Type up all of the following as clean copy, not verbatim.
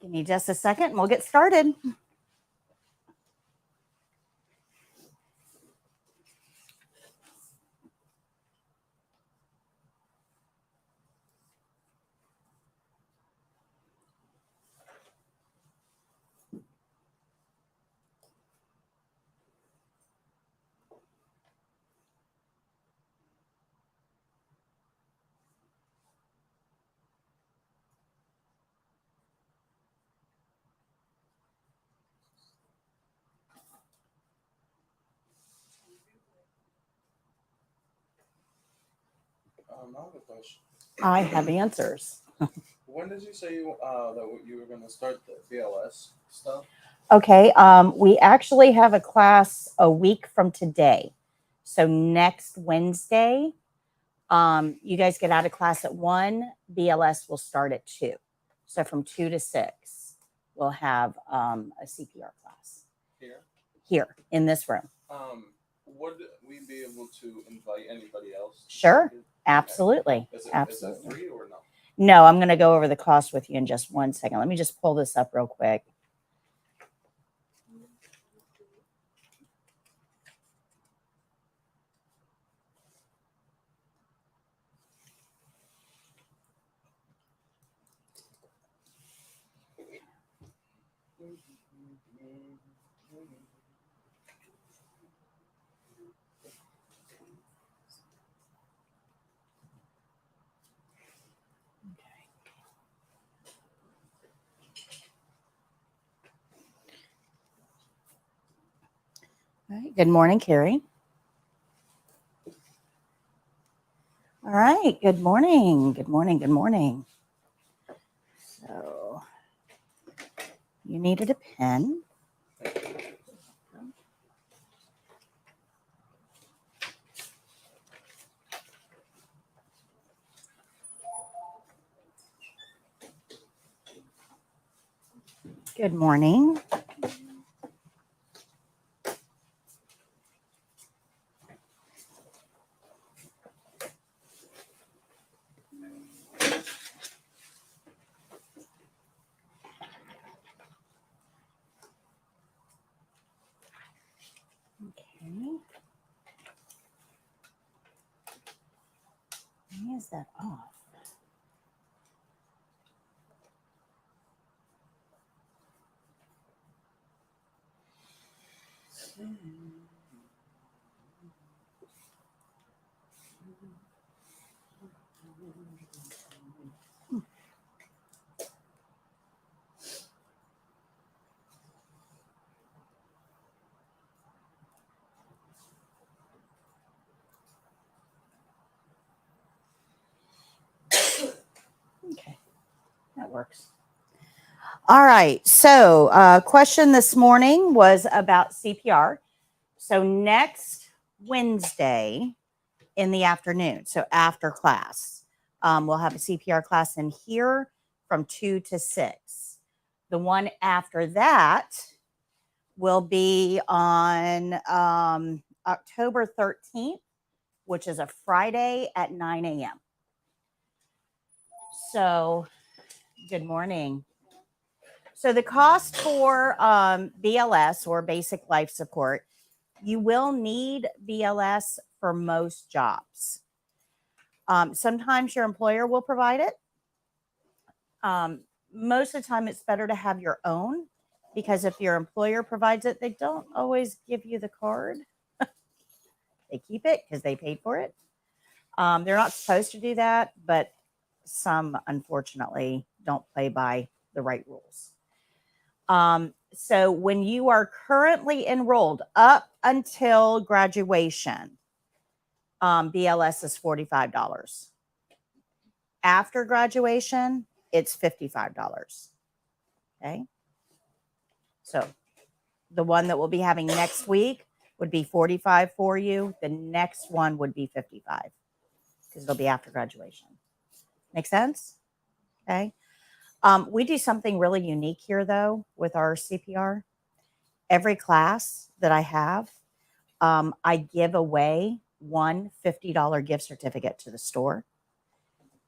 Give me just a second and we'll get started. I have a question. I have answers. When did you say that you were going to start the BLS stuff? Okay, we actually have a class a week from today. So next Wednesday, you guys get out of class at 1. BLS will start at 2. So from 2 to 6, we'll have a CPR class. Here in this room. Would we be able to invite anybody else? Sure, absolutely. Absolutely. Is it free or no? No, I'm going to go over the cost with you in just 1 second. Let me just pull this up real quick. All right. Good morning, Carrie. All right. Good morning. Good morning. Good morning. So you needed a pen. Good morning. Okay. Why is that off? Okay, that works. All right. So, question this morning was about CPR. So next Wednesday in the afternoon, so after class, we'll have a CPR class in here from 2 to 6. The one after that will be on October 13th, which is a Friday at 9 a.m. So, good morning. So the cost for BLS or basic life support, you will need BLS for most jobs. Sometimes your employer will provide it. Most of the time, it's better to have your own because if your employer provides it, they don't always give you the card. They keep it because they paid for it. They're not supposed to do that, but some, unfortunately, don't play by the right rules. So when you are currently enrolled up until graduation, BLS is $45. After graduation, it's $55. Okay. So the one that we'll be having next week would be $45 for you. The next one would be $55 because it'll be after graduation. Make sense? Okay. We do something really unique here, though, with our CPR. Every class that I have, I give away one $50 gift certificate to the store.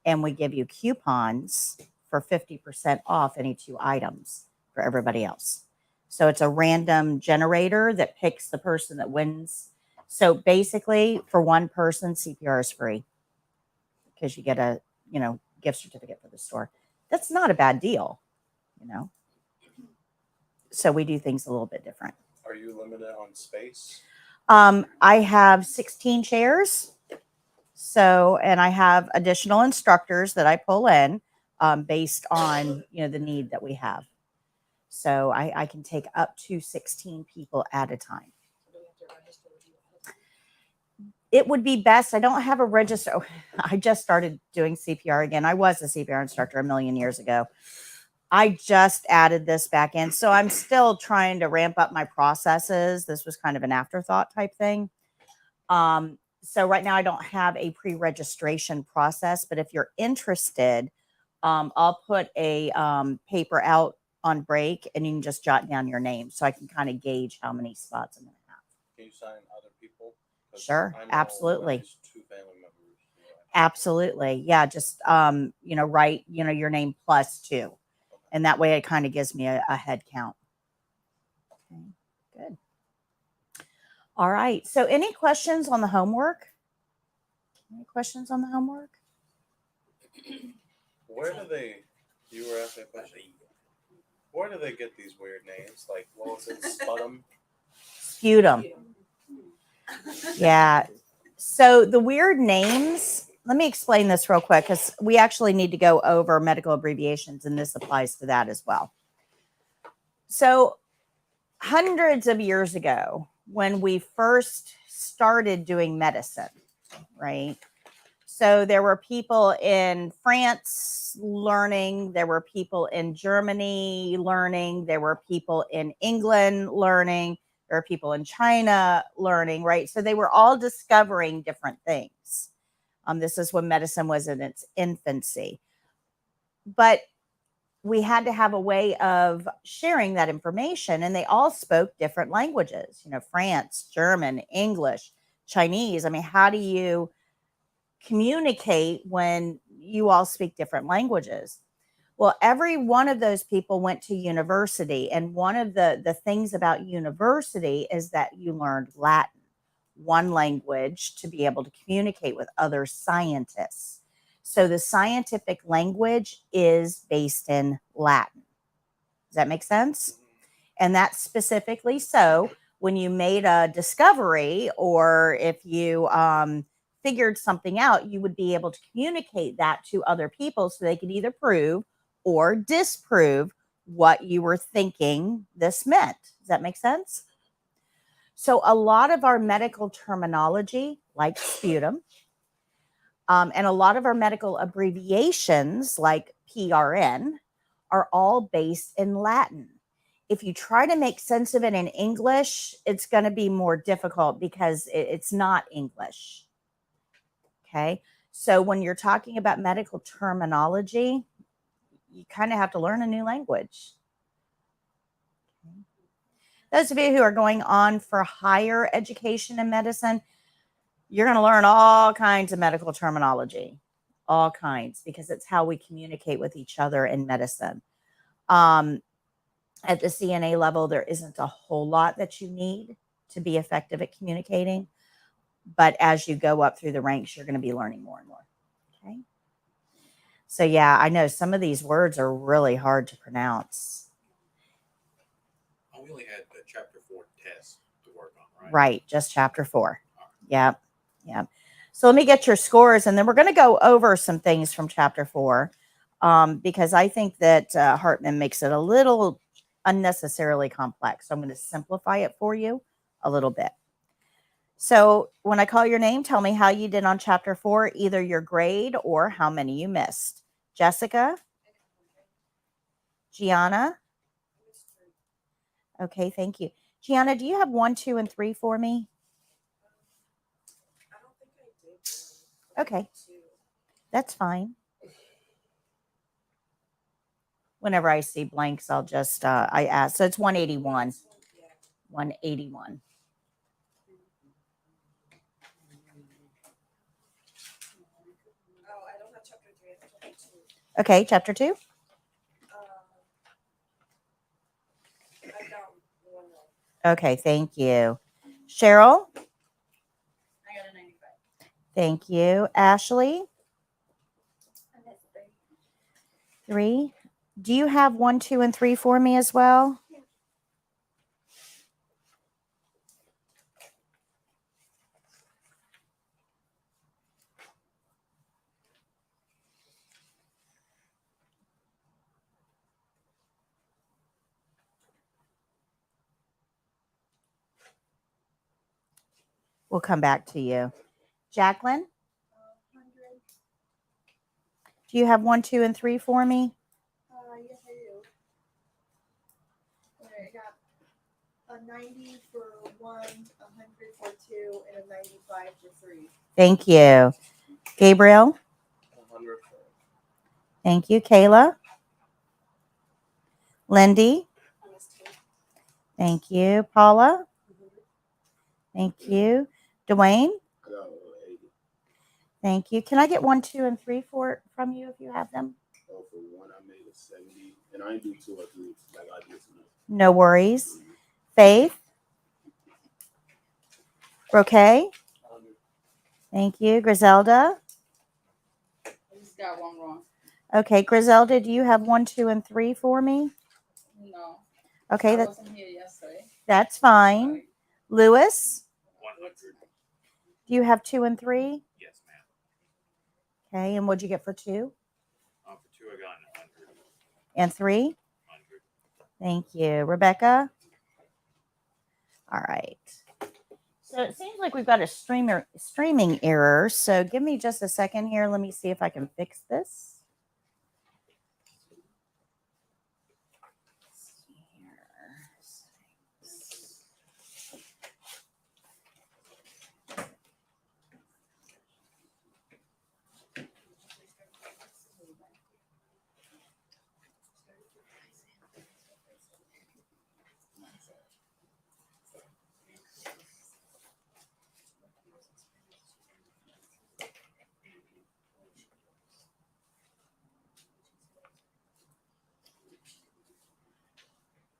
And we give you coupons for 50% off any 2 items for everybody else. So it's a random generator that picks the person that wins. So basically, for one person, CPR is free because you get a, gift certificate for the store. That's not a bad deal, So we do things a little bit different. Are you limited on space? I have 16 chairs. So, and I have additional instructors that I pull in based on, the need that we have. So I can take up to 16 people at a time. It would be best. I don't have a register. I just started doing CPR again. I was a CPR instructor a million years ago. I just added this back in. So I'm still trying to ramp up my processes. This was kind of an afterthought type thing. So right now I don't have a pre-registration process, but if you're interested, I'll put a paper out on break and you can just jot down your name so I can kind of gauge how many spots I'm going to have. Can you sign other people? Sure, absolutely. 2 family members. Absolutely. Yeah, just write, your name plus 2. Okay. And that way it kind of gives me a head count. Okay, good. All right. So any questions on the homework? Any questions on the homework? Where do they, you were asking a question, where do they get these weird names? Like, what was it, sputum? Sputum. Yeah. So the weird names, let me explain this real quick because we actually need to go over medical abbreviations and this applies to that as well. So hundreds of years ago, when we first started doing medicine, right? So there were people in France learning, there were people in Germany learning, there were people in England learning, there were people in China learning, right? So they were all discovering different things. This is when medicine was in its infancy. But we had to have a way of sharing that information, and they all spoke different languages, France, German, English, Chinese. I mean, how do you communicate when you all speak different languages? Well, every one of those people went to university. And one of the things about university is that you learned Latin, one language, to be able to communicate with other scientists. So the scientific language is based in Latin. Does that make sense? And that's specifically so when you made a discovery or if you figured something out, you would be able to communicate that to other people so they could either prove or disprove what you were thinking this meant. Does that make sense? So a lot of our medical terminology, like sputum, and a lot of our medical abbreviations, like PRN, are all based in Latin. If you try to make sense of it in English, it's going to be more difficult because it's not English. Okay. So when you're talking about medical terminology, you kind of have to learn a new language. Okay. Those of you who are going on for higher education in medicine, you're going to learn all kinds of medical terminology, all kinds, because it's how we communicate with each other in medicine. At the CNA level, there isn't a whole lot that you need to be effective at communicating. But as you go up through the ranks, you're going to be learning more and more. Okay. So yeah, I know some of these words are really hard to pronounce. Oh, we only had the chapter 4 test to work on, right? Right. Just chapter 4. Yep. Yep. So let me get your scores and then we're going to go over some things from chapter 4 because I think that Hartman makes it a little unnecessarily complex. So I'm going to simplify it for you a little bit. So when I call your name, tell me how you did on chapter 4, either your grade or how many you missed. Jessica? Gianna? Okay, thank you. Gianna, do you have 1, 2, and 3 for me? I don't think I did. Okay, that's fine. Whenever I see blanks, I'll just, I ask. So it's 181. 181. Oh, I don't have chapter 3. I have chapter 2. Okay, chapter 2. Okay, thank you. Cheryl? I got a 95. Thank you. Ashley? I got 3. 3. Do you have 1, 2, and 3 for me as well? Yeah. We'll come back to you. Jacqueline? 100. Do you have 1, 2, and 3 for me? Yes, I do. I got a 90 for 1, 100 for 2, and a 95 for 3. Thank you. Gabriel? 100. Thank you. Kayla? Lindy? I was 2. Thank you. Paula? Thank you. Dwayne? I got 80. Thank you. Can I get 1, 2, and 3 from you if you have them? Oh, for 1, I made a 70. And I didn't do 2 or 3 like I did tonight. No worries. Faith? Brocay? 100. Thank you. Griselda? I just got 1 wrong. Okay, Griselda, do you have 1, 2, and 3 for me? No. Okay, I that's wasn't here yesterday. fine. Sorry. Lewis, 100. do you have 2 and 3? Yes, ma'am. Okay, and what'd you get for 2 For 2, I got 100. and 3? 100. Thank you. Rebecca? All right. So it seems like we've got a streaming error. So give me just a second here. Let me see if I can fix this.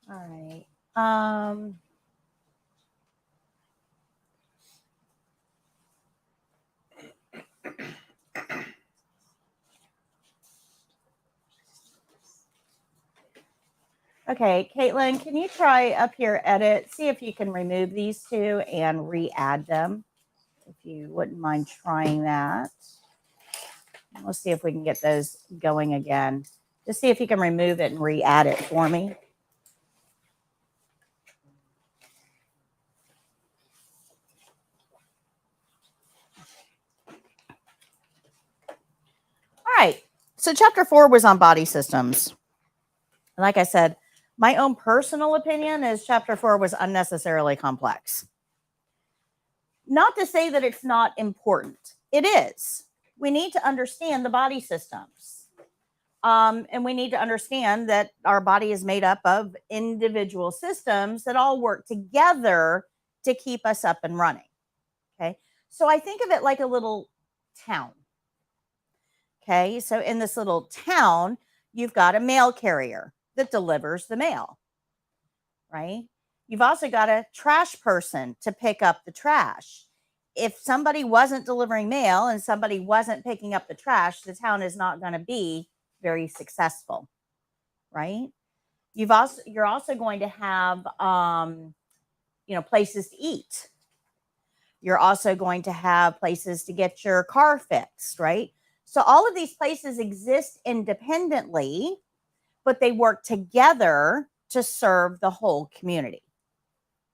All right. Okay, Caitlin, can you try up here, edit, see if you can remove these 2 and re-add them? If you wouldn't mind trying that. We'll see if we can get those going again. Just see if you can remove it and re-add it for me. All right. So chapter 4 was on body systems. Like I said, my own personal opinion is chapter 4 was unnecessarily complex. Not to say that it's not important. It is. We need to understand the body systems. And we need to understand that our body is made up of individual systems that all work together to keep us up and running. Okay. So I think of it like a little town. Okay. So in this little town, you've got a mail carrier that delivers the mail, right? You've also got a trash person to pick up the trash. If somebody wasn't delivering mail and somebody wasn't picking up the trash, the town is not going to be very successful, right? You're also going to have places to eat. You're also going to have places to get your car fixed, right? So all of these places exist independently, but they work together to serve the whole community.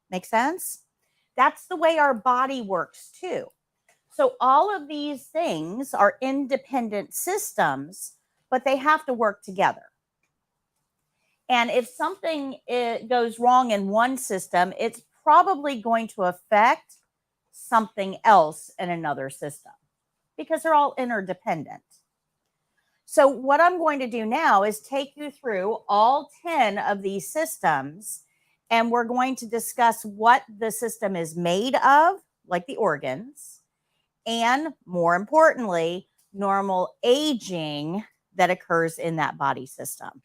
Make sense? That's the way our body works too. So all of these things are independent systems, but they have to work together. And if something goes wrong in one system, it's probably going to affect something else in another system because they're all interdependent. So what I'm going to do now is take you through all 10 of these systems, and we're going to discuss what the system is made of, like the organs, and more importantly, normal aging that occurs in that body system.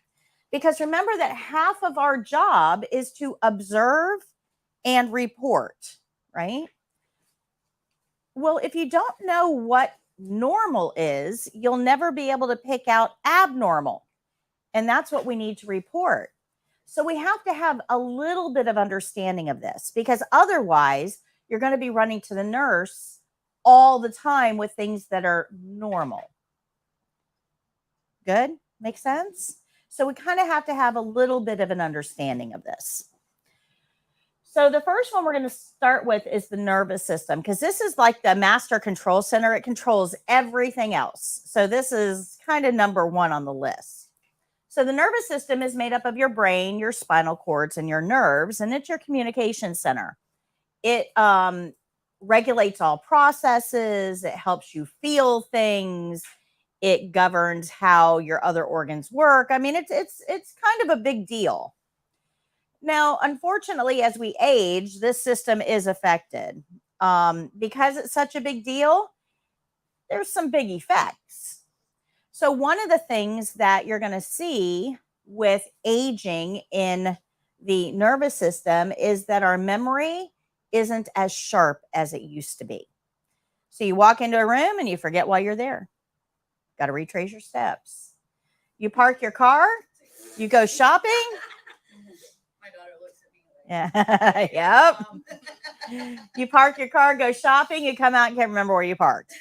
Because remember that half of our job is to observe and report, right? Well, if you don't know what normal is, you'll never be able to pick out abnormal. And that's what we need to report. So we have to have a little bit of understanding of this, because otherwise you're going to be running to the nurse all the time with things that are normal. Good? Make sense? So we kind of have to have a little bit of an understanding of this. So the first one we're going to start with is the nervous system, because this is like the master control center. It controls everything else. So this is kind of number one on the list. So the nervous system is made up of your brain, your spinal cords, and your nerves, and it's your communication center. It regulates all processes. It helps you feel things. It governs how your other organs work. I mean, it's kind of a big deal. Now, unfortunately, as we age, this system is affected. Because it's such a big deal, there's some big effects. So one of the things that you're going to see with aging in the nervous system is that our memory isn't as sharp as it used to be. So you walk into a room and you forget why you're there. Got to retrace your steps. You park your car, you go shopping. My daughter looks at me like, Yeah. Yep. You park your car, go shopping, you come out and can't remember where you parked.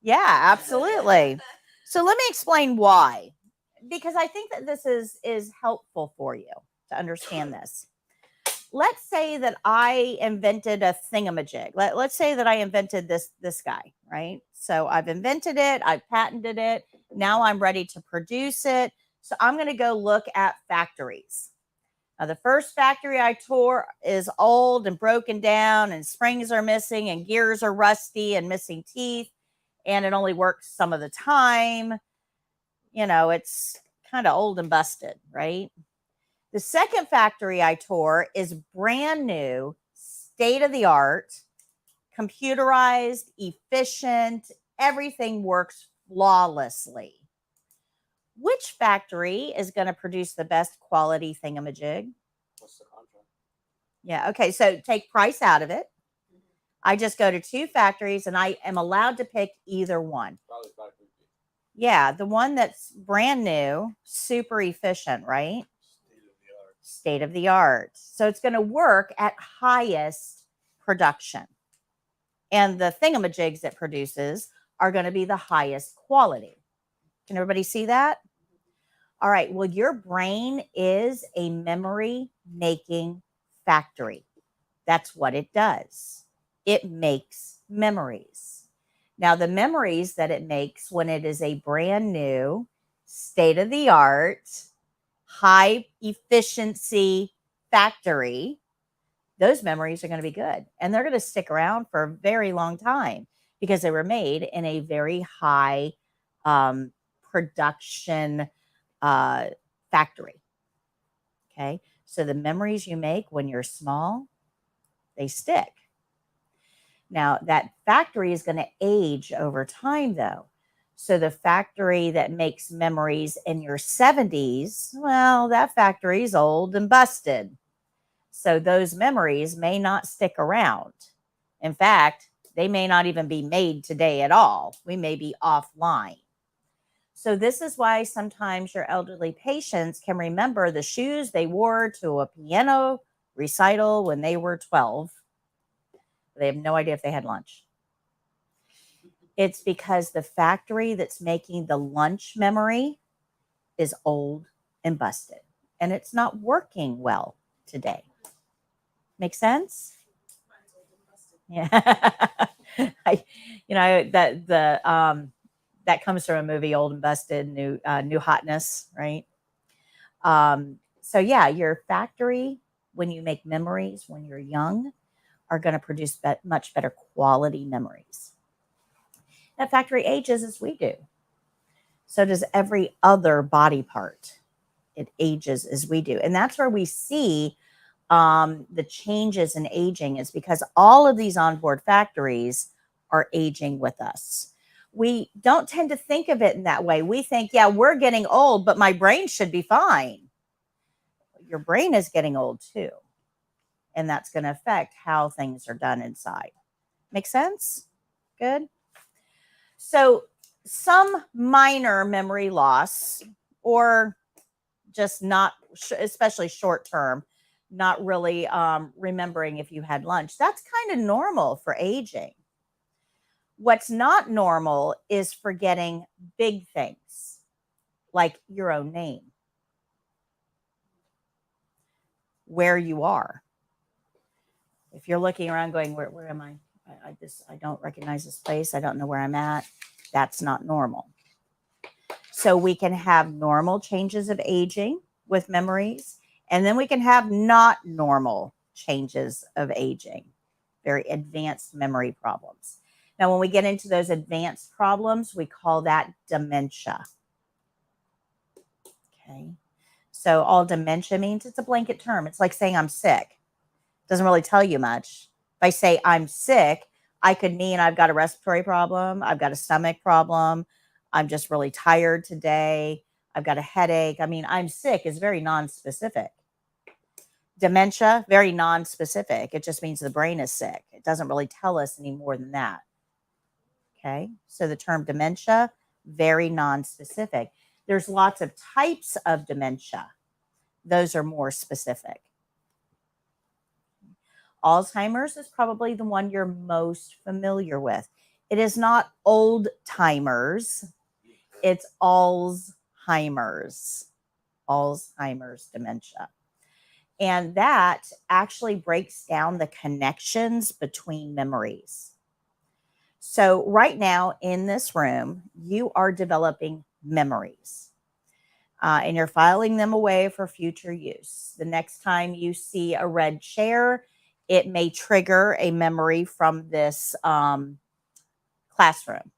Yeah, absolutely. So let me explain why. Because I think that this is helpful for you to understand this. Let's say that I invented a thingamajig. Let's say that I invented this guy, right? So I've invented it, I've patented it. Now I'm ready to produce it. So I'm going to go look at factories. Now, the first factory I tour is old and broken down, and springs are missing, and gears are rusty and missing teeth, and it only works some of the time. You know, it's kind of old and busted, right? The second factory I tour is brand new, state of the art, computerized, efficient, everything works flawlessly. Which factory is going to produce the best quality thingamajig? What's the contract? Yeah, okay, so take price out of it. I just go to two factories and I am allowed to pick either one. Probably factory B. Yeah, the one that's brand new, super efficient, right? State of the art. So it's going to work at highest production. And the thingamajigs it produces are going to be the highest quality. Can everybody see that? All right. Well, your brain is a memory making factory. That's what it does. It makes memories. Now, the memories that it makes when it is a brand new, state of the art, high efficiency factory, those memories are going to be good. And they're going to stick around for a very long time because they were made in a very high production factory. Okay. So the memories you make when you're small, they stick. Now, that factory is going to age over time, though. So the factory that makes memories in your 70s, well, that factory is old and busted. So those memories may not stick around. In fact, they may not even be made today at all. We may be offline. So this is why sometimes your elderly patients can remember the shoes they wore to a piano recital when they were 12. They have no idea if they had lunch. It's because the factory that's making the lunch memory is old and busted, and it's not working well today. Make sense? Yeah. That comes from a movie, Old and Busted, New Hotness, right? So yeah, your factory, when you make memories when you're young, are going to produce much better quality memories. That factory ages as we do. So does every other body part. It ages as we do. And that's where we see the changes in aging, is because all of these onboard factories are aging with us. We don't tend to think of it in that way. We think, yeah, we're getting old, but my brain should be fine. Your brain is getting old too. and that's going to affect how things are done inside. Make sense? Good. So some minor memory loss, or just not, especially short term, not really remembering if you had lunch, that's kind of normal for aging. What's not normal is forgetting big things like your own name, where you are. If you're looking around going, where am I? I don't recognize this place. I don't know where I'm at. That's not normal. So we can have normal changes of aging with memories, and then we can have not normal changes of aging, very advanced memory problems. Now, when we get into those advanced problems, we call that dementia. Okay. So all dementia means, it's a blanket term. It's like saying I'm sick. Doesn't really tell you much. If I say I'm sick, I could mean I've got a respiratory problem, I've got a stomach problem, I'm just really tired today, I've got a headache. I mean, I'm sick is very non-specific. Dementia, very non-specific. It just means the brain is sick. It doesn't really tell us any more than that. Okay, so the term dementia, very non-specific. There's lots of types of dementia. Those are more specific. Alzheimer's is probably the one you're most familiar with. It is not old timers, it's Alzheimer's. Alzheimer's dementia. And that actually breaks down the connections between memories. So right now in this room, you are developing memories. And you're filing them away for future use. The next time you see a red chair, it may trigger a memory from this classroom.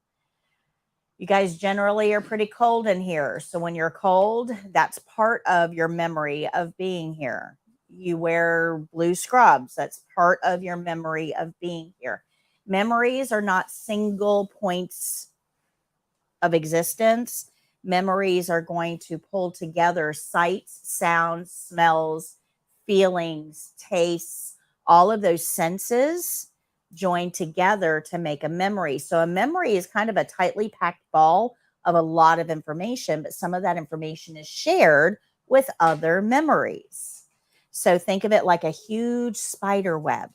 You guys generally are pretty cold in here. So when you're cold, that's part of your memory of being here. You wear blue scrubs. That's part of your memory of being here. Memories are not single points of existence. Memories are going to pull together sights, sounds, smells, feelings, tastes, all of those senses join together to make a memory. So a memory is kind of a tightly packed ball of a lot of information, but some of that information is shared with other memories. So think of it like a huge spider web.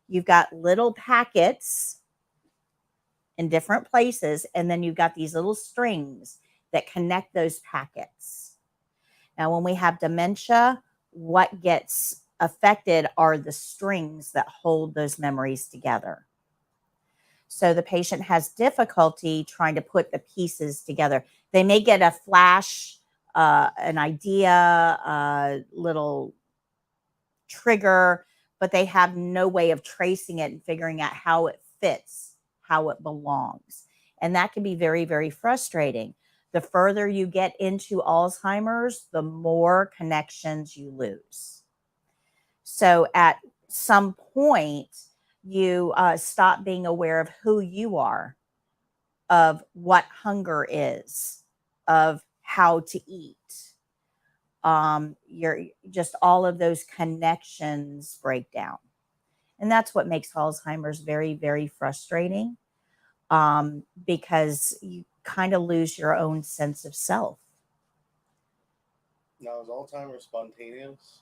You've got little packets in different places, and then you've got these little strings that connect those packets. Now, when we have dementia, what gets affected are the strings that hold those memories together. So the patient has difficulty trying to put the pieces together. They may get a flash, an idea, a little trigger, but they have no way of tracing it and figuring out how it fits, how it belongs. And that can be very, very frustrating. The further you get into Alzheimer's, the more connections you lose. So at some point, you stop being aware of who you are, of what hunger is, of how to eat. You're just all of those connections break down. And that's what makes Alzheimer's very, very frustrating, because you kind of lose your own sense of self. Now, is Alzheimer's spontaneous?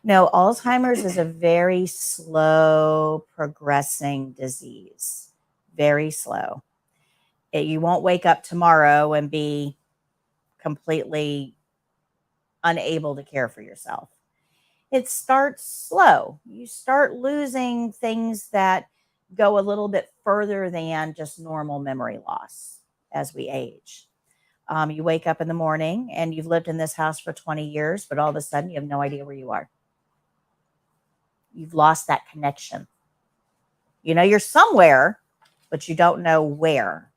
No, Alzheimer's is a very slow progressing disease. Very slow. You won't wake up tomorrow and be completely unable to care for yourself. It starts slow. You start losing things that go a little bit further than just normal memory loss as we age. You wake up in the morning and you've lived in this house for 20 years, but all of a sudden you have no idea where you are. You've lost that connection. You know you're somewhere, but you don't know where.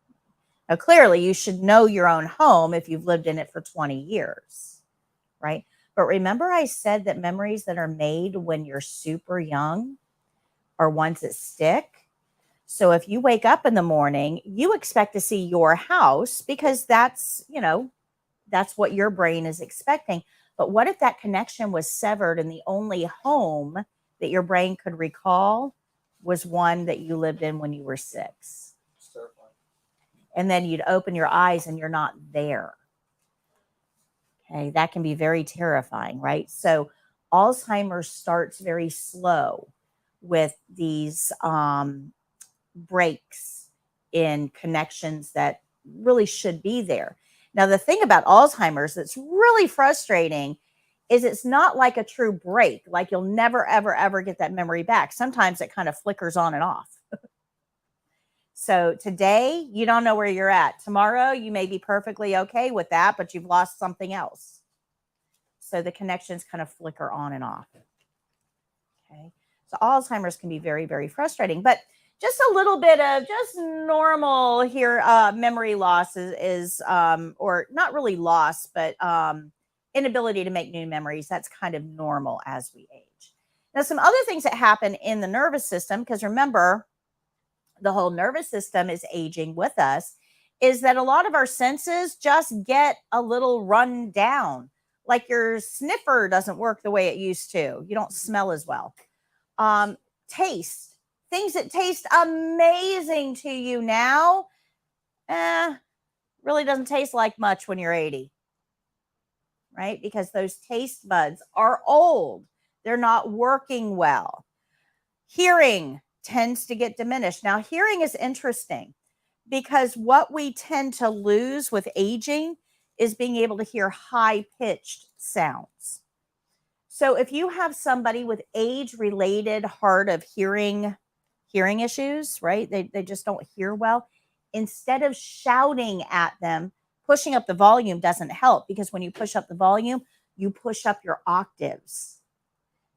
Now, clearly, you should know your own home if you've lived in it for 20 years, right? But remember I said that memories that are made when you're super young are ones that stick. So if you wake up in the morning, you expect to see your house because that's, that's what your brain is expecting. But what if that connection was severed and the only home that your brain could recall was one that you lived in when you were 6. It's terrifying. And then you'd open your eyes and you're not there. Okay, that can be very terrifying, right? So Alzheimer's starts very slow with these breaks in connections that really should be there. Now, the thing about Alzheimer's that's really frustrating is it's not like a true break. Like you'll never, ever, ever get that memory back. Sometimes it kind of flickers on and off. So today, you don't know where you're at. Tomorrow, you may be perfectly okay with that, but you've lost something else. So the connections kind of flicker on and off. Okay. So Alzheimer's can be very, very frustrating, but just a little bit of just normal here memory loss is or not really loss, but inability to make new memories. That's kind of normal as we age. Now, some other things that happen in the nervous system, because remember, the whole nervous system is aging with us, is that a lot of our senses just get a little run down. Like your sniffer doesn't work the way it used to. You don't smell as well. Taste. Things that taste amazing to you now, really doesn't taste like much when you're 80, right? Because those taste buds are old. They're not working well. Hearing tends to get diminished. Now, hearing is interesting because what we tend to lose with aging is being able to hear high-pitched sounds. So if you have somebody with age-related hard of hearing issues, right? They just don't hear well. Instead of shouting at them, pushing up the volume doesn't help because when you push up the volume, you push up your octaves.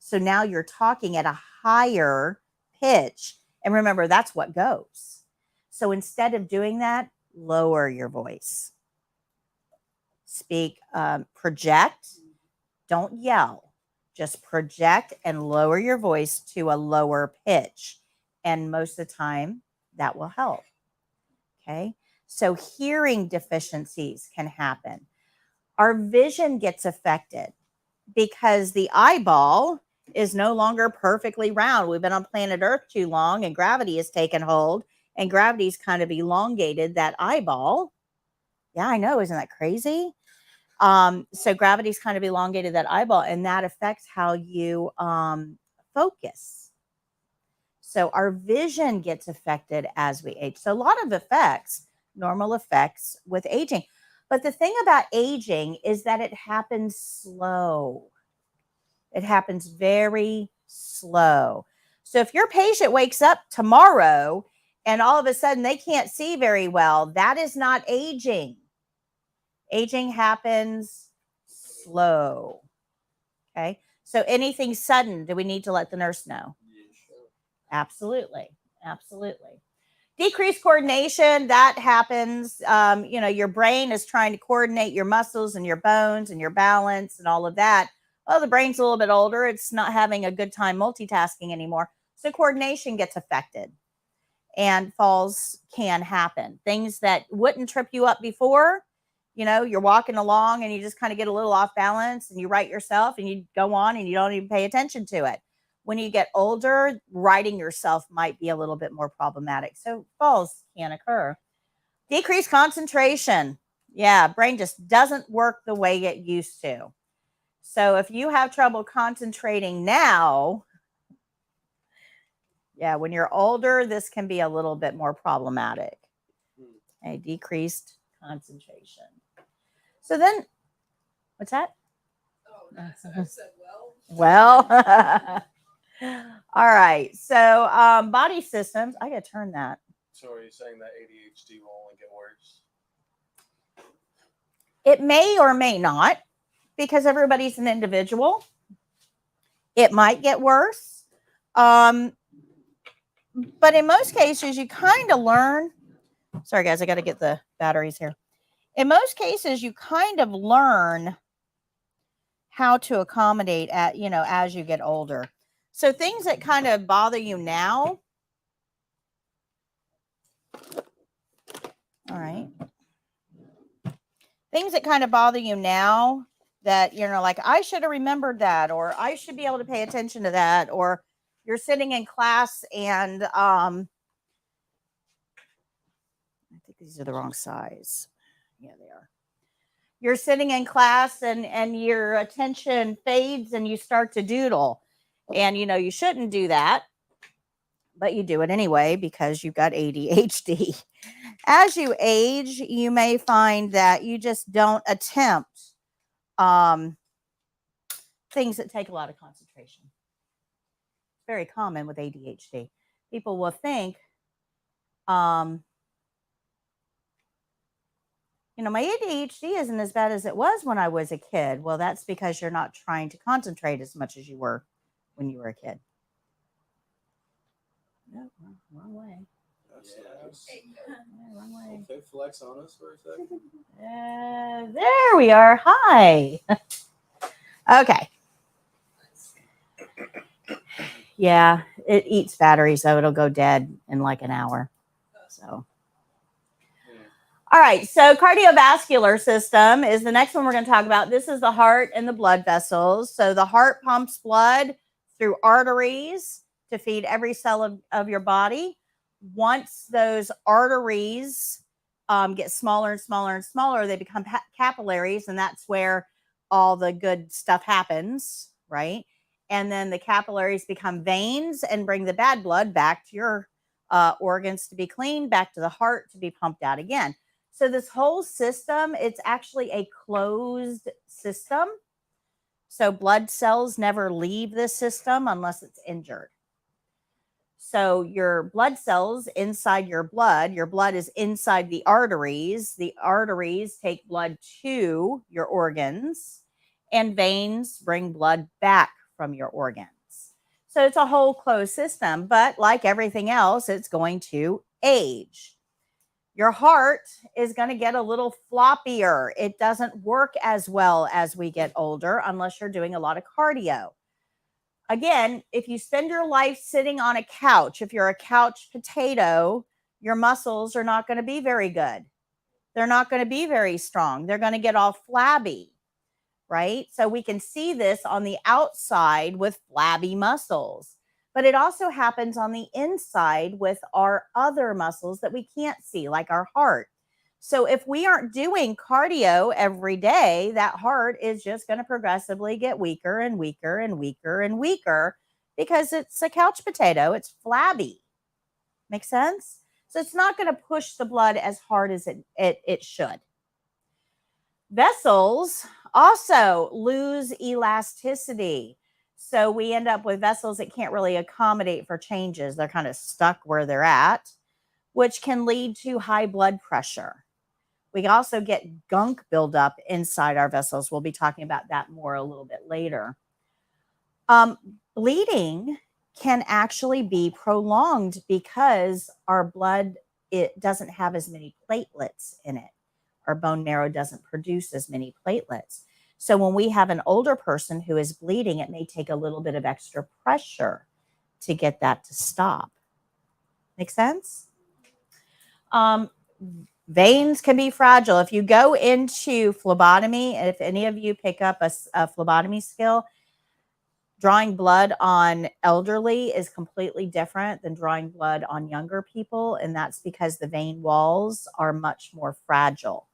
So now you're talking at a higher pitch. And remember, that's what goes. So instead of doing that, lower your voice. Speak, project, don't yell. Just project and lower your voice to a lower pitch. And most of the time, that will help. Okay. So hearing deficiencies can happen. Our vision gets affected because the eyeball is no longer perfectly round. We've been on planet Earth too long and gravity has taken hold and gravity's kind of elongated that eyeball. Yeah, I know. Isn't that crazy? So gravity's kind of elongated that eyeball and that affects how you focus. So our vision gets affected as we age. So a lot of effects, normal effects with aging. But the thing about aging is that it happens slow. It happens very slow. So if your patient wakes up tomorrow and all of a sudden they can't see very well, that is not aging. Aging happens slow. Okay. So anything sudden, do we need to let the nurse know? Absolutely. Absolutely. Decreased coordination, that happens. Your brain is trying to coordinate your muscles and your bones and your balance and all of that. Well, the brain's a little bit older. It's not having a good time multitasking anymore. So coordination gets affected and falls can happen. Things that wouldn't trip you up before, you're walking along and you just kind of get a little off balance and you right yourself and you go on and you don't even pay attention to it. When you get older, righting yourself might be a little bit more problematic. So falls can occur. Decreased concentration. Yeah, brain just doesn't work the way it used to. So if you have trouble concentrating now, yeah, when you're older, this can be a little bit more problematic. Okay, decreased concentration. So then, what's that? Oh, nice. I said, Well. All right. So body systems. I got to turn that. So are you saying that ADHD will only get worse? It may or may not because everybody's an individual. It might get worse. But in most cases, you kind of learn. Sorry, guys. I got to get the batteries here. In most cases, you kind of learn how to accommodate as you get older. So things that kind of bother you now. All right. Things that kind of bother you now that, like, I should have remembered that, or I should be able to pay attention to that, or you're sitting in class and I think these are the wrong size. Yeah, they are. You're sitting in class and your attention fades and you start to doodle. And you shouldn't do that, but you do it anyway because you've got ADHD. As you age, you may find that you just don't attempt things that take a lot of concentration. It's very common with ADHD. People will think, my ADHD isn't as bad as it was when I was a kid. Well, that's because you're not trying to concentrate as much as you were when you were a kid. No, wrong way. That's Yeah. nice. Yeah, wrong way. Okay, flex on us for a second. There we are. Hi. Okay. Yeah, it eats batteries, so it'll go dead in like an hour. So. All right, so cardiovascular system is the next one we're going to talk about. This is the heart and the blood vessels. So the heart pumps blood through arteries to feed every cell of your body. Once those arteries get smaller and smaller and smaller, they become capillaries, and that's where all the good stuff happens, right? And then the capillaries become veins and bring the bad blood back to your organs to be cleaned, back to the heart to be pumped out again. So this whole system, it's actually a closed system. So blood cells never leave this system unless it's injured. So your blood cells inside your blood is inside the arteries. The arteries take blood to your organs, and veins bring blood back from your organs. So it's a whole closed system, but like everything else, it's going to age. Your heart is going to get a little floppier. It doesn't work as well as we get older unless you're doing a lot of cardio. Again, if you spend your life sitting on a couch, if you're a couch potato, your muscles are not going to be very good. They're not going to be very strong. They're going to get all flabby, right? So we can see this on the outside with flabby muscles. But it also happens on the inside with our other muscles that we can't see, like our heart. So if we aren't doing cardio every day, that heart is just going to progressively get weaker and weaker and weaker and weaker because it's a couch potato. It's flabby. Make sense? So it's not going to push the blood as hard as it should. Vessels also lose elasticity. So we end up with vessels that can't really accommodate for changes. They're kind of stuck where they're at, which can lead to high blood pressure. We also get gunk buildup inside our vessels. We'll be talking about that more a little bit later. Bleeding can actually be prolonged because our blood, it doesn't have as many platelets in it. Our bone marrow doesn't produce as many platelets. So when we have an older person who is bleeding, it may take a little bit of extra pressure to get that to stop. Make sense? Veins can be fragile. If you go into phlebotomy, and if any of you pick up a phlebotomy skill, drawing blood on elderly is completely different than drawing blood on younger people. And that's because the vein walls are much more fragile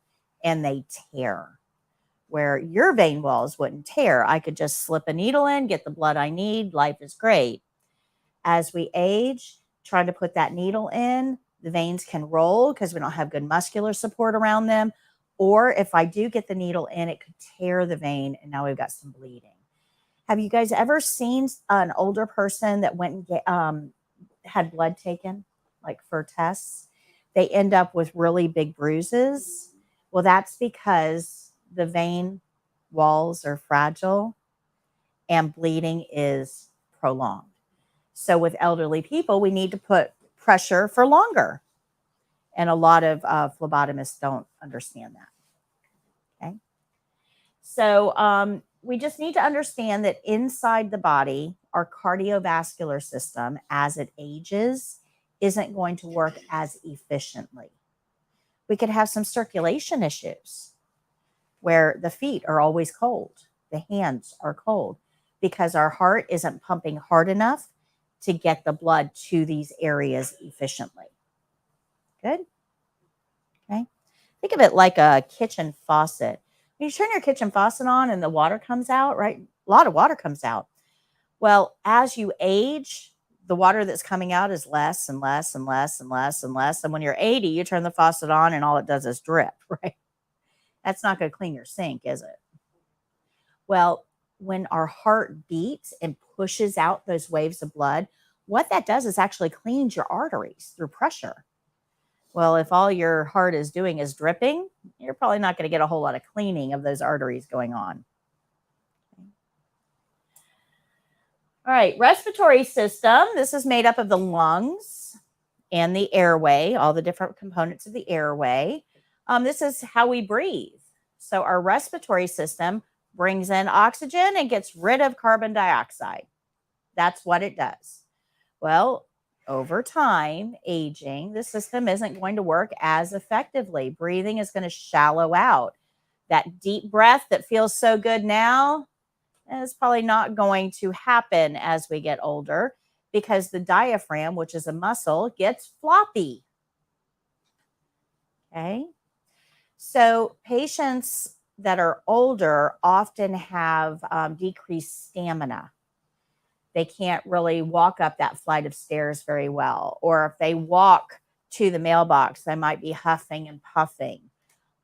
and they tear. Where your vein walls wouldn't tear. I could just slip a needle in, get the blood I need. Life is great. As we age, trying to put that needle in, the veins can roll because we don't have good muscular support around them. Or if I do get the needle in, it could tear the vein and now we've got some bleeding. Have you guys ever seen an older person that went and had blood taken, like for tests? They end up with really big bruises. Well, that's because the vein walls are fragile and bleeding is prolonged. So with elderly people, we need to put pressure for longer. And a lot of phlebotomists don't understand that. Okay. So we just need to understand that inside the body, our cardiovascular system, as it ages, isn't going to work as efficiently. We could have some circulation issues where the feet are always cold, the hands are cold because our heart isn't pumping hard enough to get the blood to these areas efficiently. Good. Okay. Think of it like a kitchen faucet. When you turn your kitchen faucet on and the water comes out, right? A lot of water comes out. Well, as you age, the water that's coming out is less and less and less and less and less. And when you're 80, you turn the faucet on and all it does is drip, right? That's not going to clean your sink, is it? Well, when our heart beats and pushes out those waves of blood, what that does is actually cleans your arteries through pressure. Well, if all your heart is doing is dripping, you're probably not going to get a whole lot of cleaning of those arteries going on. All right, respiratory system. This is made up of the lungs and the airway, all the different components of the airway. This is how we breathe. So our respiratory system brings in oxygen and gets rid of carbon dioxide. That's what it does. Well, over time, aging, the system isn't going to work as effectively. Breathing is going to shallow out. That deep breath that feels so good now is probably not going to happen as we get older because the diaphragm, which is a muscle, gets floppy. Okay. So patients that are older often have decreased stamina. They can't really walk up that flight of stairs very well. Or if they walk to the mailbox, they might be huffing and puffing.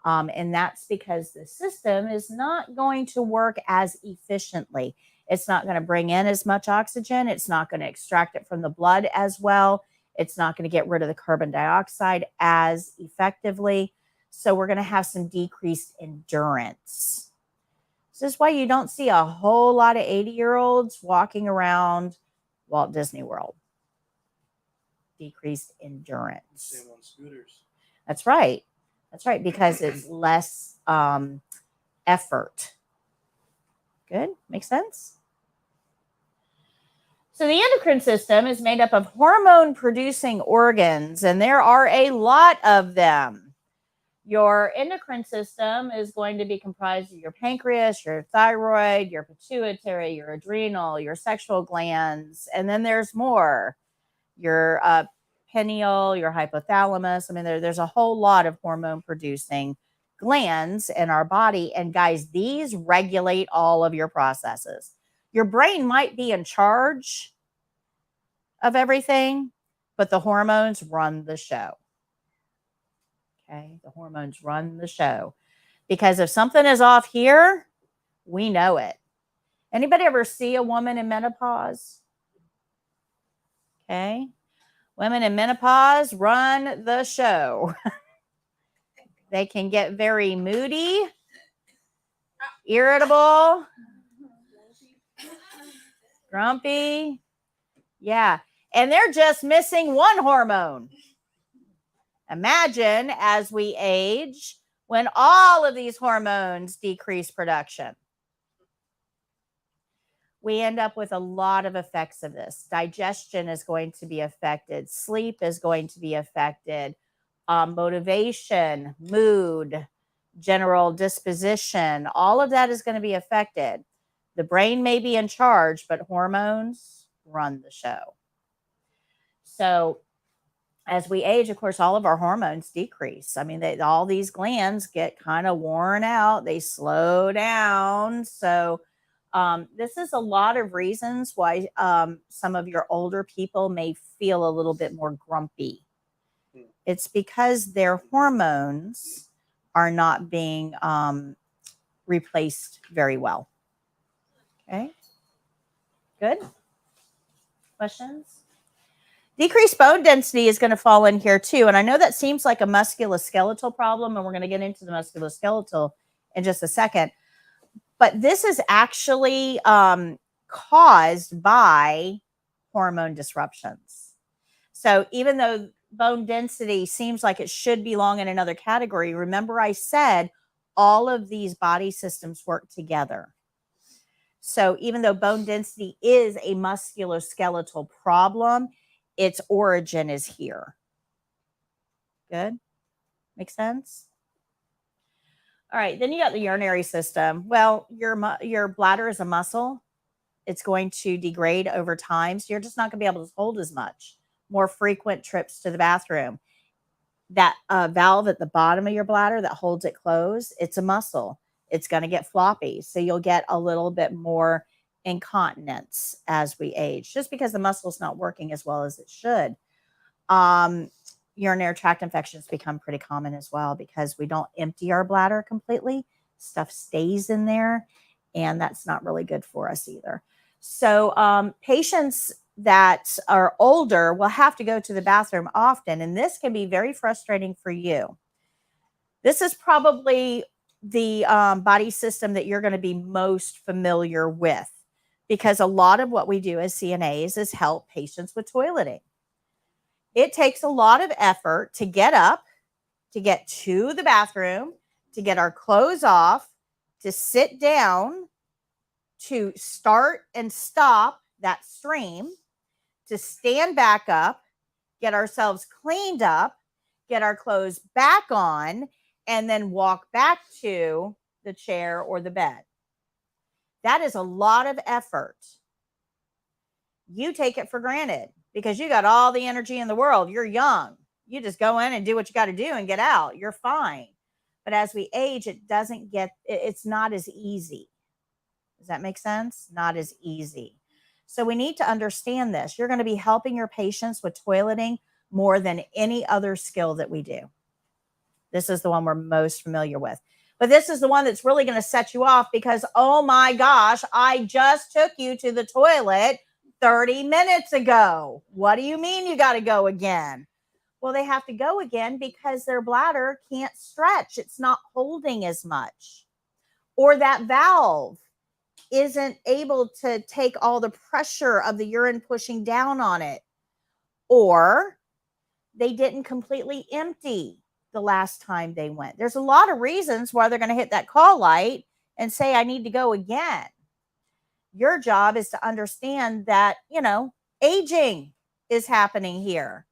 And that's because the system is not going to work as efficiently. It's not going to bring in as much oxygen. It's not going to extract it from the blood as well. It's not going to get rid of the carbon dioxide as effectively. So we're going to have some decreased endurance. This is why you don't see a whole lot of 80-year-olds walking around Walt Disney World. Decreased endurance. Same on scooters. That's right. That's right, because it's less effort. Good? Makes sense? So the endocrine system is made up of hormone-producing organs, and there are a lot of them. Your endocrine system is going to be comprised of your pancreas, your thyroid, your pituitary, your adrenal, your sexual glands, and then there's more. Your pineal, your hypothalamus. I mean, there's a whole lot of hormone-producing glands in our body. And guys, these regulate all of your processes. Your brain might be in charge of everything, but the hormones run the show. Okay, the hormones run the show. Because if something is off here, we know it. Anybody ever see a woman in menopause? Okay. Women in menopause run the show. They can get very moody, irritable, grumpy. Yeah. And they're just missing one hormone. Imagine as we age when all of these hormones decrease production. We end up with a lot of effects of this. Digestion is going to be affected. Sleep is going to be affected. Motivation, mood, general disposition, all of that is going to be affected. The brain may be in charge, but hormones run the show. So as we age, of course, all of our hormones decrease. I mean, all these glands get kind of worn out. They slow down. So this is a lot of reasons why some of your older people may feel a little bit more grumpy. It's because their hormones are not being replaced very well. Okay, good. Questions? Decreased bone density is going to fall in here too. And I know that seems like a musculoskeletal problem, and we're going to get into the musculoskeletal in just a second. But this is actually caused by hormone disruptions. So even though bone density seems like it should belong in another category, remember I said all of these body systems work together. So even though bone density is a musculoskeletal problem, its origin is here. Good? Makes sense? All right, then you got the urinary system. Well, your bladder is a muscle. It's going to degrade over time. So you're just not going to be able to hold as much. More frequent trips to the bathroom. That valve at the bottom of your bladder that holds it closed, it's a muscle. It's going to get floppy. So you'll get a little bit more incontinence as we age, just because the muscle's not working as well as it should. Urinary tract infections become pretty common as well because we don't empty our bladder completely. Stuff stays in there, and that's not really good for us either. So patients that are older will have to go to the bathroom often, and this can be very frustrating for you. This is probably the body system that you're going to be most familiar with, because a lot of what we do as CNAs is help patients with toileting. It takes a lot of effort to get up, to get to the bathroom, to get our clothes off, to sit down, to start and stop that stream, to stand back up, get ourselves cleaned up, get our clothes back on, and then walk back to the chair or the bed. That is a lot of effort. You take it for granted because you got all the energy in the world. You're young. You just go in and do what you got to do and get out. You're fine. But as we age, it's not as easy. Does that make sense? Not as easy. So we need to understand this. You're going to be helping your patients with toileting more than any other skill that we do. This is the one we're most familiar with. But this is the one that's really going to set you off because, oh my gosh, I just took you to the toilet 30 minutes ago. What do you mean you got to go again? Well, they have to go again because their bladder can't stretch. It's not holding as much. Or that valve isn't able to take all the pressure of the urine pushing down on it. Or they didn't completely empty the last time they went. There's a lot of reasons why they're going to hit that call light and say, I need to go again. Your job is to understand that, aging is happening here.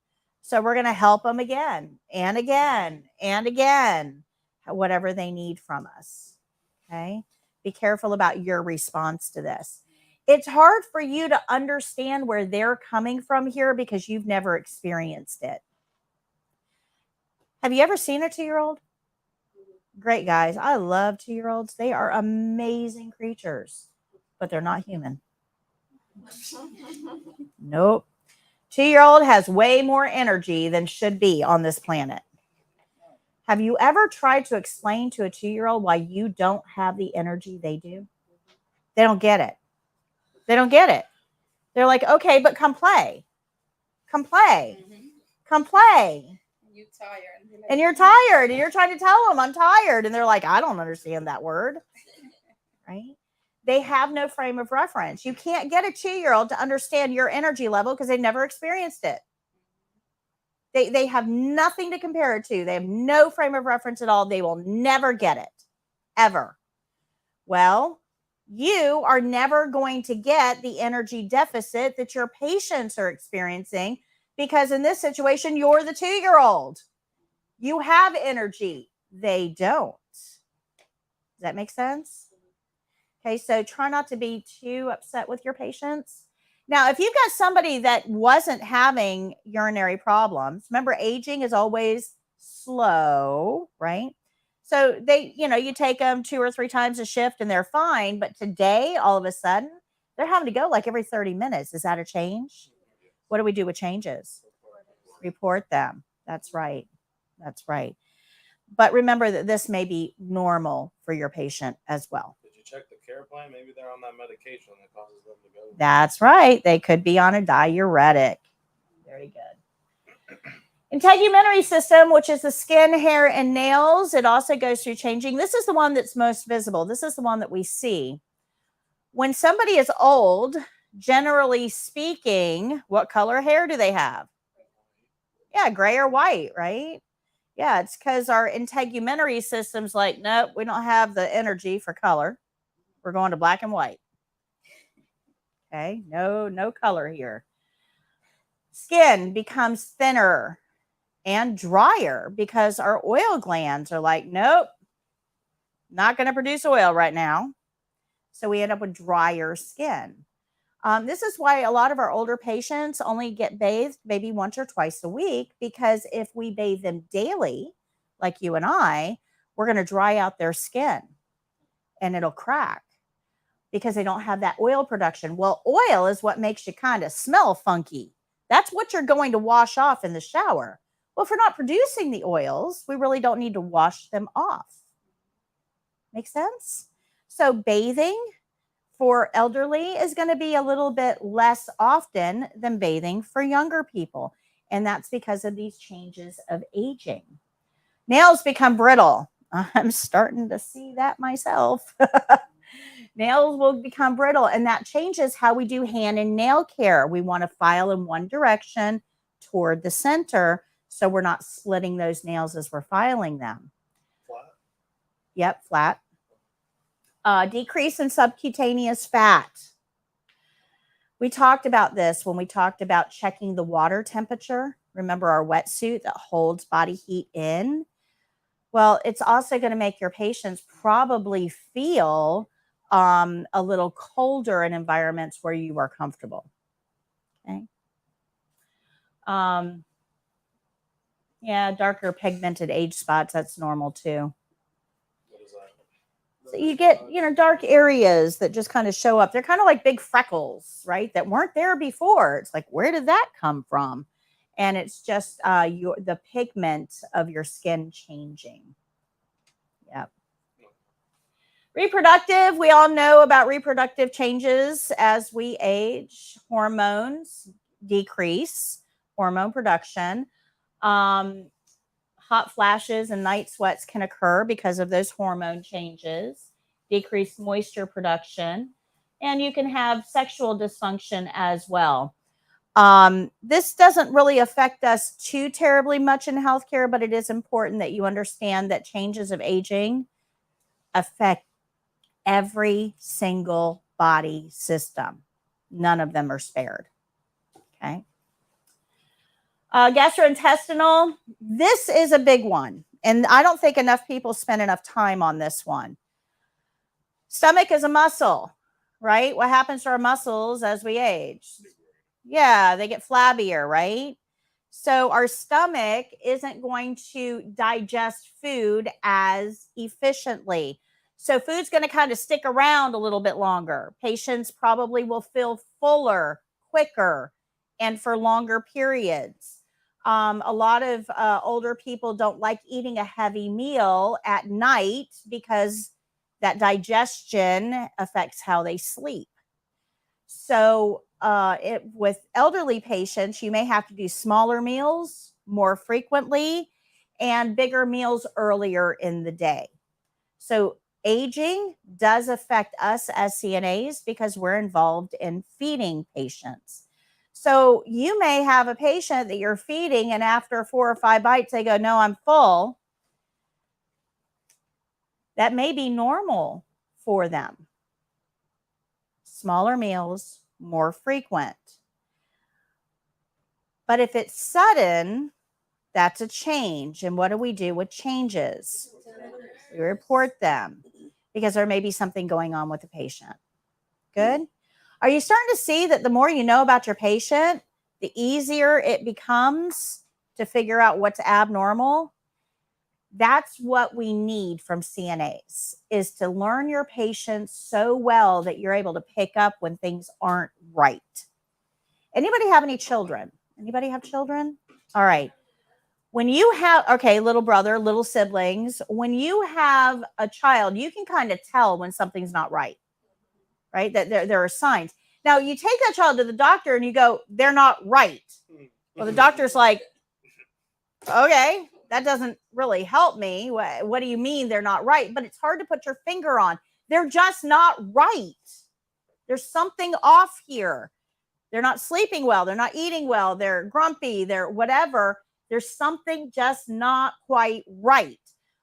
So we're going to help them again and again and again, whatever they need from us. Okay. Be careful about your response to this. It's hard for you to understand where they're coming from here because you've never experienced it. Have you ever seen a 2-year-old? Great guys. I love 2-year-olds. They are amazing creatures, but they're not human. Nope. 2-year-old has way more energy than should be on this planet. Have you ever tried to explain to a 2-year-old why you don't have the energy they do? They don't get it. They don't get it. They're like, okay, but come play. Come play. Come play. You tired. And you're tired. And you're trying to tell them, I'm tired. And they're like, I don't understand that word. Right? They have no frame of reference. You can't get a 2-year-old to understand your energy level because they've never experienced it. They have nothing to compare it to. They have no frame of reference at all. They will never get it, ever. Well, you are never going to get the energy deficit that your patients are experiencing because in this situation, you're the 2-year-old. You have energy. They don't. Does that make sense? Okay, so try not to be too upset with your patients. Now, if you've got somebody that wasn't having urinary problems, remember aging is always slow, right? So you take them 2 or 3 times a shift and they're fine. But today, all of a sudden, they're having to go like every 30 minutes. Is that a change? What do we do with changes? Report them. That's right. That's right. But remember that this may be normal for your patient as well. Did you check the care plan? Maybe they're on that medication that causes them to go. That's right. They could be on a diuretic. Very good. Integumentary system, which is the skin, hair, and nails. It also goes through changing. This is the one that's most visible. This is the one that we see. When somebody is old, generally speaking, what color hair do they have? Yeah, gray or white, right? Yeah, it's because our integumentary system's like, nope, we don't have the energy for color. We're going to black and white. Okay, no color here. Skin becomes thinner and drier because our oil glands are like, nope, not going to produce oil right now. So we end up with drier skin. This is why a lot of our older patients only get bathed maybe once or twice a week, because if we bathe them daily, like you and I, we're going to dry out their skin and it'll crack because they don't have that oil production. Well, oil is what makes you kind of smell funky. That's what you're going to wash off in the shower. Well, if we're not producing the oils, we really don't need to wash them off. Make sense? So bathing for elderly is going to be a little bit less often than bathing for younger people. And that's because of these changes of aging. Nails become brittle. I'm starting to see that myself. Nails will become brittle, and that changes how we do hand and nail care. We want to file in one direction toward the center so we're not splitting those nails as we're filing them. Flat. Yep, flat. Decrease in subcutaneous fat. We talked about this when we talked about checking the water temperature. Remember our wetsuit that holds body heat in? Well, it's also going to make your patients probably feel a little colder in environments where you are comfortable. Okay. Yeah, darker pigmented age spots, that's normal too. What is that? So you get, dark areas that just kind of show up. They're kind of like big freckles, right? That weren't there before. It's like, where did that come from? And it's just the pigment of your skin changing. Yep. Reproductive, we all know about reproductive changes as we age. Hormones decrease, hormone production. Hot flashes and night sweats can occur because of those hormone changes, decreased moisture production, and you can have sexual dysfunction as well. This doesn't really affect us too terribly much in healthcare, but it is important that you understand that changes of aging affect every single body system. None of them are spared. Okay. Gastrointestinal, this is a big one. And I don't think enough people spend enough time on this one. Stomach is a muscle, right? What happens to our muscles as we age? Yeah, they get flabbier, right? So our stomach isn't going to digest food as efficiently. So food's going to kind of stick around a little bit longer. Patients probably will feel fuller, quicker, and for longer periods. A lot of older people don't like eating a heavy meal at night because that digestion affects how they sleep. So with elderly patients, you may have to do smaller meals more frequently and bigger meals earlier in the day. So aging does affect us as CNAs because we're involved in feeding patients. So you may have a patient that you're feeding, and after 4 or 5 bites, they go, "No, I'm full." That may be normal for them. Smaller meals, more frequent. But if it's sudden, that's a change. And what do we do with changes? We report them because there may be something going on with the patient. Good. Are you starting to see that the more you know about your patient, the easier it becomes to figure out what's abnormal? That's what we need from CNAs, is to learn your patients so well that you're able to pick up when things aren't right. Anybody have any children? Anybody have children? All right. When you have, little brother, little siblings, when you have a child, you can kind of tell when something's not right, right? That there are signs. Now, you take that child to the doctor and you go, "They're not right." Well, the doctor's like, "Okay, that doesn't really help me. What do you mean they're not right?" But it's hard to put your finger on. They're just not right. There's something off here. They're not sleeping well. They're not eating well. They're grumpy. They're whatever. There's something just not quite right.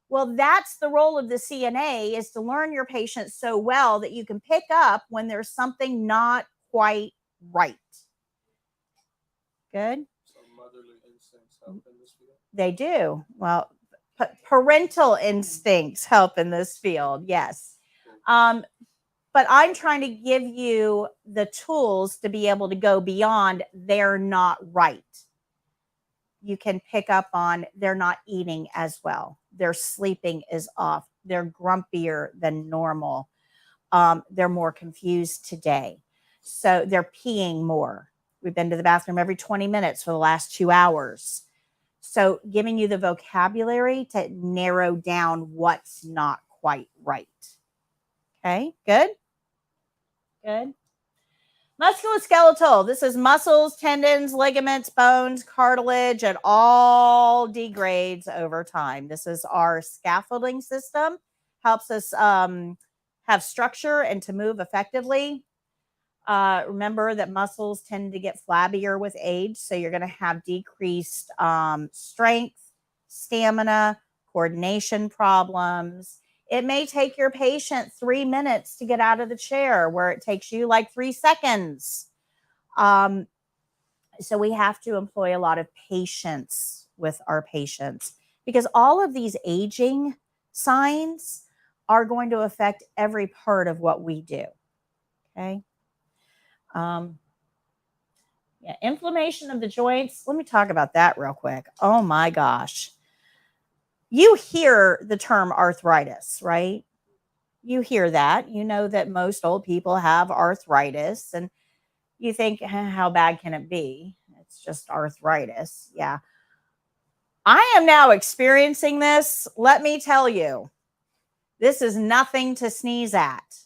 Well, that's the role of the CNA, is to learn your patient so well that you can pick up when there's something not quite right. Good. So motherly instincts help in this field? They do. Well, parental instincts help in this field. Yes. But I'm trying to give you the tools to be able to go beyond they're not right. You can pick up on they're not eating as well. Their sleeping is off. They're grumpier than normal. They're more confused today. So they're peeing more. We've been to the bathroom every 20 minutes for the last 2 hours. So giving you the vocabulary to narrow down what's not quite right. Okay, good. Good. Musculoskeletal. This is muscles, tendons, ligaments, bones, cartilage. It all degrades over time. This is our scaffolding system. Helps us have structure and to move effectively. Remember that muscles tend to get flabbier with age. So you're going to have decreased strength, stamina, coordination problems. It may take your patient 3 minutes to get out of the chair where it takes you like 3 seconds. So we have to employ a lot of patience with our patients because all of these aging signs are going to affect every part of what we do. Okay. Yeah, inflammation of the joints. Let me talk about that real quick. Oh my gosh. You hear the term arthritis, right? You hear that. You know that most old people have arthritis, and you think, how bad can it be? It's just arthritis. Yeah. I am now experiencing this. Let me tell you, this is nothing to sneeze at.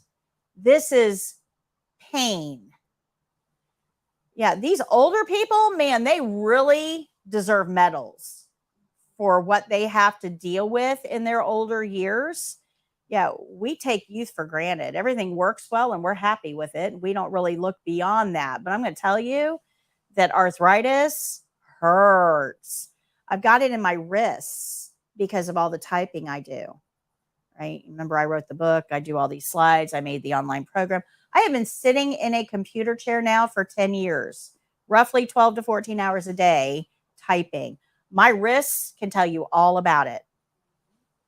This is pain. Yeah, these older people, man, they really deserve medals for what they have to deal with in their older years. Yeah, we take youth for granted. Everything works well and we're happy with it. We don't really look beyond that. But I'm going to tell you that arthritis hurts. I've got it in my wrists because of all the typing I do. Right? Remember, I wrote the book, I do all these slides, I made the online program. I have been sitting in a computer chair now for 10 years, roughly 12 to 14 hours a day typing. My wrists can tell you all about it.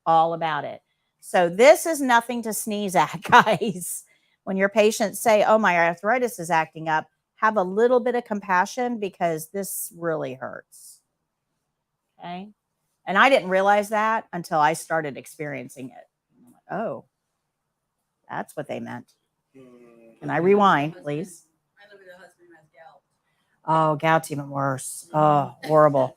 All about it. So this is nothing to sneeze at, guys. When your patients say, oh, my arthritis is acting up, have a little bit of compassion because this really hurts. Okay. And I didn't realize that until I started experiencing it. I'm like, oh, that's what they meant. Can I rewind, please? I live with a husband who has gout. Oh, gout's even worse. Oh, horrible.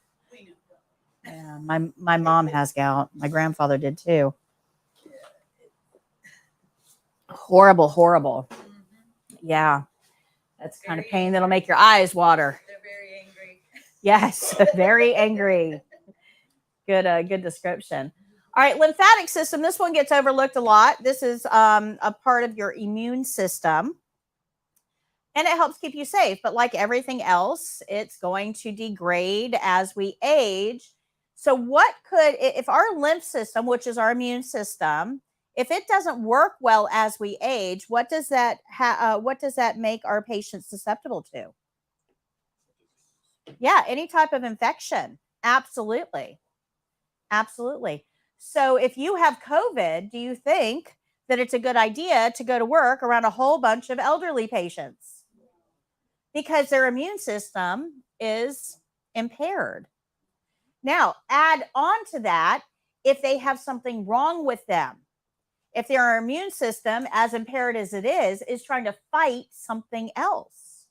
Yeah, my mom has gout. My grandfather did too. Horrible, horrible. Yeah. That's kind of pain that'll make your eyes water. They're very angry. Yes, very angry. Good description. All right, lymphatic system. This one gets overlooked a lot. This is a part of your immune system. And it helps keep you safe. But like everything else, it's going to degrade as we age. So what could, if our lymph system, which is our immune system, if it doesn't work well as we age, what does that make our patients susceptible to? Yeah, any type of infection. Absolutely. Absolutely. So if you have COVID, do you think that it's a good idea to go to work around a whole bunch of elderly patients? Because their immune system is impaired. Now, add on to that if they have something wrong with them. If their immune system, as impaired as it is trying to fight something else,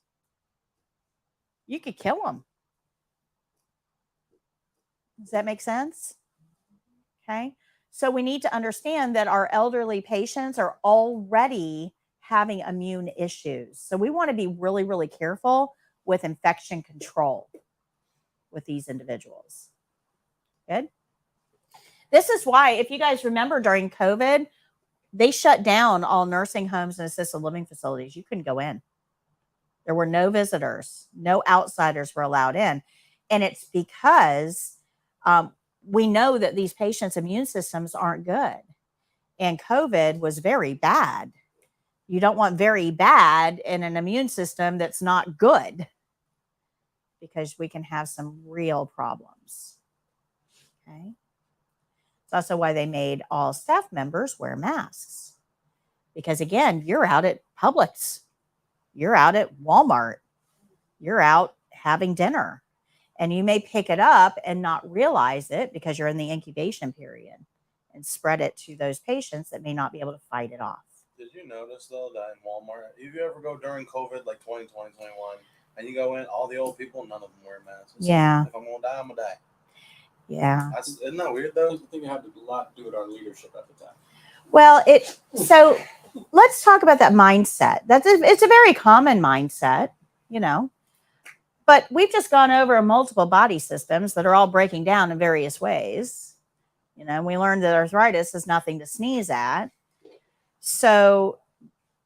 you could kill them. Does that make sense? Okay. So we need to understand that our elderly patients are already having immune issues. So we want to be really, really careful with infection control with these individuals. Good. This is why, if you guys remember during COVID, they shut down all nursing homes and assisted living facilities. You couldn't go in. There were no visitors, no outsiders were allowed in. And it's because we know that these patients' immune systems aren't good. And COVID was very bad. You don't want very bad in an immune system that's not good because we can have some real problems. Okay. It's also why they made all staff members wear masks Because again, you're out at Publix, you're out at Walmart, you're out having dinner, and you may pick it up and not realize it because you're in the incubation period and spread it to those patients that may not be able to fight it off. Did you notice though that in Walmart, if you ever go during COVID, like 2020, 21, and you go in, all the old people, none of them wear masks. It's Yeah. like, if I'm gonna die, I'm gonna die. Yeah. Isn't that weird I though? think it had a lot to do with our leadership at the time. Well, so let's talk about that mindset. It's a very common mindset, you know. But we've just gone over multiple body systems that are all breaking down in various ways. You know, we learned that arthritis is nothing to sneeze at. So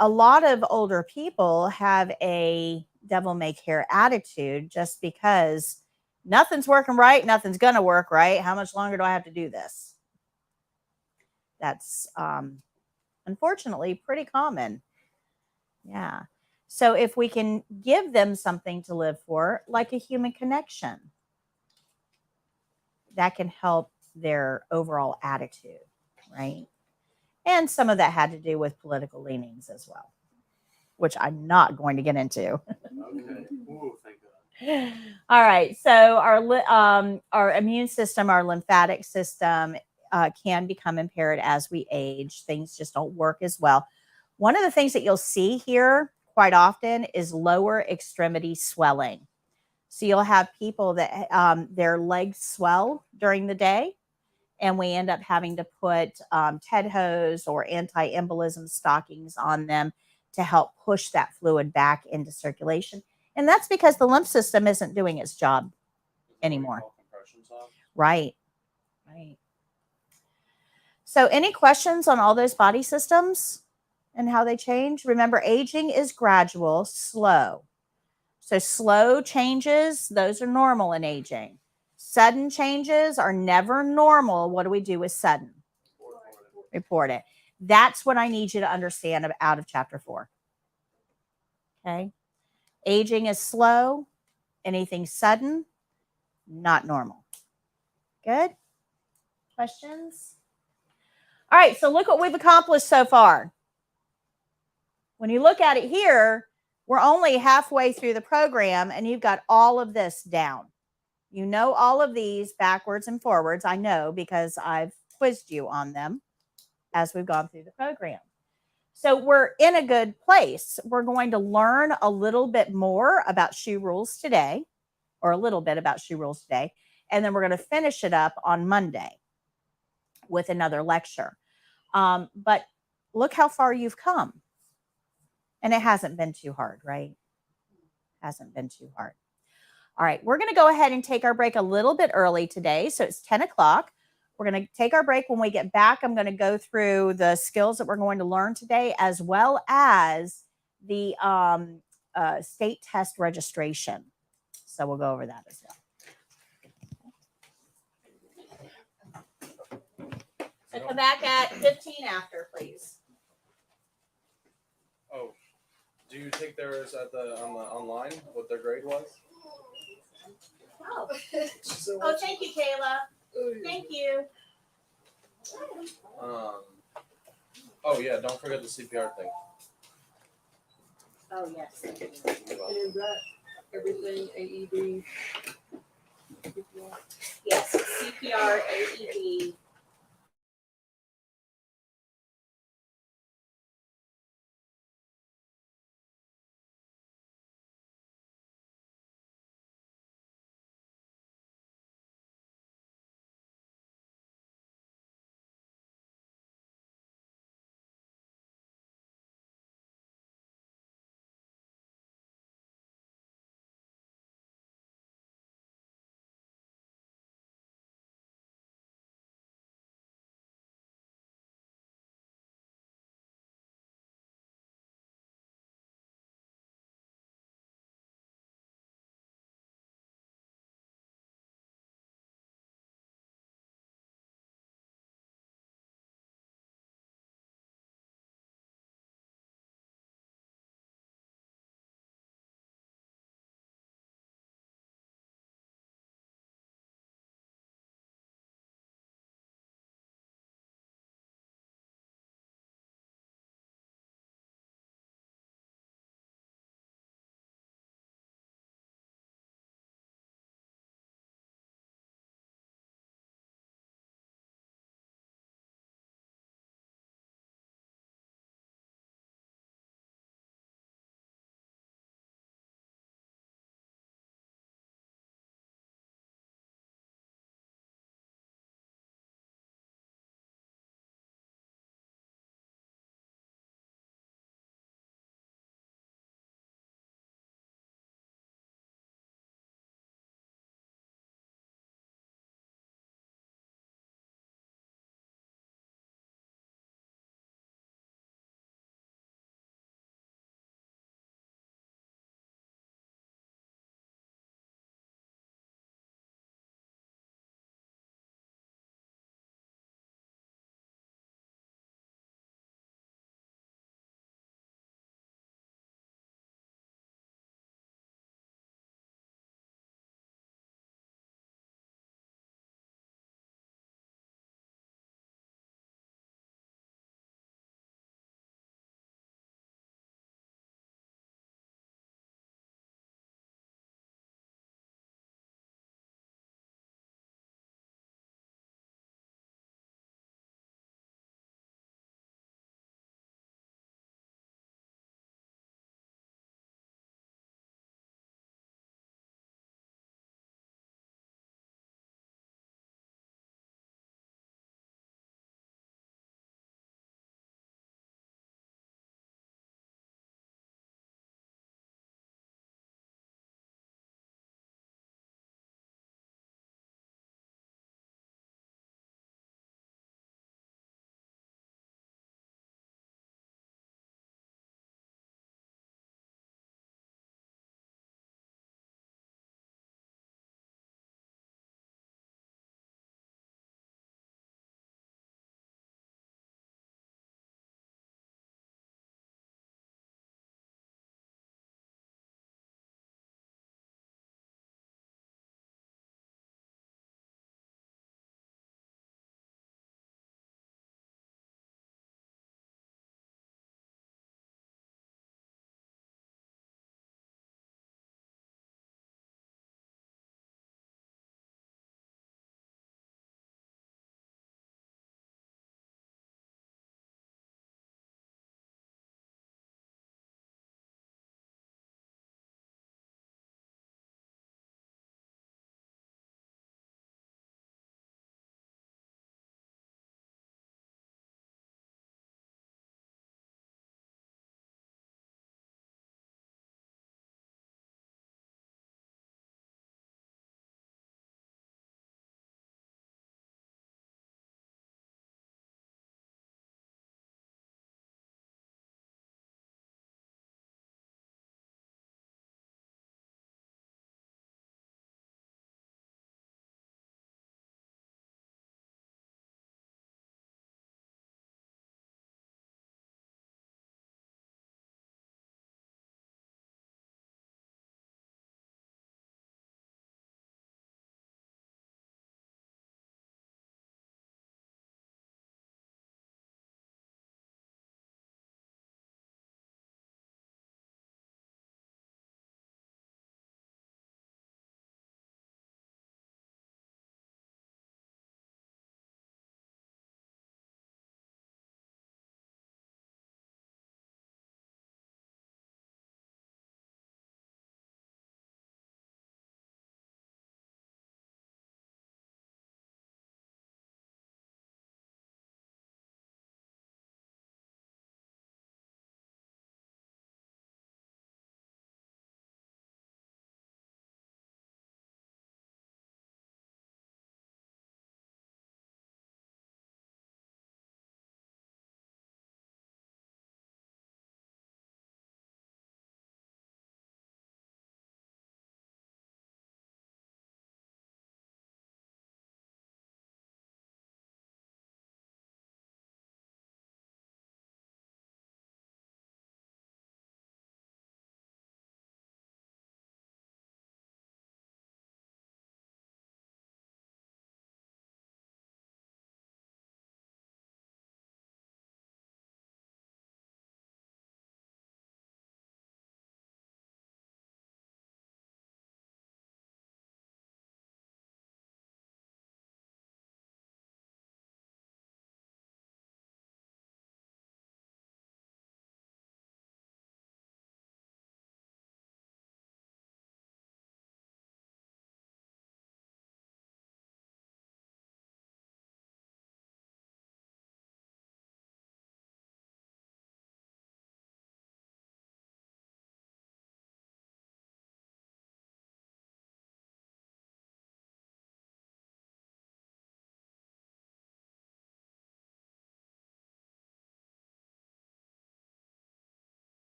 a lot of older people have a devil may care attitude just because nothing's working right, nothing's going to work right. How much longer do I have to do this? That's unfortunately pretty common. Yeah. So if we can give them something to live for, like a human connection, that can help their overall attitude, right? And some of that had to do with political leanings as well, which I'm not going to get into. Okay. Ooh, thank God. All right. So our immune system, our lymphatic system can become impaired as we age. Things just don't work as well. One of the things that you'll see here quite often is lower extremity swelling. So you'll have people that their legs swell during the day, and we end up having to put TED hose or anti-embolism stockings on them to help push that fluid back into circulation. And that's because the lymph system isn't doing its job anymore. Right. Right. So any questions on all those body systems and how they change? Remember, aging is gradual, slow. So slow changes, those are normal in aging. Sudden changes are never normal. What do we do with sudden? Report it. That's what I need you to understand out of chapter 4. Okay. Aging is slow. Anything sudden, not normal. Good. Questions? All right. So look what we've accomplished so far. When you look at it here, we're only halfway through the program and you've got all of this down. You know all of these backwards and forwards. I know because I've quizzed you on them as we've gone through the program. So we're in a good place. We're going to learn a little bit more about shoe rules today, or a little bit about shoe rules today. And then we're going to finish it up on Monday with another lecture. But look how far you've come. And it hasn't been too hard, right? Hasn't been too hard. All right, we're going to go ahead and take our break a little bit early today. So it's 10 o'clock. We're going to take our break. When we get back, I'm going to go through the skills that we're going to learn today, as well as the state test registration. So we'll go over that as well. So come back at 15 after, please. Oh, do you take theirs at the online? What their grade was? Oh, thank you, Kayla. Thank you. Oh yeah, don't forget the CPR thing. Oh, yes. And in that, everything AED. Yes, CPR, AED,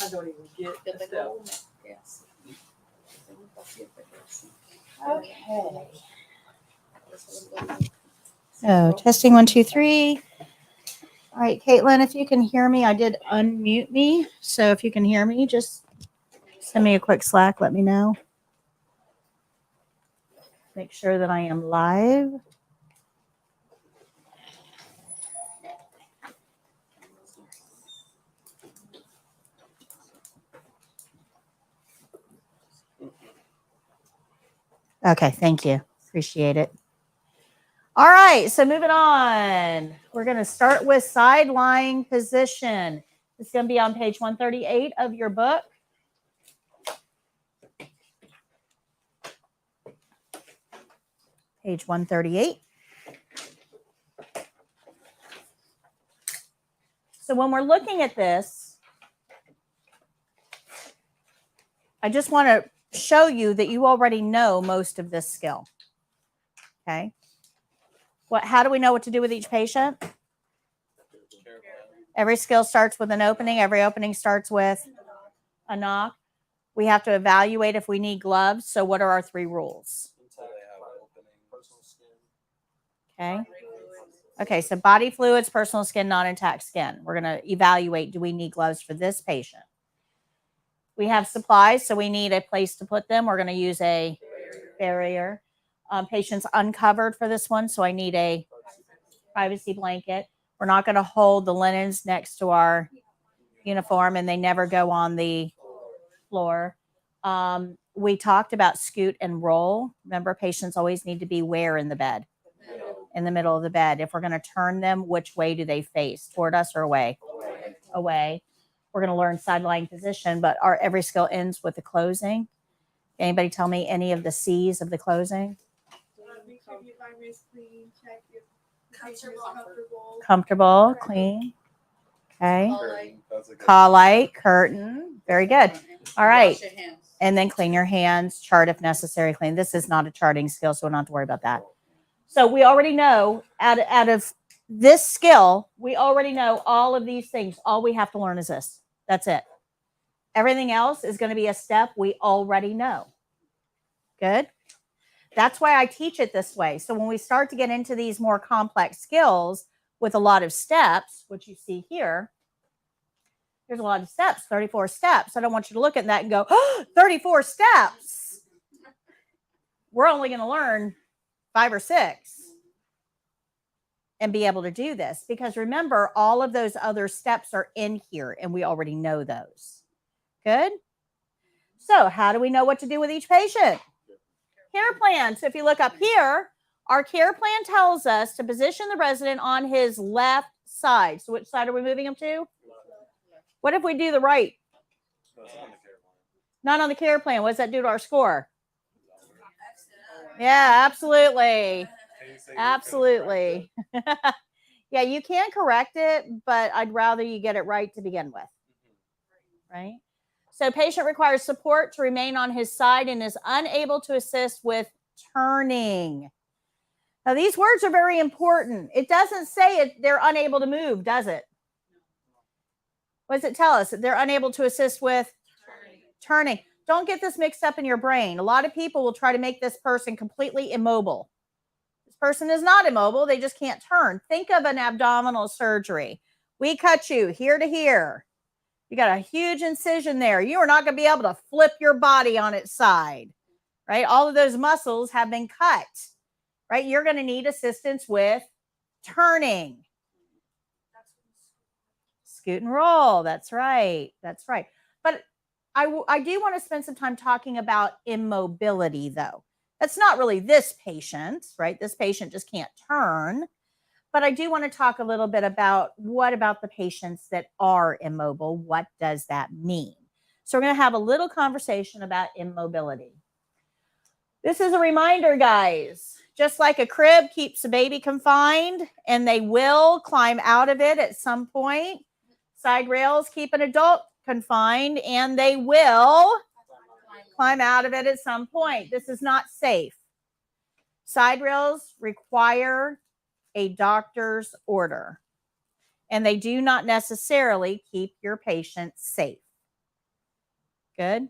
I don't even get Get the the stuff. gold. Yes. Okay. So testing 1, 2, 3. All right, Caitlin, if you can hear me, I did unmute me. So if you can hear me, just send me a quick Slack. Let me know. Make sure that I am live. Okay, thank you. Appreciate it. All right, so moving on. We're going to start with side lying position. It's going to be on page 138 of your book. Page 138. So when we're looking at this, I just want to show you that you already know most of this skill. Okay. How do we know what to do with each patient? Every skill starts with an opening. Every opening starts with a knock. We have to evaluate if we need gloves. So what are our 3 rules? Until they have an opening. Personal skin. Okay. Okay, so body fluids, personal skin, non-intact skin. We're going to evaluate, do we need gloves for this patient? We have supplies, so we need a place to put them. We're going to use a barrier. Patient's uncovered for this one, so I need a privacy blanket. We're not going to hold the linens next to our uniform, and they never go on the floor. We talked about scoot and roll. Remember, patients always need to be where in the bed? In the middle of the bed. If we're going to turn them, which way do they face? Toward us or away? Away. We're going to learn side lying position, but every skill ends with the closing. Anybody tell me any of the C's of the closing? Make sure the environment is clean, check if the patient is comfortable. Comfortable, clean. Okay. That's a good Call light, curtain. Very good. All right. Wash your hands. And then clean your hands, chart if necessary, clean. This is not a charting skill, so we don't have to worry about that. So we already know out of this skill, we already know all of these things. All we have to learn is this. That's it. Everything else is going to be a step we already know. Good. That's why I teach it this way. So when we start to get into these more complex skills with a lot of steps, which you see here, there's a lot of steps, 34 steps. I don't want you to look at that and go, oh, 34 steps. We're only going to learn 5 or 6 and be able to do this, because remember, all of those other steps are in here and we already know those. Good. So how do we know what to do with each patient? Care plan. So if you look up here, our care plan tells us to position the resident on his left side. So which side are we moving him to? What if we do the right? That's on the care plan. Not on the care plan. What does that do to our score? Yeah, absolutely. Can you say Absolutely. Yeah, you can correct it, but I'd rather you get it right to begin with. Right? So patient requires support to remain on his side and is unable to assist with turning. Now, these words are very important. It doesn't say they're unable to move, does it? What does it tell us? That they're unable to assist with turning. Don't get this mixed up in your brain. A lot of people will try to make this person completely immobile. This person is not immobile. They just can't turn. Think of an abdominal surgery. We cut you here to here. You got a huge incision there. You are not going to be able to flip your body on its side, right? All of those muscles have been cut, right? You're going to need assistance with turning. Scoot and roll. That's right. That's right. But I do want to spend some time talking about immobility, though. That's not really this patient, right? This patient just can't turn. But I do want to talk a little bit about what about the patients that are immobile? What does that mean? So we're going to have a little conversation about immobility. This is a reminder, guys. Just like a crib keeps a baby confined and they will climb out of it at some point, side rails keep an adult confined and they will climb out of it at some point. This is not safe. Side rails require a doctor's order, and they do not necessarily keep your patient safe. Good.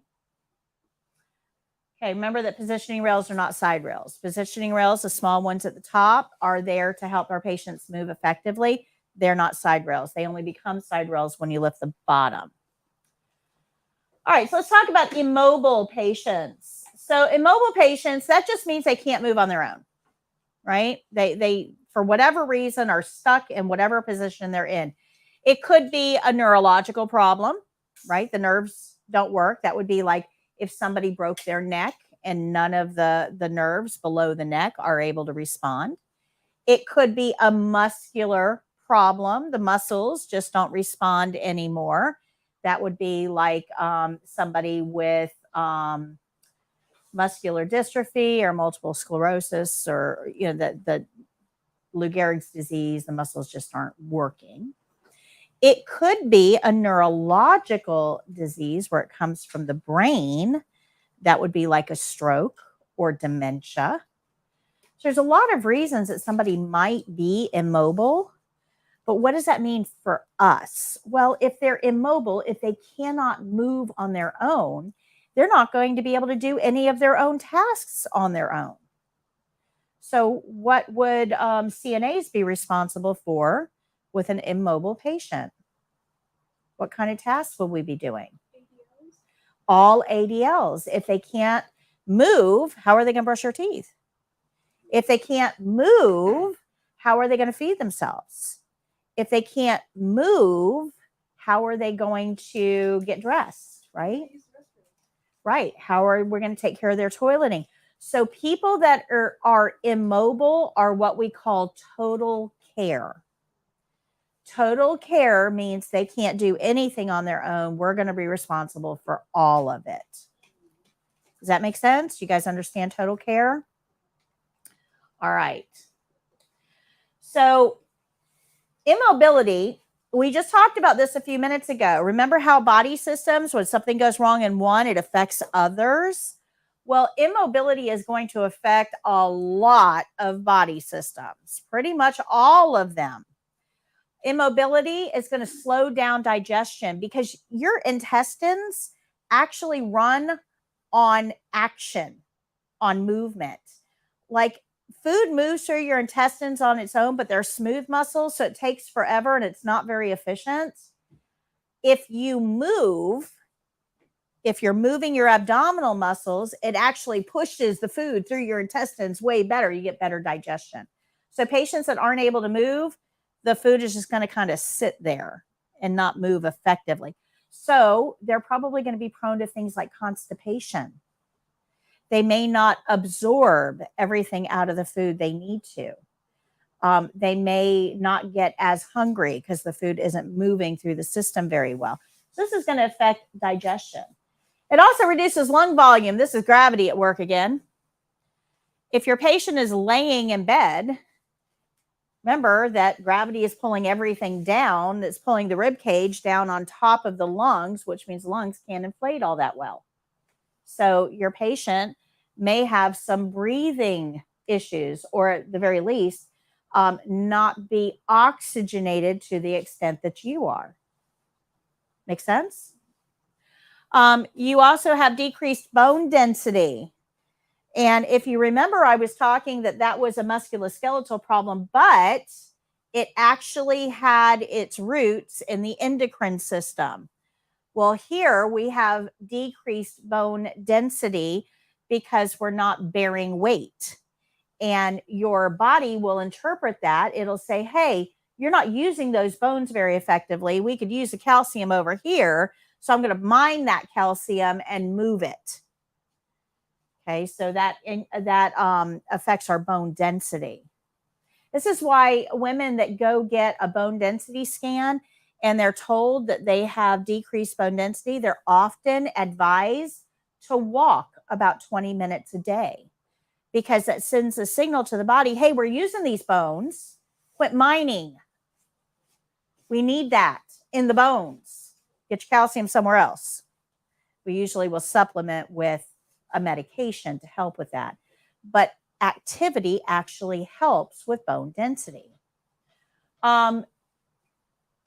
Okay, remember that positioning rails are not side rails. Positioning rails, the small ones at the top, are there to help our patients move effectively. They're not side rails. They only become side rails when you lift the bottom. All right, so let's talk about immobile patients. So immobile patients, that just means they can't move on their own, right? They for whatever reason, are stuck in whatever position they're in. It could be a neurological problem, right? The nerves don't work. That would be like if somebody broke their neck and none of the nerves below the neck are able to respond. It could be a muscular problem. The muscles just don't respond anymore. That would be like somebody with muscular dystrophy or multiple sclerosis, or the Lou Gehrig's disease. The muscles just aren't working. It could be a neurological disease where it comes from the brain. That would be like a stroke or dementia. So there's a lot of reasons that somebody might be immobile. But what does that mean for us? Well, if they're immobile, if they cannot move on their own, they're not going to be able to do any of their own tasks on their own. So what would CNAs be responsible for with an immobile patient? What kind of tasks will we be doing? ADLs. All ADLs. If they can't move, how are they going to brush their teeth? If they can't move, how are they going to feed themselves? If they can't move, how are they going to get dressed, right? Use the restroom. Right. How are we going to take care of their toileting? So people that are immobile are what we call total care. Total care means they can't do anything on their own. We're going to be responsible for all of it. Does that make sense? You guys understand total care? All right. So immobility, we just talked about this a few minutes ago. Remember how body systems, when something goes wrong in one, it affects others? Well, immobility is going to affect a lot of body systems, pretty much all of them. Immobility is going to slow down digestion because your intestines actually run on action, on movement. Like food moves through your intestines on its own, but they're smooth muscles, so it takes forever and it's not very efficient. If you move, if you're moving your abdominal muscles, it actually pushes the food through your intestines way better. You get better digestion. So patients that aren't able to move, the food is just going to kind of sit there and not move effectively. So they're probably going to be prone to things like constipation. They may not absorb everything out of the food they need to. They may not get as hungry because the food isn't moving through the system very well. So this is going to affect digestion. It also reduces lung volume. This is gravity at work again. If your patient is laying in bed, remember that gravity is pulling everything down. It's pulling the rib cage down on top of the lungs, which means lungs can't inflate all that well. So your patient may have some breathing issues, or at the very least, not be oxygenated to the extent that you are. Make sense? You also have decreased bone density. And if you remember, I was talking that was a musculoskeletal problem, but it actually had its roots in the endocrine system. Well, here we have decreased bone density because we're not bearing weight. And your body will interpret that. It'll say, hey, you're not using those bones very effectively. We could use the calcium over here. So I'm going to mine that calcium and move it. Okay, so that affects our bone density. This is why women that go get a bone density scan and they're told that they have decreased bone density, they're often advised to walk about 20 minutes a day, because that sends a signal to the body, hey, we're using these bones, quit mining. We need that in the bones. Get your calcium somewhere else. We usually will supplement with a medication to help with that. But activity actually helps with bone density.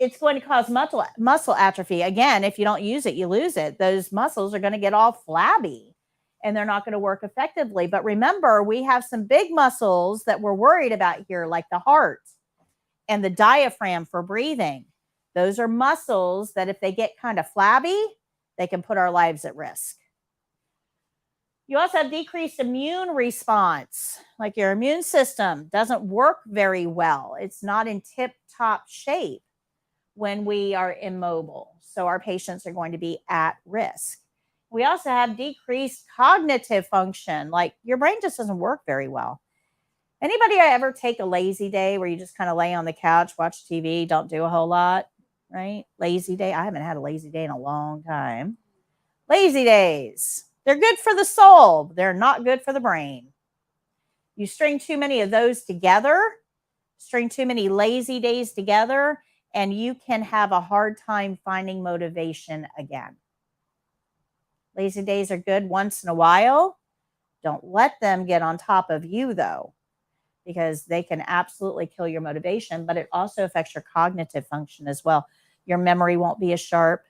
it's going to cause muscle atrophy. Again, if you don't use it, you lose it. Those muscles are going to get all flabby and they're not going to work effectively. But remember, we have some big muscles that we're worried about here, like the heart and the diaphragm for breathing. Those are muscles that if they get kind of flabby, they can put our lives at risk. You also have decreased immune response, like your immune system doesn't work very well. It's not in tip-top shape when we are immobile. So our patients are going to be at risk. We also have decreased cognitive function, like your brain just doesn't work very well. Anybody ever take a lazy day where you just kind of lay on the couch, watch TV, don't do a whole lot, right? Lazy day. I haven't had a lazy day in a long time. Lazy days. They're good for the soul. They're not good for the brain. You string too many of those together, string too many lazy days together, and you can have a hard time finding motivation again. Lazy days are good once in a while. Don't let them get on top of you, though, because they can absolutely kill your motivation, but it also affects your cognitive function as well. Your memory won't be as sharp.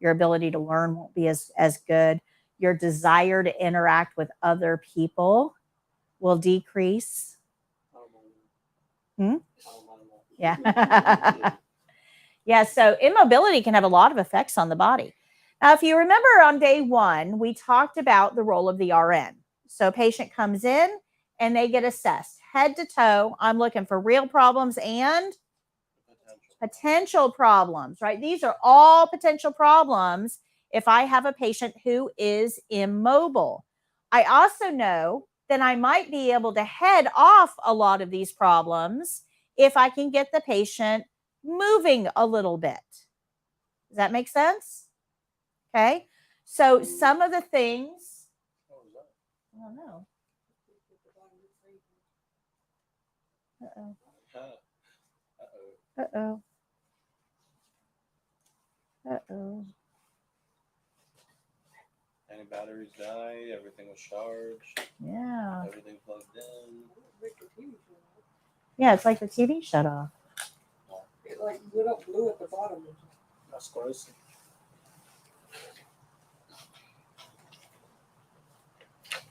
Your ability to learn won't be as good. Your desire to interact with other people will decrease. Yeah. Yeah, so immobility can have a lot of effects on the body. Now, if you remember on day one, we talked about the role of the RN. So a patient comes in and they get assessed head to toe. I'm looking for real problems and potential problems, right? These are all potential problems if I have a patient who is immobile. I also know that I might be able to head off a lot of these problems if I can get the patient moving a little bit. Does that make sense? Okay. So some of the things, I don't know. Uh-oh. Uh-oh. Uh-oh. Any batteries died, everything was charged, Yeah. everything plugged in. Yeah, it's like the TV shut off. It like lit up blue at the bottom. That's crazy.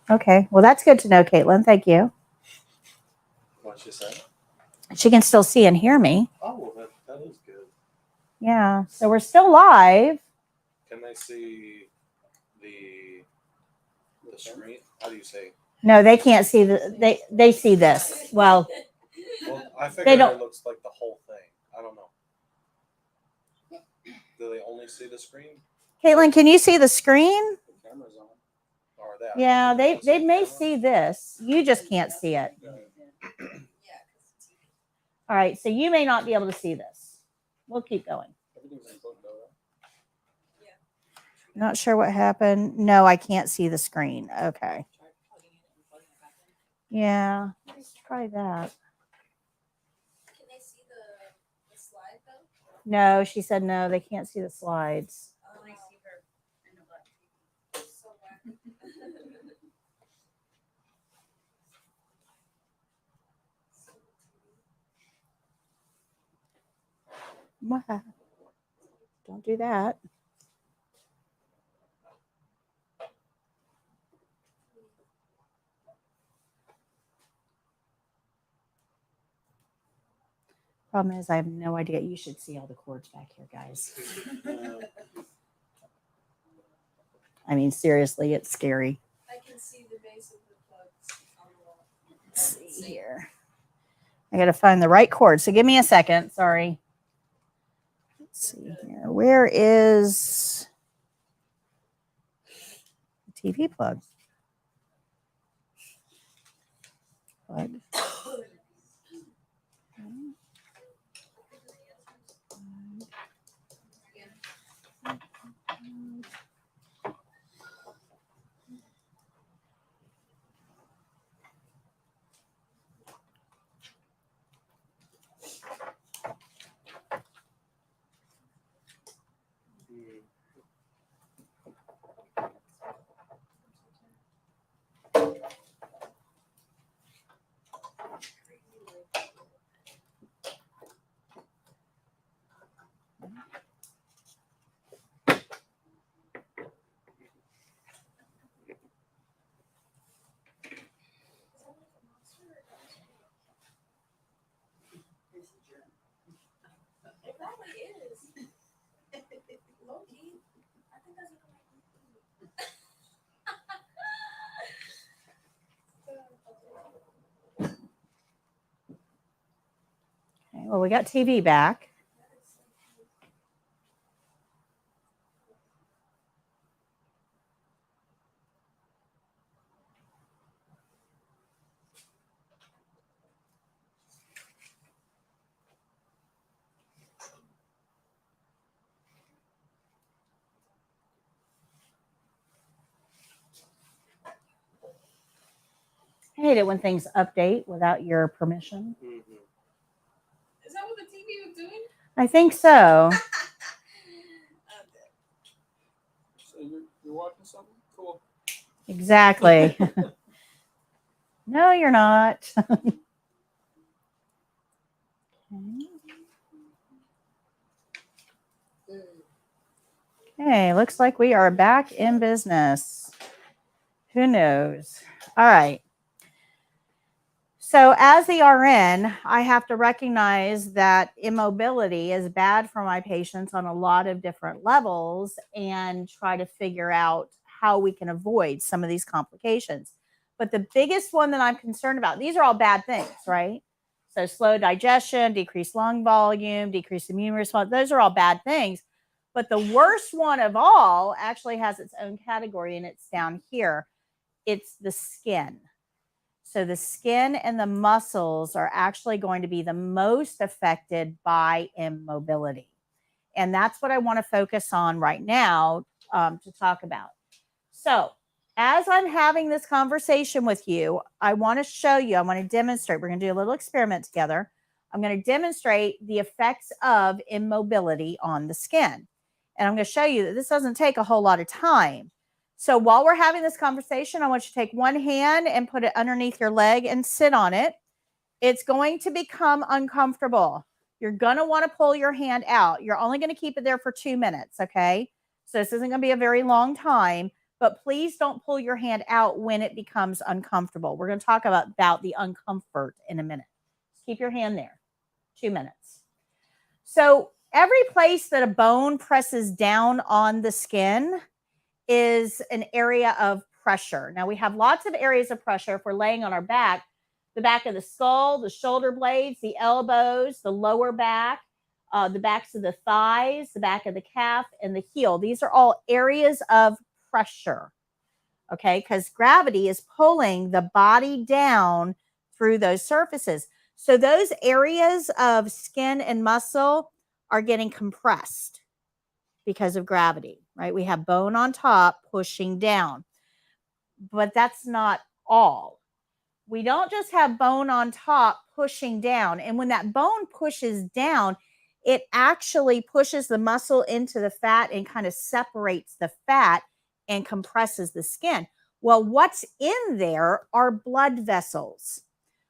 Okay. Well, that's good to know, Caitlin. Thank you. What'd she say? She can still see and hear me. Oh, that is good. Yeah. So we're still live. Can they see the screen? How do you say? No, they can't see they see this. Well, Well, I They figure don't- it looks like the whole thing. I don't know. Do they only see the screen? Caitlin, can you see the screen? The camera's on. Or that? Yeah, they the may camera? see this. You just can't see it. All right, so you may not be able to see this. We'll keep going. Everything's important though, right? Not sure what happened. No, I can't see the screen. Okay. Yeah, let's try that. Can they see the slide though? No, she said no, they can't see the slides. Oh, I see her in the black TV. So wacky. What? Don't do that. Problem is, I have no idea. You should see all the cords back here, guys. I mean, seriously, it's scary. I can see the base of the plugs on the wall. Let's see here. I got to find the right cord. So give me a second. Sorry. Let's see here. Where is the TV plug? Plug. Low key, I think that's what Okay, well, we got TV back. I hate it when things update without your permission. Mm-hmm. Is that what the TV was doing? I think so. So you're watching something? Cool. Exactly. No, you're not. Okay, looks like we are back in business. Who knows? All right. So, as the RN, I have to recognize that immobility is bad for my patients on a lot of different levels and try to figure out how we can avoid some of these complications. But the biggest one that I'm concerned about, these are all bad things, right? So, slow digestion, decreased lung volume, decreased immune response, those are all bad things. But the worst one of all actually has its own category, and it's down here. It's the skin. So the skin and the muscles are actually going to be the most affected by immobility. And that's what I want to focus on right now to talk about. So as I'm having this conversation with you, I want to show you, I want to demonstrate, we're going to do a little experiment together. I'm going to demonstrate the effects of immobility on the skin. And I'm going to show you that this doesn't take a whole lot of time. So while we're having this conversation, I want you to take one hand and put it underneath your leg and sit on it. It's going to become uncomfortable. You're going to want to pull your hand out. You're only going to keep it there for 2 minutes, okay? So this isn't going to be a very long time, but please don't pull your hand out when it becomes uncomfortable. We're going to talk about the uncomfort in a minute. Just keep your hand there. 2 minutes. So every place that a bone presses down on the skin is an area of pressure. Now we have lots of areas of pressure if we're laying on our back, the back of the skull, the shoulder blades, the elbows, the lower back, the backs of the thighs, the back of the calf, and the heel. These are all areas of pressure, okay? Because gravity is pulling the body down through those surfaces. So those areas of skin and muscle are getting compressed because of gravity, right? We have bone on top pushing down, but that's not all. We don't just have bone on top pushing down. And when that bone pushes down, it actually pushes the muscle into the fat and kind of separates the fat and compresses the skin. Well, what's in there are blood vessels.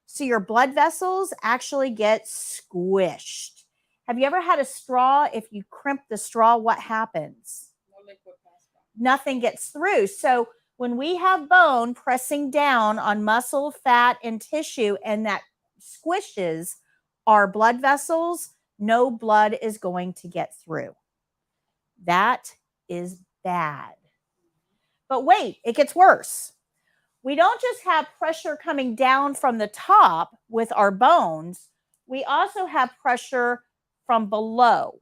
So your blood vessels actually get squished. Have you ever had a straw? If you crimp the straw, what happens? Nothing gets through. So when we have bone pressing down on muscle, fat, and tissue, and that squishes our blood vessels, no blood is going to get through. That is bad. But wait, it gets worse. We don't just have pressure coming down from the top with our bones, we also have pressure from below.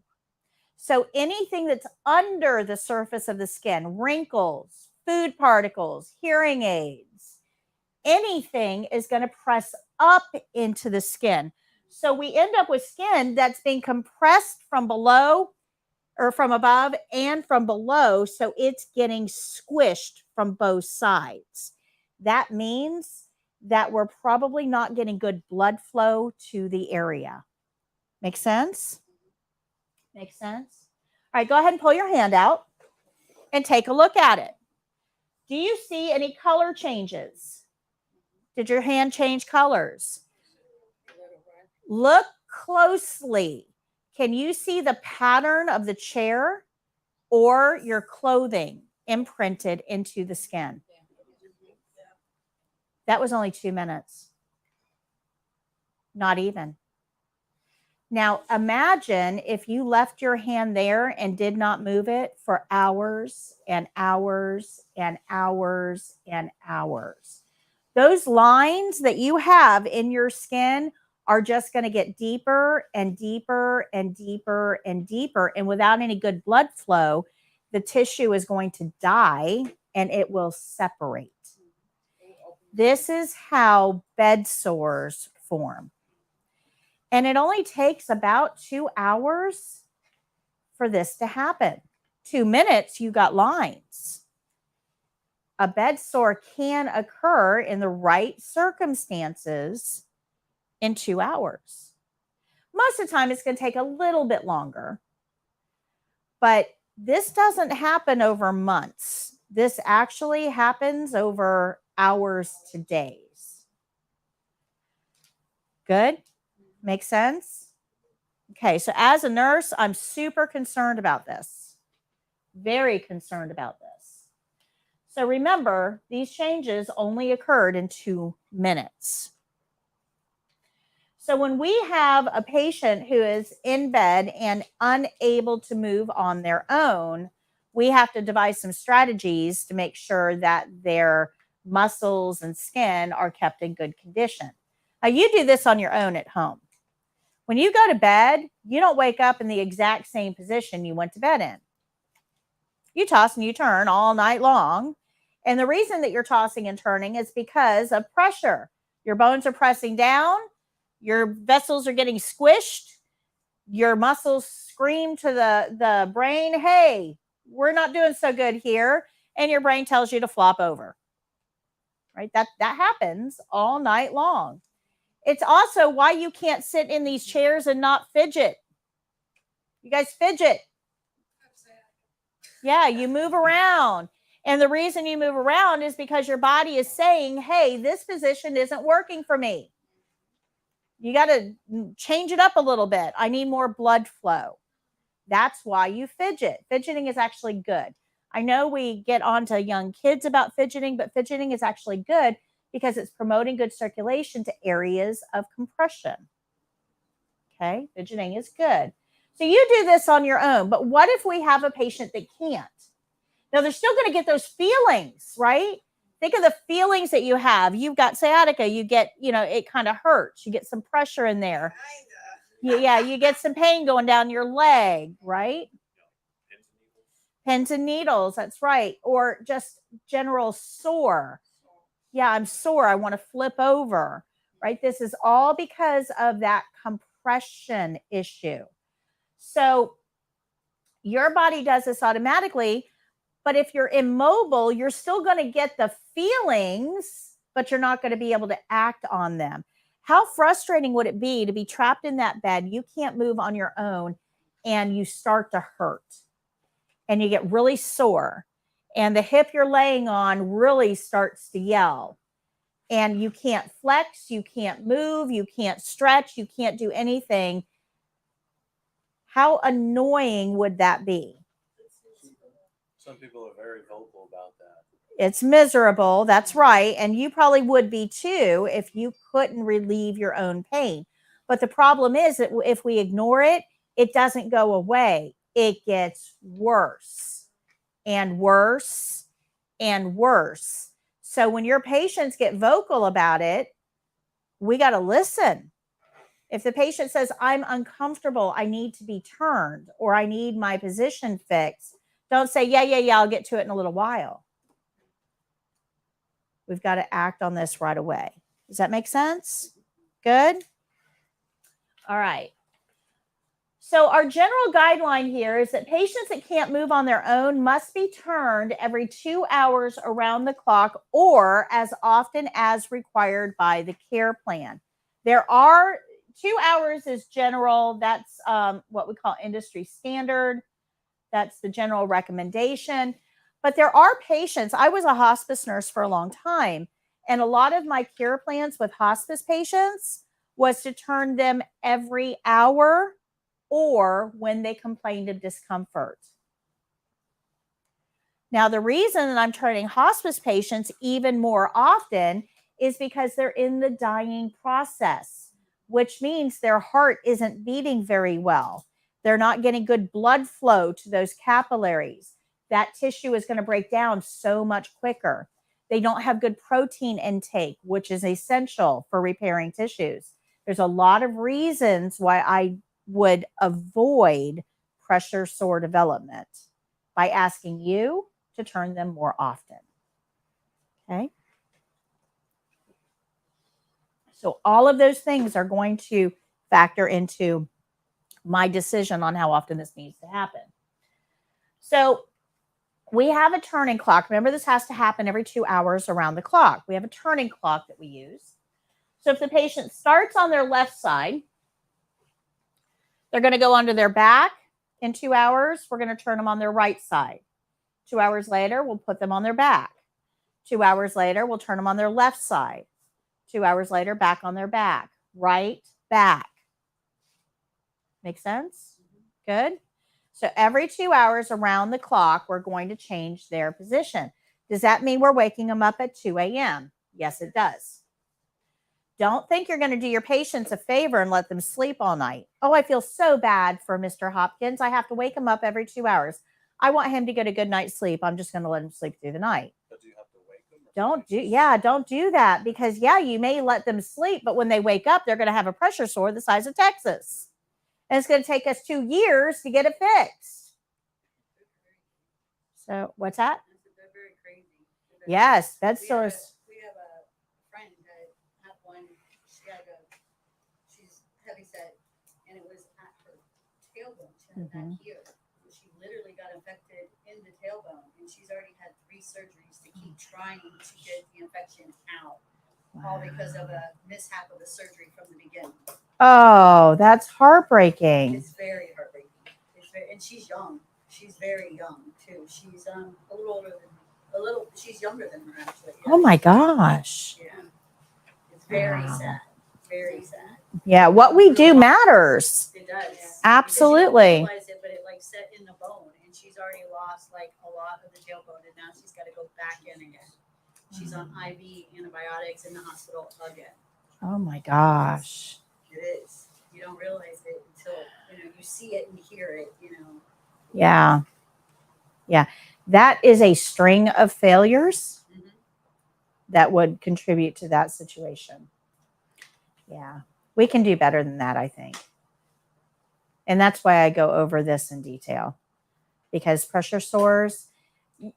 So anything that's under the surface of the skin, wrinkles, food particles, hearing aids, anything is going to press up into the skin. So we end up with skin that's being compressed from below or from above and from below. So it's getting squished from both sides. That means that we're probably not getting good blood flow to the area. Make sense? Make sense? All right, go ahead and pull your hand out and take a look at it. Do you see any color changes? Did your hand change colors? Look closely. Can you see the pattern of the chair or your clothing imprinted into the skin? That was only 2 minutes. Not even. Now, imagine if you left your hand there and did not move it for hours and hours and hours and hours. Those lines that you have in your skin are just going to get deeper and deeper and deeper and deeper. And without any good blood flow, the tissue is going to die and it will separate. This is how bed sores form. And it only takes about 2 hours for this to happen. 2 minutes, you got lines. A bed sore can occur in the right circumstances in 2 hours. Most of the time, it's going to take a little bit longer. But this doesn't happen over months. This actually happens over hours to days. Good? Make sense? Okay, so as a nurse, I'm super concerned about this. Very concerned about this. So remember, these changes only occurred in 2 minutes. So when we have a patient who is in bed and unable to move on their own, we have to devise some strategies to make sure that their muscles and skin are kept in good condition. Now, you do this on your own at home. When you go to bed, you don't wake up in the exact same position you went to bed in. You toss and you turn all night long. And the reason that you're tossing and turning is because of pressure. Your bones are pressing down. Your vessels are getting squished. Your muscles scream to the brain, hey, we're not doing so good here. And your brain tells you to flop over. Right? That happens all night long. It's also why you can't sit in these chairs and not fidget. You guys fidget. Yeah, you move around. And the reason you move around is because your body is saying, hey, this position isn't working for me. You got to change it up a little bit. I need more blood flow. That's why you fidget. Fidgeting is actually good. I know we get on to young kids about fidgeting, but fidgeting is actually good because it's promoting good circulation to areas of compression. Okay, fidgeting is good. So you do this on your own, but what if we have a patient that can't? Now, they're still going to get those feelings, right? Think of the feelings that you have. You've got sciatica. You get, it kind of hurts. You get some pressure in there. Yeah, you get some pain going down your leg, right? Pins and needles, that's right. Or just general sore. Yeah, I'm sore. I want to flip over, right? This is all because of that compression issue. So your body does this automatically, but if you're immobile, you're still going to get the feelings, but you're not going to be able to act on them. How frustrating would it be to be trapped in that bed? You can't move on your own and you start to hurt and you get really sore and the hip you're laying on really starts to yell and you can't flex, you can't move, you can't stretch, you can't do anything. How annoying would that be? Some people are very vocal about that. It's miserable. That's right. And you probably would be too if you couldn't relieve your own pain. But the problem is that if we ignore it, it doesn't go away. It gets worse and worse and worse. So when your patients get vocal about it, we got to listen. If the patient says, I'm uncomfortable, I need to be turned, or I need my position fixed, don't say, yeah, I'll get to it in a little while. We've got to act on this right away. Does that make sense? Good? All right. So our general guideline here is that patients that can't move on their own must be turned every 2 hours around the clock or as often as required by the care plan. There are 2 hours is general. That's what we call industry standard. That's the general recommendation. But there are patients. I was a hospice nurse for a long time, and a lot of my care plans with hospice patients was to turn them every hour or when they complained of discomfort. Now, the reason that I'm turning hospice patients even more often is because they're in the dying process. which means their heart isn't beating very well. They're not getting good blood flow to those capillaries. That tissue is going to break down so much quicker. They don't have good protein intake, which is essential for repairing tissues. There's a lot of reasons why I would avoid pressure sore development by asking you to turn them more often. Okay. So all of those things are going to factor into my decision on how often this needs to happen. So we have a turning clock. Remember, this has to happen every 2 hours around the clock. We have a turning clock that we use. So if the patient starts on their left side, they're going to go onto their back. In 2 hours, we're going to turn them on their right side. 2 hours later, we'll put them on their back. 2 hours later, we'll turn them on their left side. 2 hours later, back on their back. Right, back. Make sense? Good. So every 2 hours around the clock, we're going to change their position. Does that mean we're waking them up at 2 a.m.? Yes, it does. Don't think you're going to do your patients a favor and let them sleep all night. Oh, I feel so bad for Mr. Hopkins. I have to wake him up every 2 hours. I want him to get a good night's sleep. I'm just going to let him sleep through the night. But do you have to wake them? Don't do that, because you may let them sleep, but when they wake up, they're going to have a pressure sore the size of Texas. And it's going to take us 2 years to get it fixed. So what's that? They're very crazy. Yes, bed sores. We have a friend that had one. She's heavy set, and it was at her tailbone. She had that here. She literally got infected in the tailbone, and she's already had 3 surgeries to keep trying to get the infection out, all because of a mishap of a surgery from the beginning. Oh, that's heartbreaking. It's very heartbreaking. And she's young. She's very young too. She's a little older than she's younger than her actually. Yeah. Oh my gosh. Yeah. It's very Wow. sad. Very sad. Yeah, what we do matters. It does. Absolutely. You don't realize it, but it like set in the bone, and she's already lost like a lot of the tailbone, and now she's got to go back in again. She's on IV antibiotics in the hospital again. Oh my gosh. It is. You don't realize it until you see it and hear it. Yeah. That is a string of failures that would contribute to that situation. Yeah. We can do better than that, I think. And that's why I go over this in detail, because pressure sores,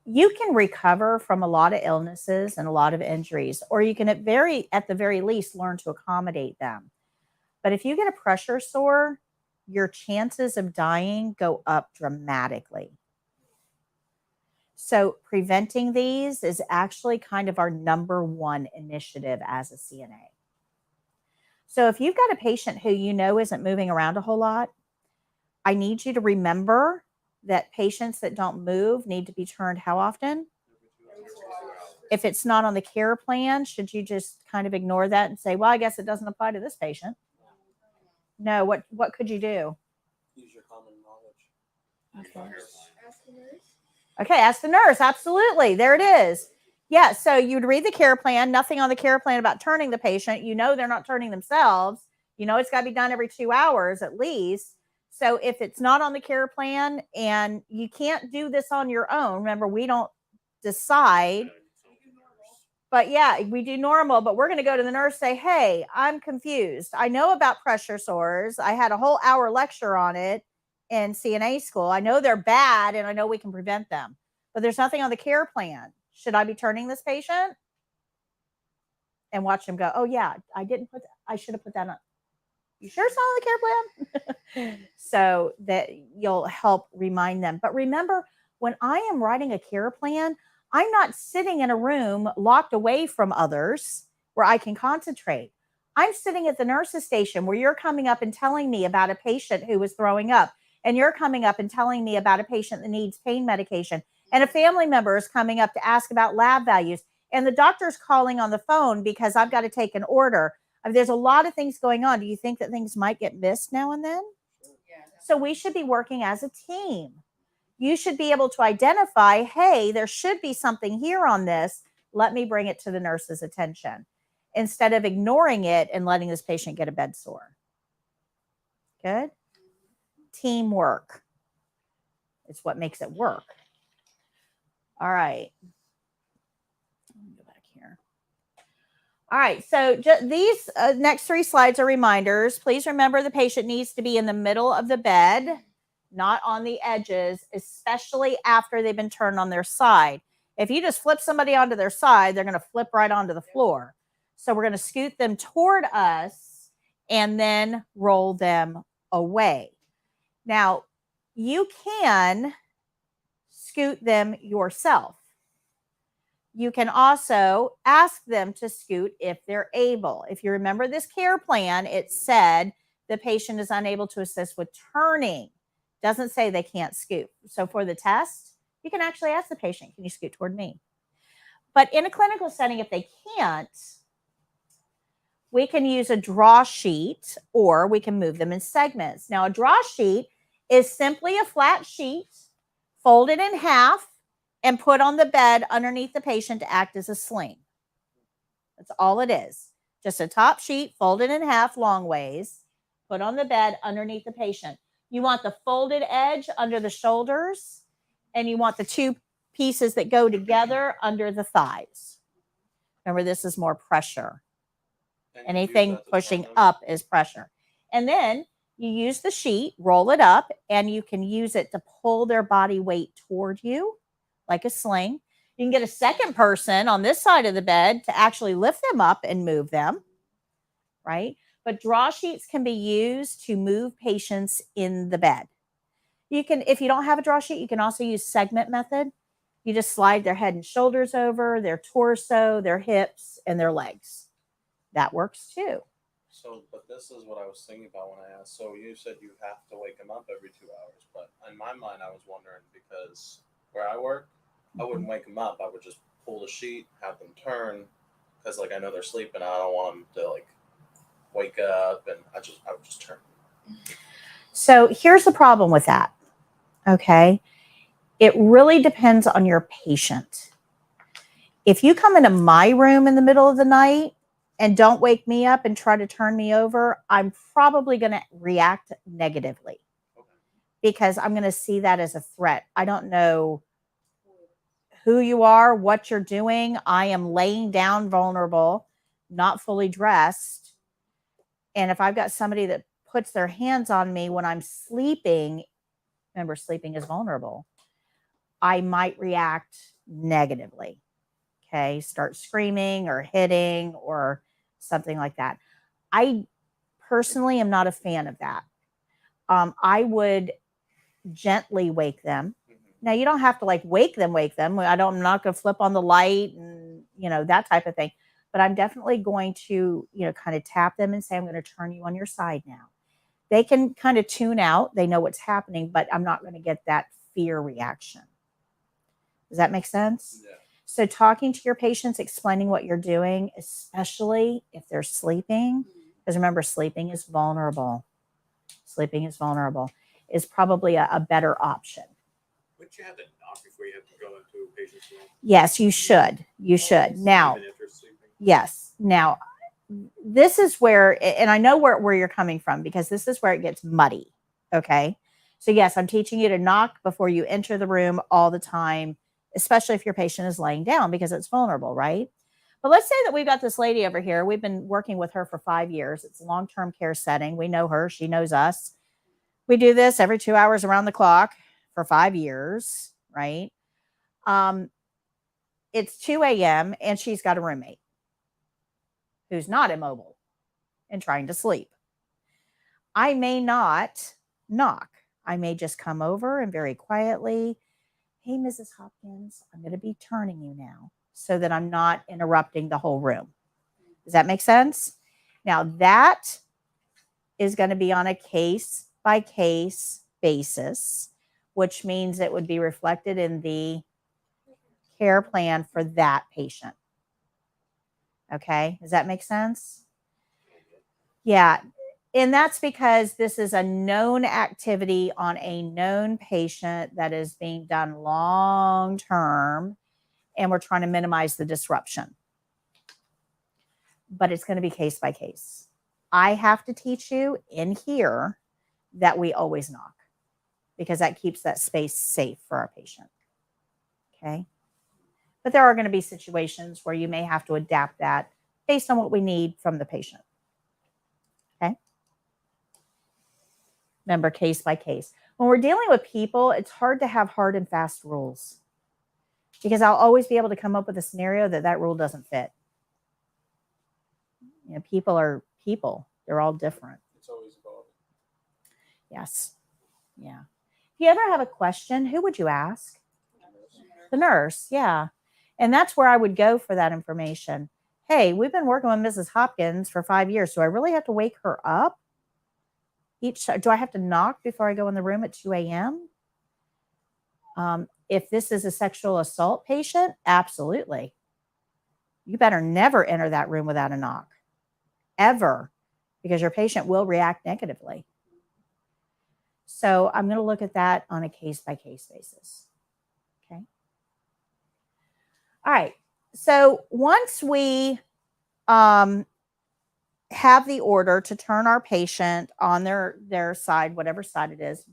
you can recover from a lot of illnesses and a lot of injuries, or you can at the very least learn to accommodate them. But if you get a pressure sore, your chances of dying go up dramatically. So preventing these is actually kind of our number one initiative as a CNA. So if you've got a patient who isn't moving around a whole lot, I need you to remember that patients that don't move need to be turned how often? If it's not on the care plan, should you just kind of ignore that and say, well, I guess it doesn't apply to this patient? No, what could you do? Use your common knowledge. Okay. Ask the nurse. Okay, ask the nurse. Absolutely. There it is. Yeah, so you'd read the care plan, nothing on the care plan about turning the patient. They're not turning themselves. It's got to be done every 2 hours at least. So if it's not on the care plan and you can't do this on your own, remember, we don't decide. But yeah, we do normal, but we're going to go to the nurse, say, hey, I'm confused. I know about pressure sores. I had a whole hour lecture on it in CNA school. I know they're bad and I know we can prevent them, but there's nothing on the care plan. Should I be turning this patient? And watch them go, oh yeah, I should have put that on. You sure it's not on the care plan? So that you'll help remind them. But remember, when I am writing a care plan, I'm not sitting in a room locked away from others where I can concentrate. I'm sitting at the nurse's station where you're coming up and telling me about a patient who was throwing up, and you're coming up and telling me about a patient that needs pain medication, and a family member is coming up to ask about lab values, and the doctor's calling on the phone because I've got to take an order. There's a lot of things going on. Do you think that things might get missed now and then? Yeah. So we should be working as a team. You should be able to identify, hey, there should be something here on this. Let me bring it to the nurse's attention. instead of ignoring it and letting this patient get a bed sore. Good. Teamwork. It's what makes it work. All right. Let me go back here. All right. So these next 3 slides are reminders. Please remember the patient needs to be in the middle of the bed, not on the edges, especially after they've been turned on their side. If you just flip somebody onto their side, they're going to flip right onto the floor. So we're going to scoot them toward us and then roll them away. Now, you can scoot them yourself. You can also ask them to scoot if they're able. If you remember this care plan, it said the patient is unable to assist with turning. Doesn't say they can't scoot. So for the test, you can actually ask the patient, can you scoot toward me? But in a clinical setting, if they can't, we can use a draw sheet or we can move them in segments. Now, a draw sheet is simply a flat sheet folded in half and put on the bed underneath the patient to act as a sling. That's all it is. Just a top sheet folded in half long ways, put on the bed underneath the patient. You want the folded edge under the shoulders, and you want the 2 pieces that go together under the thighs. Remember, this is more pressure. And you use Anything that to pushing turn them. up is pressure. And then you use the sheet, roll it up, and you can use it to pull their body weight toward you like a sling. You can get a second person on this side of the bed to actually lift them up and move them, right? But draw sheets can be used to move patients in the bed. You can, if you don't have a draw sheet, you can also use segment method. You just slide their head and shoulders over, their torso, their hips, and their legs. That works too. So, but this is what I was thinking about when I asked. So you said you have to wake them up every 2 hours, but in my mind, I was wondering because where I work, I wouldn't wake them up. I would just pull the sheet, have them turn, because like I know they're sleeping. I don't want them to like wake up, and I would just turn. So here's the problem with that. Okay. It really depends on your patient. If you come into my room in the middle of the night and don't wake me up and try to turn me over, I'm probably going to react negatively because I'm going to see that as a threat. I don't know who you are, what you're doing. I am laying down vulnerable, not fully dressed. And if I've got somebody that puts their hands on me when I'm sleeping, remember, sleeping is vulnerable, I might react negatively. Okay, start screaming or hitting or something like that. I personally am not a fan of that. I would gently wake them. Now, you don't have to like wake them. I'm not going to flip on the light and, that type of thing. But I'm definitely going to, kind of tap them and say, I'm going to turn you on your side now. They can kind of tune out. They know what's happening, but I'm not going to get that fear reaction. Does that make sense? Yeah. So talking to your patients, explaining what you're doing, especially if they're sleeping, because remember, sleeping is vulnerable. Sleeping is vulnerable, is probably a better option. Wouldn't you have to knock before you have to go into a patient's room? Yes, you should. You should. Now, Even if they're sleeping? yes. Now, this is where, and I know where you're coming from because this is where it gets muddy. Okay. So yes, I'm teaching you to knock before you enter the room all the time, especially if your patient is laying down because it's vulnerable, right? But let's say that we've got this lady over here. We've been working with her for 5 years. It's a long-term care setting. We know her. She knows us. We do this every 2 hours around the clock for 5 years, right? It's 2 a.m. and she's got a roommate who's not immobile and trying to sleep. I may not knock. I may just come over and very quietly, hey, Mrs. Hopkins, I'm going to be turning you now so that I'm not interrupting the whole room. Does that make sense? Now, that is going to be on a case-by-case basis, which means it would be reflected in the care plan for that patient. Okay, does that make sense? Yeah, and that's because this is a known activity on a known patient that is being done long-term, and we're trying to minimize the disruption. but it's going to be case by case. I have to teach you in here that we always knock because that keeps that space safe for our patient. Okay. But there are going to be situations where you may have to adapt that based on what we need from the patient. Okay. Remember, case by case. When we're dealing with people, it's hard to have hard and fast rules because I'll always be able to come up with a scenario that rule doesn't fit. You know, people are people. They're all different. It's always evolving. Yes. Yeah. If you ever have a question, who would you ask? The nurse. Yeah. And that's where I would go for that information. Hey, we've been working with Mrs. Hopkins for 5 years. Do I really have to wake her up? Do I have to knock before I go in the room at 2 a.m.? If this is a sexual assault patient, absolutely. You better never enter that room without a knock. Ever. Because your patient will react negatively. So I'm going to look at that on a case-by-case basis. Okay. All right. So once we have the order to turn our patient on their side, whatever side it is,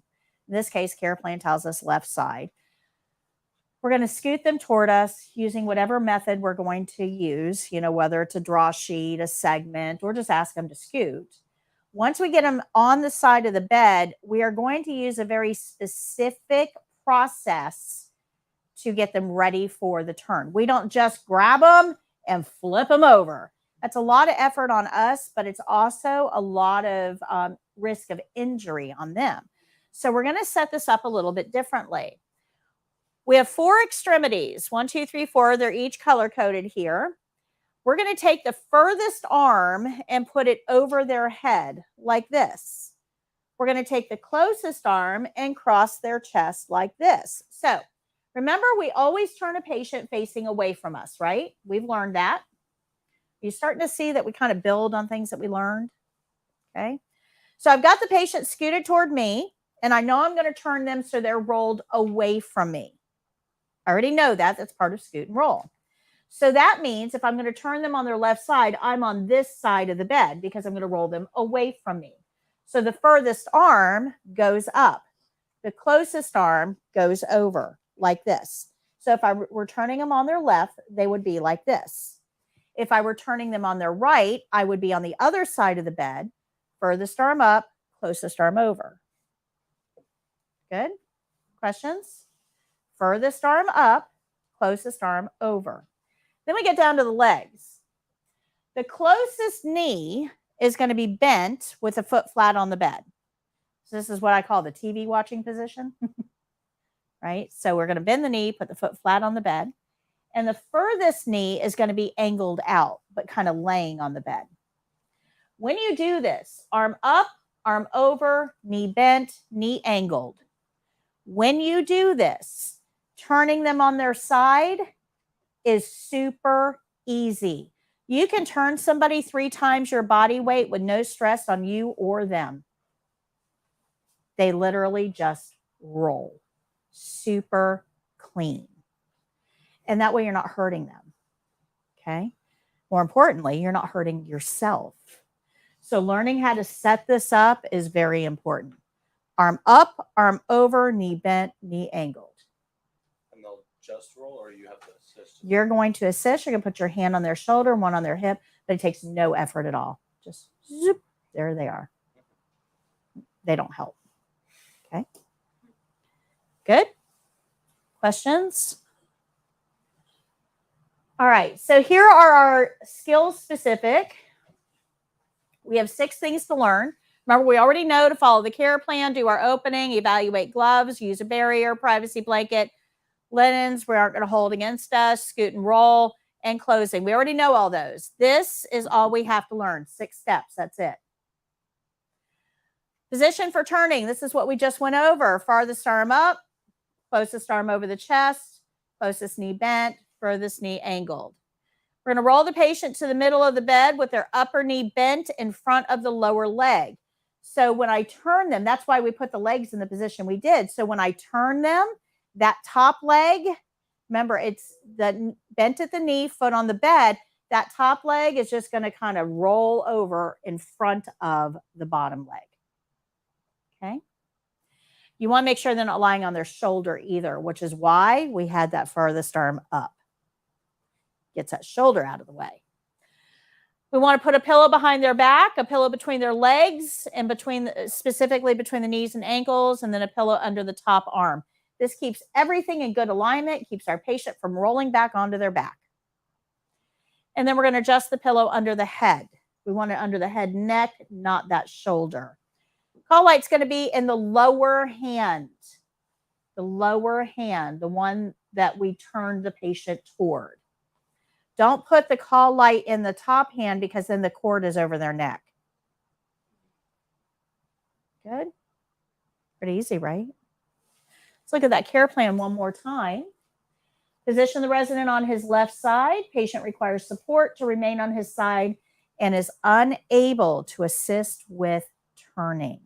in this case, care plan tells us left side, we're going to scoot them toward us using whatever method we're going to use, you know, whether it's a draw sheet, a segment, or just ask them to scoot. Once we get them on the side of the bed, we are going to use a very specific process to get them ready for the turn. We don't just grab them and flip them over. That's a lot of effort on us, but it's also a lot of risk of injury on them. So we're going to set this up a little bit differently. We have 4 extremities, 1, 2, 3, 4. They're each color-coded here. We're going to take the furthest arm and put it over their head like this. We're going to take the closest arm and cross their chest like this. So remember, we always turn a patient facing away from us, right? We've learned that. You're starting to see that we kind of build on things that we learned. Okay. So I've got the patient scooted toward me, and I know I'm going to turn them so they're rolled away from me. I already know that. That's part of scoot and roll. So that means if I'm going to turn them on their left side, I'm on this side of the bed because I'm going to roll them away from me. So the furthest arm goes up. The closest arm goes over like this. So if I were turning them on their left, they would be like this. If I were turning them on their right, I would be on the other side of the bed, furthest arm up, closest arm over. Good? Questions? Furthest arm up, closest arm over. Then we get down to the legs. The closest knee is going to be bent with a foot flat on the bed. So this is what I call the TV watching position, right? So we're going to bend the knee, put the foot flat on the bed. And the furthest knee is going to be angled out, but kind of laying on the bed. When you do this, arm up, arm over, knee bent, knee angled. When you do this, turning them on their side is super easy. You can turn somebody 3 times your body weight with no stress on you or them. They literally just roll. Super clean. And that way you're not hurting them. Okay? More importantly, you're not hurting yourself. So learning how to set this up is very important. Arm up, arm over, knee bent, knee angled. And they'll just roll, or you have to assist? You're going to assist. You're going to put your hand on their shoulder, one on their hip, but it takes no effort at all. Just zoop, there they are. They don't help. Okay. Good. Questions? All right. So here are our skills specific. We have 6 things to learn. Remember, we already know to follow the care plan, do our opening, evaluate gloves, use a barrier, privacy blanket, linens we aren't going to hold against us, scoot and roll, and closing. We already know all those. This is all we have to learn. 6 steps. That's it. Position for turning. This is what we just went over. Farthest arm up, closest arm over the chest, closest knee bent, furthest knee angled. We're going to roll the patient to the middle of the bed with their upper knee bent in front of the lower leg. So when I turn them, that's why we put the legs in the position we did. So when I turn them, that top leg, remember it's the bent at the knee, foot on the bed, That top leg is just going to kind of roll over in front of the bottom leg. Okay. You want to make sure they're not lying on their shoulder either, which is why we had that furthest arm up. Gets that shoulder out of the way. We want to put a pillow behind their back, a pillow between their legs, and specifically between the knees and ankles, and then a pillow under the top arm. This keeps everything in good alignment, keeps our patient from rolling back onto their back. And then we're going to adjust the pillow under the head. We want it under the head neck, not that shoulder. Call light's going to be in the lower hand. The lower hand, the one that we turn the patient toward. Don't put the call light in the top hand because then the cord is over their neck. Good. Pretty easy, right? Let's look at that care plan one more time. Position the resident on his left side. Patient requires support to remain on his side and is unable to assist with turning.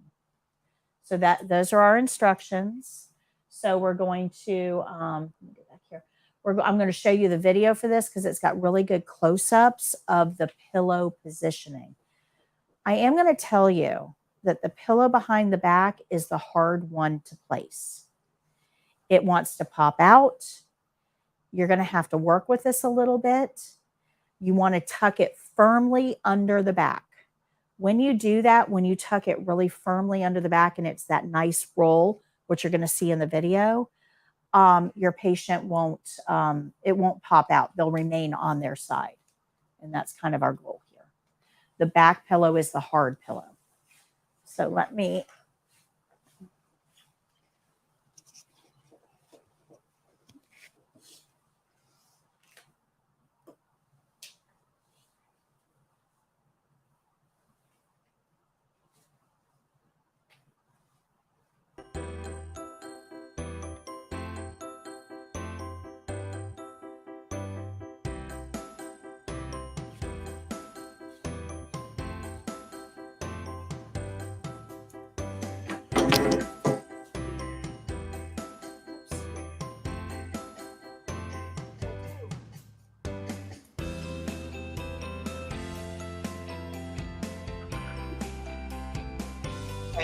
So those are our instructions. So we're going to, let me get back here. I'm going to show you the video for this because it's got really good close-ups of the pillow positioning. I am going to tell you that the pillow behind the back is the hard one to place. It wants to pop out. You're going to have to work with this a little bit. You want to tuck it firmly under the back. When you do that, when you tuck it really firmly under the back and it's that nice roll, which you're going to see in the video, your patient won't pop out. They'll remain on their side. And that's kind of our goal here. The back pillow is the hard pillow. So let me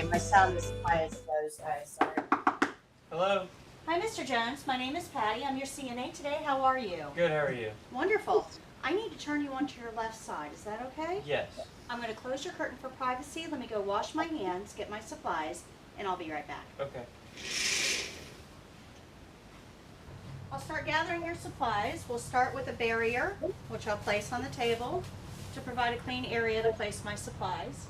my sound is quiet as those guys. Sorry. Hello. Hi, Mr. Jones. My name is Patty. I'm your CNA today. How are you? Good, how are you? Wonderful. I need to turn you onto your left side. Is that okay? Yes. I'm going to close your curtain for privacy. Let me go wash my hands, get my supplies, and I'll be right back. Okay. I'll start gathering your supplies. We'll start with a barrier, which I'll place on the table to provide a clean area to place my supplies.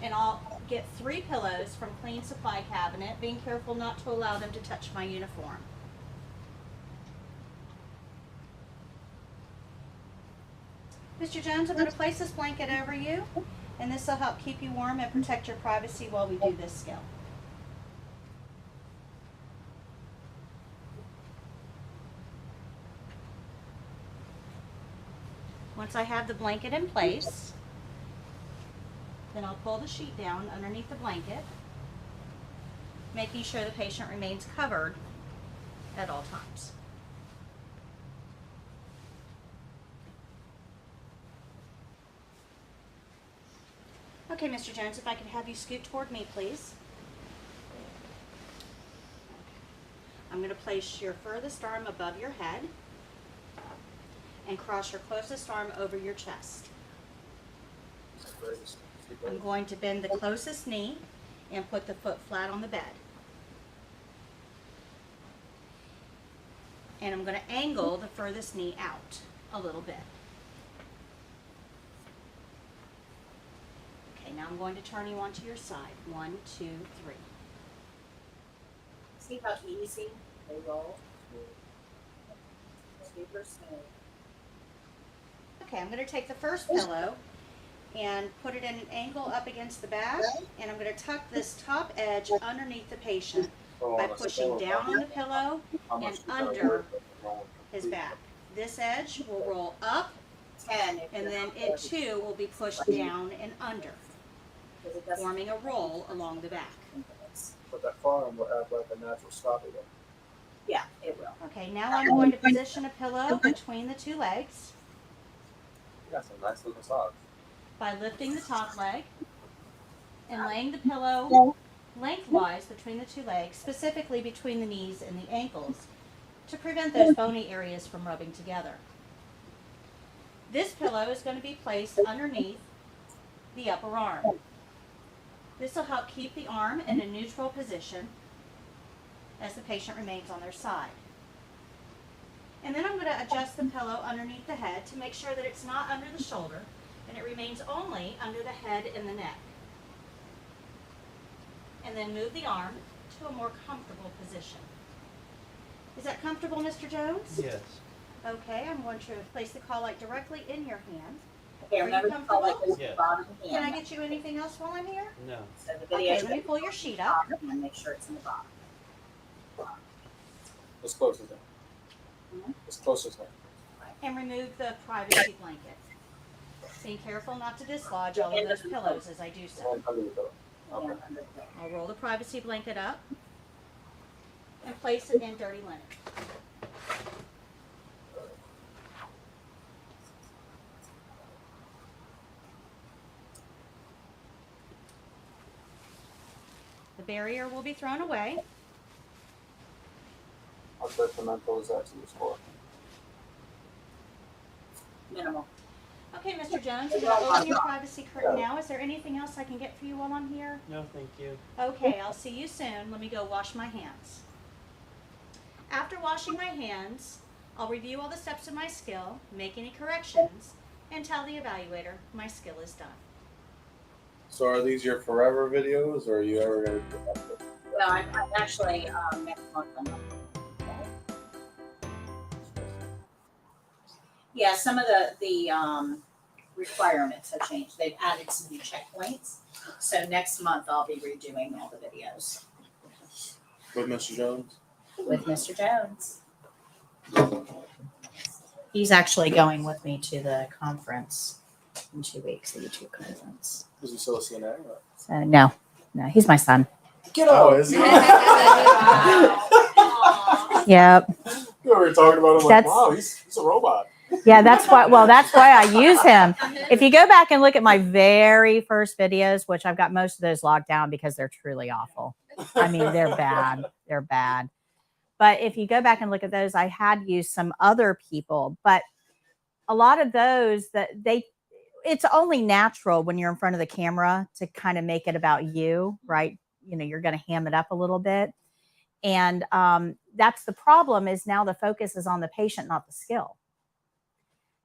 And I'll get 3 pillows from clean supply cabinet, being careful not to allow them to touch my uniform. Mr. Jones, I'm going to place this blanket over you, and this will help keep you warm and protect your privacy while we do this skill. Once I have the blanket in place, then I'll pull the sheet down underneath the blanket, making sure the patient remains covered at all times. Okay, Mr. Jones, if I could have you scoot toward me, please. I'm going to place your furthest arm above your head and cross your closest arm over your chest. I'm going to bend the closest knee and put the foot flat on the bed. And I'm going to angle the furthest knee out a little bit. Okay, now I'm going to turn you onto your side. 1, 2, 3. See how easy they roll? Super smooth. Okay, I'm going to take the first pillow and put it in an angle up against the back, and I'm going to tuck this top edge underneath the patient by pushing down on the pillow and under his back. This edge will roll up, and then it too will be pushed down and under, forming a roll along the back. But that farm will act like a natural stopping it. Yeah, it will. Okay, now I'm going to position a pillow between the 2 legs. got some nice little socks. By lifting the top leg and laying the pillow lengthwise between the two legs, specifically between the knees and the ankles, to prevent those bony areas from rubbing together. This pillow is going to be placed underneath the upper arm. This will help keep the arm in a neutral position as the patient remains on their side. And then I'm going to adjust the pillow underneath the head to make sure that it's not under the shoulder and it remains only under the head and the neck. And then move the arm to a more comfortable position. Is that comfortable, Mr. Jones? Yes. Okay, I'm going to place the colic directly in your hand. Okay, Are you remember the colic comfortable? is the Yes. bottom of the Can I hand. get you anything else while I'm here? No. So the video Okay, let me pull your sheet up. and make sure it's in the bottom. As close as that. As close as that. And remove the privacy blanket. Being careful not to dislodge all of those pillows as I do so. And under the pillow. Okay. And under the pillow. I'll roll the privacy blanket up and place it in dirty linen. The barrier will be thrown away. How detrimental is that to your score? Minimal. Okay, Mr. Jones, I'm going to open your privacy curtain now. Is there anything else I can get for you while I'm here? No, thank you. Okay, I'll see you soon. Let me go wash my hands. After washing my hands, I'll review all the steps of my skill, make any corrections, and tell the evaluator my skill is done. So are these your forever videos, or are you ever going to do that? Well, I'm actually, next month I'm not. Yeah, some of the requirements have changed. They've added some new checkpoints. So next month I'll be redoing all the videos With Mr. Jones? with Mr. Jones. He's actually going with me to the conference in 2 weeks, the YouTube conference. Is he still a CNA? Or? So no, he's my son. Get Oh, out! is he? Yep. We were talking about him like, That's- wow, he's a robot. Yeah, that's why. Well, that's why I use him. If you go back and look at my very first videos, which I've got most of those logged down because they're truly awful. I mean, they're bad. They're bad. But if you go back and look at those, I had used some other people, but a lot of those it's only natural when you're in front of the camera to kind of make it about you, right? You know, you're going to ham it up a little bit. And that's the problem is now the focus is on the patient, not the skill.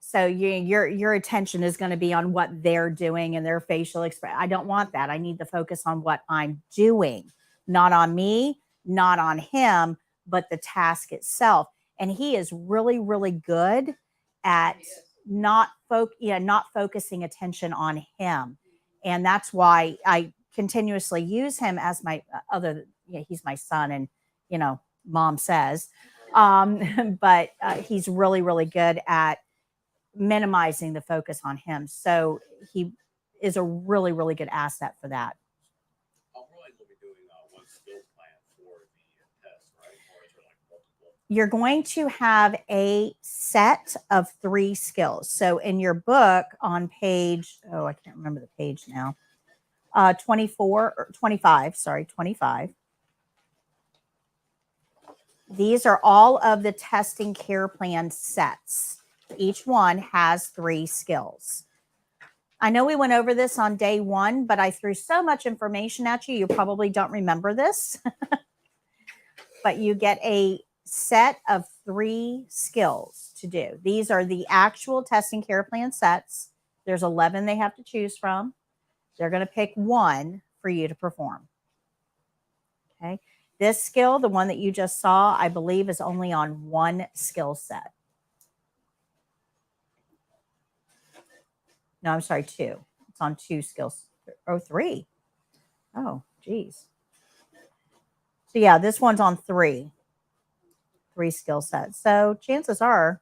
So your attention is going to be on what they're doing and their facial expression. I don't want that. I need the focus on what I'm doing, not on me, not on him, but the task itself. And he is really, really good at not focusing attention on him. And that's why I continuously use him as my he's my son and, mom says, but he's really, really good at minimizing the focus on him. So he is a really, really good asset for that. I'm really going to be doing one skill plan for the test, right? Or is there like multiple? You're going to have a set of 3 skills. So in your book on page, I can't remember the page now, 25. These are all of the testing care plan sets. Each one has 3 skills. I know we went over this on day 1, but I threw so much information at you, you probably don't remember this. But you get a set of 3 skills to do. These are the actual testing care plan sets. There's 11 they have to choose from. They're going to pick 1 for you to perform. Okay. This skill, the one that you just saw, I believe is only on 1 skill set. No, I'm sorry, 2. It's on 2 skills. 3. Oh, geez. So yeah, this one's on 3 skill sets. So chances are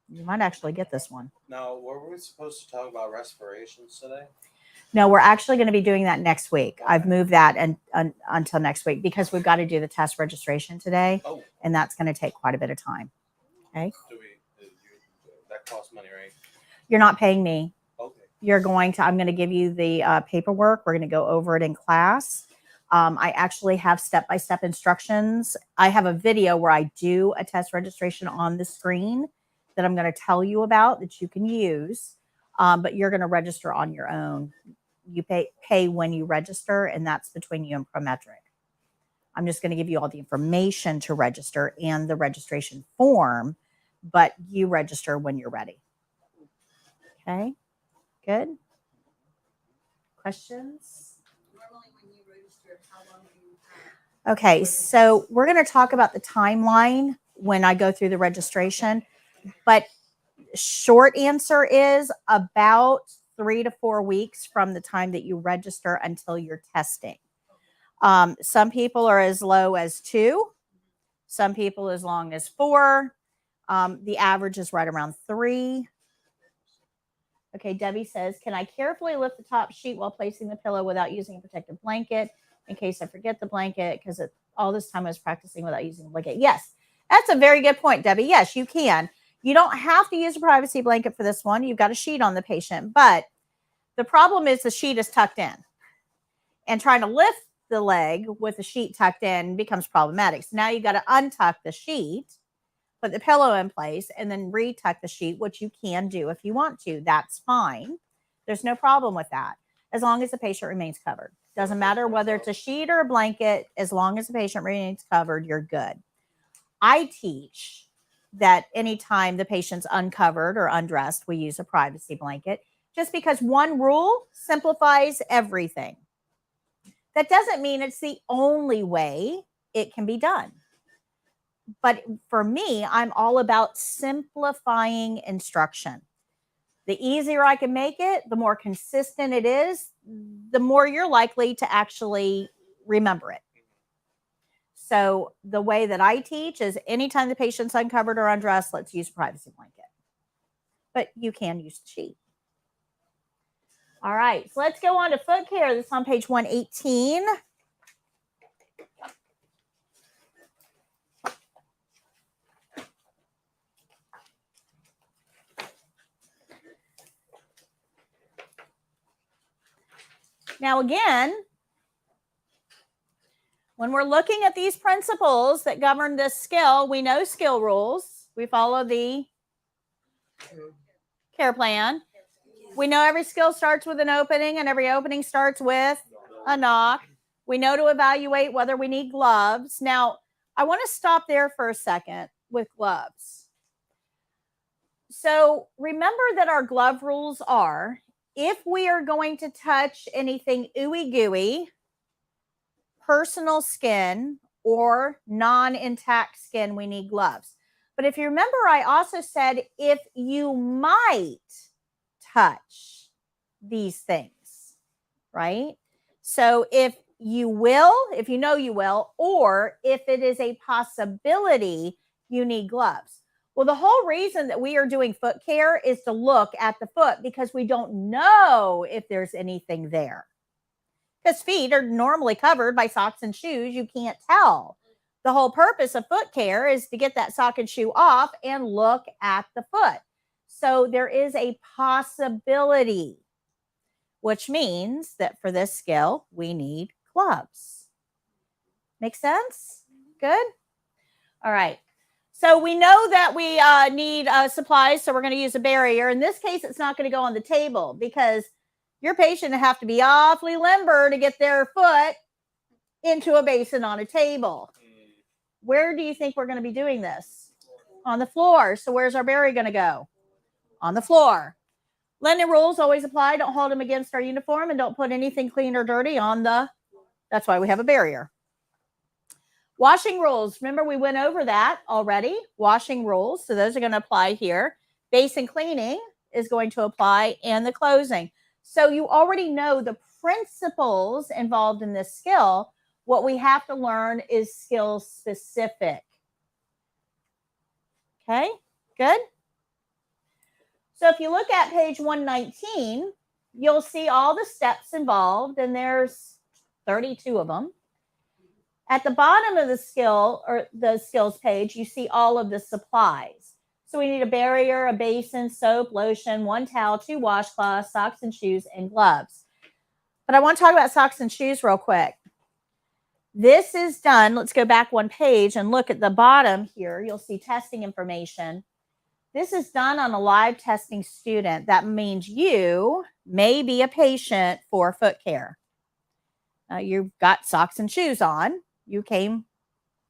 you might actually get this one. Now, were we supposed to talk about respirations today? No, we're actually going to be doing that next week. I've moved that until next week because we've got to do the test registration today, and that's going to take quite a bit of time. Okay. That costs money, right? You're not paying me. Okay. I'm going to give you the paperwork. We're going to go over it in class. I actually have step-by-step instructions. I have a video where I do a test registration on the screen that I'm going to tell you about that you can use. But you're going to register on your own. You pay when you register, and that's between you and Prometric. I'm just going to give you all the information to register and the registration form, but you register when you're ready. Okay, good. Questions? Normally when you register, how long do you have? Okay, so we're going to talk about the timeline when I go through the registration, but short answer is about 3 to 4 weeks from the time that you register until you're testing. Some people are as low as 2, some people as long as 4. The average is right around 3. Okay, Debbie says, can I carefully lift the top sheet while placing the pillow without using a protective blanket in case I forget the blanket? Because all this time I was practicing without using a blanket. Yes, that's a very good point, Debbie. Yes, you can. You don't have to use a privacy blanket for this one. You've got a sheet on the patient, but the problem is the sheet is tucked in. And trying to lift the leg with the sheet tucked in becomes problematic. So now you've got to untuck the sheet, put the pillow in place, and then retuck the sheet, which you can do if you want to. That's fine. There's no problem with that, as long as the patient remains covered. Doesn't matter whether it's a sheet or a blanket, as long as the patient remains covered, you're good. I teach that anytime the patient's uncovered or undressed, we use a privacy blanket, just because one rule simplifies everything. That doesn't mean it's the only way it can be done. But for me, I'm all about simplifying instruction. The easier I can make it, the more consistent it is, the more you're likely to actually remember it. So the way that I teach is anytime the patient's uncovered or undressed, let's use a privacy blanket. But you can use the sheet. All right, so let's go on to foot care. This is on page 118. Now, again, when we're looking at these principles that govern this skill, we know skill rules. We follow the care plan. We know every skill starts with an opening and every opening starts with a knock. We know to evaluate whether we need gloves. Now, I want to stop there for a second with gloves. So remember that our glove rules are, if we are going to touch anything ooey gooey, personal skin, or non-intact skin, we need gloves. But if you remember, I also said if you might touch these things, right? So if you will, if you know you will, or if it is a possibility, you need gloves. Well, the whole reason that we are doing foot care is to look at the foot, because we don't know if there's anything there. Because feet are normally covered by socks and shoes. You can't tell. The whole purpose of foot care is to get that sock and shoe off and look at the foot. So there is a possibility, which means that for this skill, we need gloves. Make sense? Good? All right. So we know that we need supplies, so we're going to use a barrier. In this case, it's not going to go on the table, because your patient will have to be awfully limber to get their foot into a basin on a table. Where do you think we're going to be doing this? On the floor. So where's our barrier going to go? On the floor. Linen rules always apply. Don't hold them against our uniform, and don't put anything clean or dirty on the, that's why we have a barrier. Washing rules. Remember, we went over that already. Washing rules. So those are going to apply here. Basin cleaning is going to apply, and the closing. So you already know the principles involved in this skill. What we have to learn is skill specific. Okay, good. So if you look at page 119, you'll see all the steps involved, and there's 32 of them. At the bottom of the skill, or the skills page, you see all of the supplies. So we need a barrier, a basin, soap, lotion, 1 towel, 2 washcloths, socks and shoes, and gloves. But I want to talk about socks and shoes real quick. This is done. Let's go back 1 page and look at the bottom here. You'll see testing information. This is done on a live testing student. That means you may be a patient for foot care. You've got socks and shoes on. You came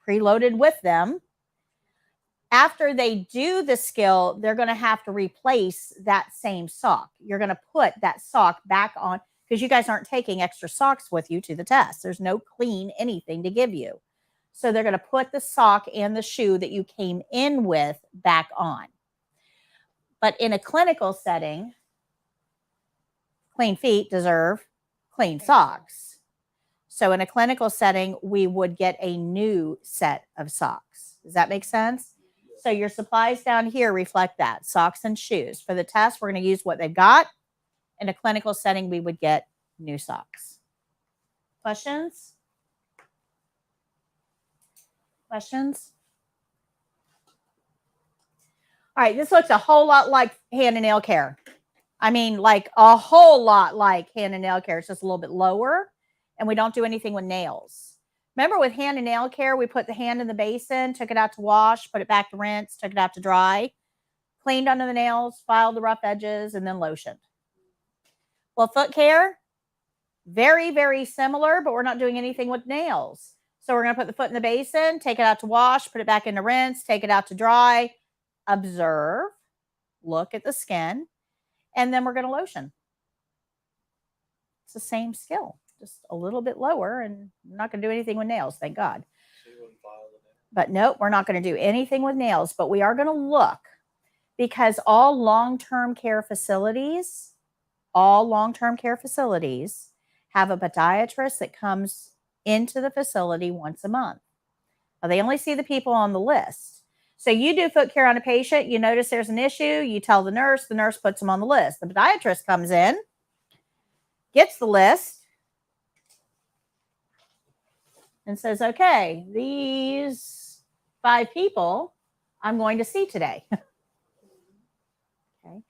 preloaded with them. After they do the skill, they're going to have to replace that same sock. You're going to put that sock back on because you guys aren't taking extra socks with you to the test. There's no clean anything to give you. So they're going to put the sock and the shoe that you came in with back on. But in a clinical setting, clean feet deserve clean socks. So in a clinical setting, we would get a new set of socks. Does that make sense? So your supplies down here reflect that, socks and shoes. For the test, we're going to use what they've got. In a clinical setting, we would get new socks. Questions? Questions? All right, this looks a whole lot like hand and nail care. I mean, like a whole lot like hand and nail care. It's just a little bit lower, and we don't do anything with nails. Remember with hand and nail care, we put the hand in the basin, took it out to wash, put it back to rinse, took it out to dry, cleaned under the nails, filed the rough edges, and then lotioned. Well, foot care, very, very similar, but we're not doing anything with nails. So we're going to put the foot in the basin, take it out to wash, put it back into rinse, take it out to dry, observe, look at the skin, and then we're going to lotion. It's the same skill, just a little bit lower, and I'm not going to do anything with nails, thank God. So you wouldn't file the nail? But nope, we're not going to do anything with nails, but we are going to look because all long-term care facilities have a podiatrist that comes into the facility once a month. Now, they only see the people on the list. So you do foot care on a patient, you notice there's an issue, you tell the nurse puts them on the list. The podiatrist comes in, gets the list, and says, okay, these 5 people I'm going to see today. Okay.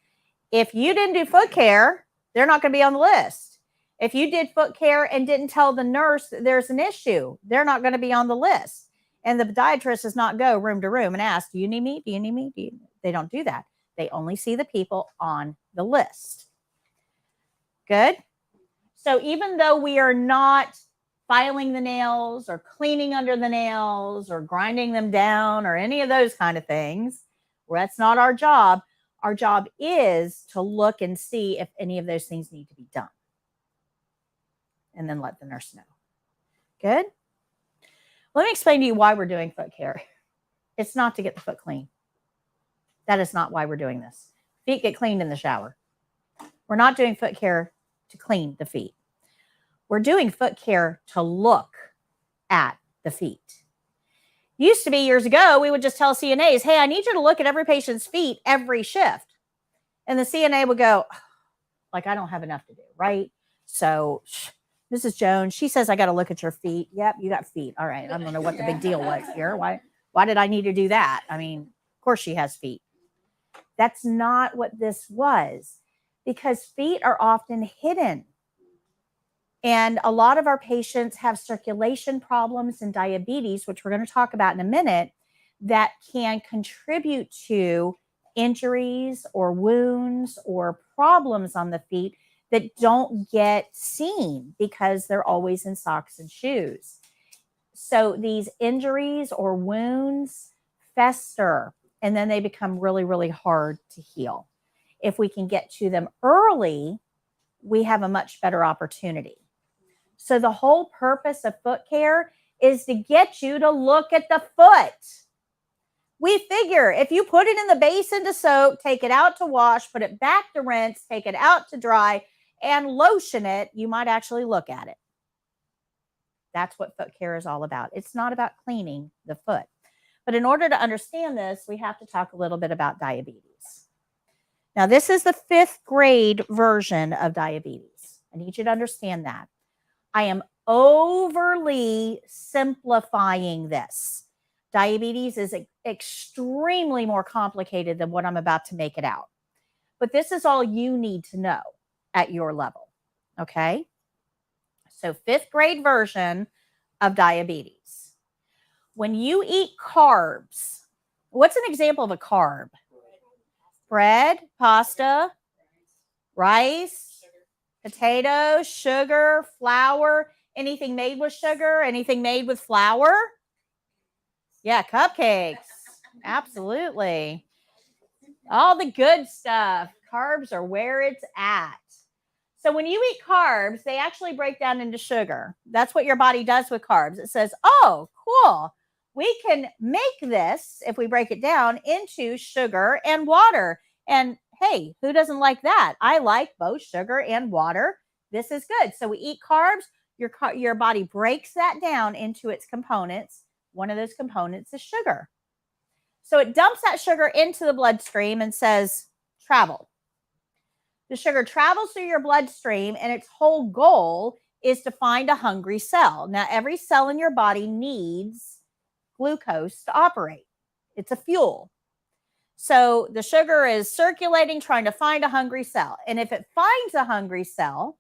If you didn't do foot care, they're not going to be on the list. If you did foot care and didn't tell the nurse that there's an issue, they're not going to be on the list. And the podiatrist does not go room to room and ask, do you need me? Do you need me? They don't do that. They only see the people on the list. Good? So even though we are not filing the nails or cleaning under the nails or grinding them down or any of those kind of things, that's not our job. Our job is to look and see if any of those things need to be done. And then let the nurse know. Good? Let me explain to you why we're doing foot care. It's not to get the foot clean. That is not why we're doing this. Feet get cleaned in the shower. We're not doing foot care to clean the feet. We're doing foot care to look at the feet. Used to be years ago, we would just tell CNAs, hey, I need you to look at every patient's feet every shift. And the CNA would go, like, I don't have enough to do, right? So Mrs. Jones, she says, I got to look at your feet. Yep, you got feet. All right. I don't know what the big deal was here. Why did I need to do that? I mean, of course she has feet. That's not what this was, because feet are often hidden. And a lot of our patients have circulation problems and diabetes, which we're going to talk about in a minute, that can contribute to injuries or wounds or problems on the feet that don't get seen because they're always in socks and shoes. So these injuries or wounds fester, and then they become really, really hard to heal. If we can get to them early, we have a much better opportunity. So the whole purpose of foot care is to get you to look at the foot. We figure if you put it in the basin to soak, take it out to wash, put it back to rinse, take it out to dry, and lotion it, you might actually look at it. That's what foot care is all about. It's not about cleaning the foot. But in order to understand this, we have to talk a little bit about diabetes. Now, this is the 5th grade version of diabetes. I need you to understand that. I am overly simplifying this. Diabetes is extremely more complicated than what I'm about to make it out. But this is all you need to know at your level. Okay. So 5th grade version of diabetes. When you eat carbs, what's an example of a carb? Bread, pasta, rice, potatoes, sugar, flour, anything made with sugar, anything made with flour. Yeah, cupcakes. Absolutely. All the good stuff. Carbs are where it's at. So when you eat carbs, they actually break down into sugar. That's what your body does with carbs. It says, oh, cool. We can make this, if we break it down, into sugar and water. And hey, who doesn't like that? I like both sugar and water. This is good. So we eat carbs. Your body breaks that down into its components. One of those components is sugar. So it dumps that sugar into the bloodstream and says, travel. The sugar travels through your bloodstream, and its whole goal is to find a hungry cell. Now, every cell in your body needs glucose to operate. It's a fuel. So the sugar is circulating, trying to find a hungry cell. And if it finds a hungry cell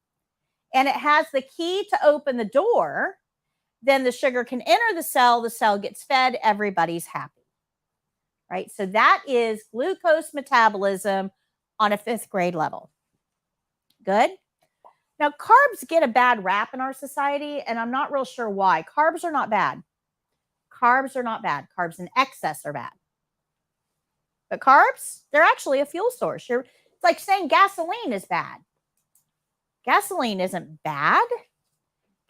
and it has the key to open the door, then the sugar can enter the cell gets fed, everybody's happy. Right? So that is glucose metabolism on a 5th grade level. Good? Now, carbs get a bad rap in our society, and I'm not real sure why. Carbs are not bad. Carbs are not bad. Carbs in excess are bad. But carbs, they're actually a fuel source. It's like saying gasoline is bad. Gasoline isn't bad.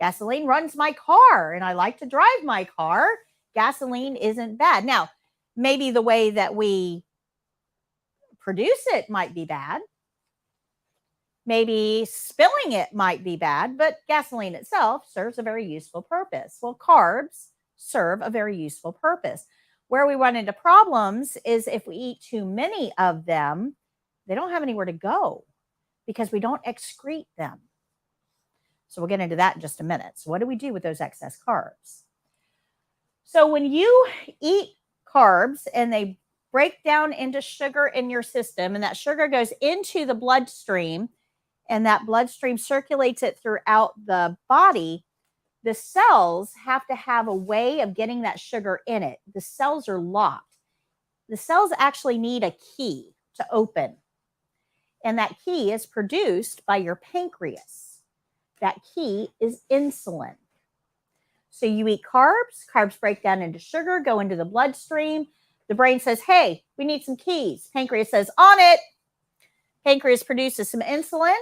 Gasoline runs my car, and I like to drive my car. Gasoline isn't bad. Now, maybe the way that we produce it might be bad. Maybe spilling it might be bad, but gasoline itself serves a very useful purpose. Well, carbs serve a very useful purpose. Where we run into problems is if we eat too many of them, they don't have anywhere to go because we don't excrete them. So we'll get into that in just a minute. So what do we do with those excess carbs? So when you eat carbs and they break down into sugar in your system, and that sugar goes into the bloodstream, and that bloodstream circulates it throughout the body, the cells have to have a way of getting that sugar in it. The cells are locked. The cells actually need a key to open. And that key is produced by your pancreas. That key is insulin. So you eat carbs, carbs break down into sugar, go into the bloodstream. The brain says, hey, we need some keys. Pancreas says, on it. Pancreas produces some insulin.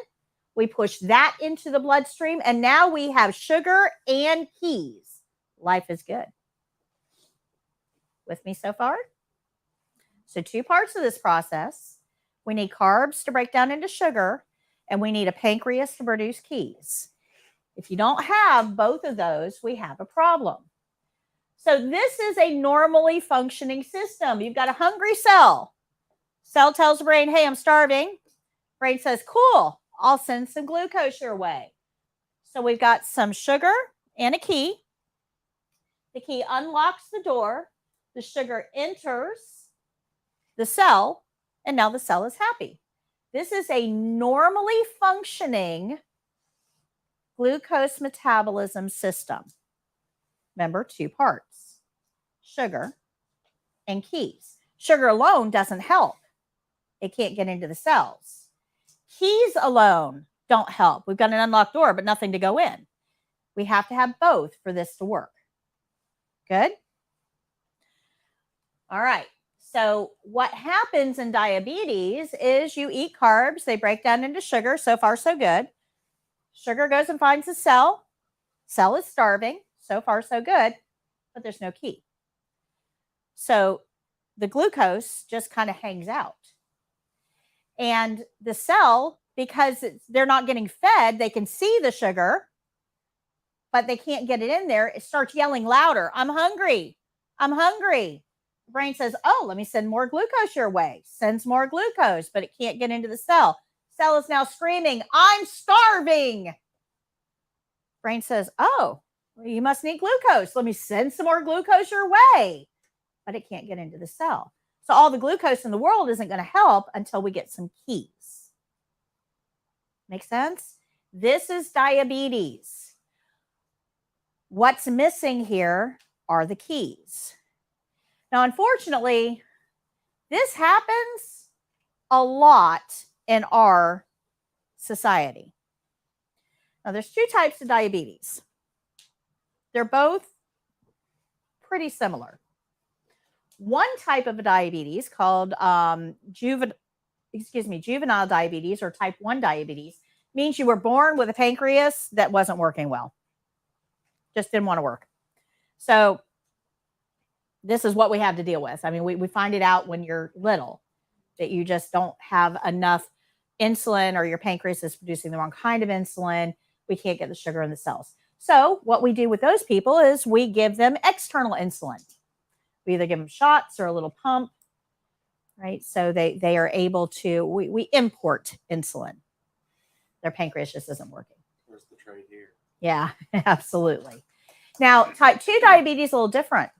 We push that into the bloodstream, and now we have sugar and keys. Life is good. With me so far? So 2 parts of this process. We need carbs to break down into sugar, and we need a pancreas to produce keys. If you don't have both of those, we have a problem. So this is a normally functioning system. You've got a hungry cell. Cell tells the brain, hey, I'm starving. Brain says, cool, I'll send some glucose your way. So we've got some sugar and a key. The key unlocks the door. The sugar enters the cell, and now the cell is happy. This is a normally functioning glucose metabolism system. Remember, 2 parts, sugar and keys. Sugar alone doesn't help. It can't get into the cells. Keys alone don't help. We've got an unlocked door, but nothing to go in. We have to have both for this to work. Good? All right. So what happens in diabetes is you eat carbs. They break down into sugar. So far, so good. Sugar goes and finds a cell. Cell is starving. So far, so good. But there's no key. So the glucose just kind of hangs out. And the cell, because they're not getting fed, they can see the sugar, but they can't get it in there. It starts yelling louder. I'm hungry. I'm hungry. The brain says, oh, let me send more glucose your way. Sends more glucose, but it can't get into the cell. Cell is now screaming, I'm starving. Brain says, oh, well, you must need glucose. Let me send some more glucose your way. but it can't get into the cell. So all the glucose in the world isn't going to help until we get some keys. Make sense? This is diabetes. What's missing here are the keys. Now, unfortunately, this happens a lot in our society. Now, there's two types of diabetes. They're both pretty similar. One type of diabetes called juvenile diabetes or type 1 diabetes means you were born with a pancreas that wasn't working well. Just didn't want to work. So this is what we have to deal with. I mean, we find it out when you're little that you just don't have enough insulin or your pancreas is producing the wrong kind of insulin. We can't get the sugar in the cells. So what we do with those people is we give them external insulin. We either give them shots or a little pump, right? So they are able to, we import insulin. Their pancreas just isn't working. Where's the trade here? Yeah, absolutely. Now, type 2 diabetes is a little different.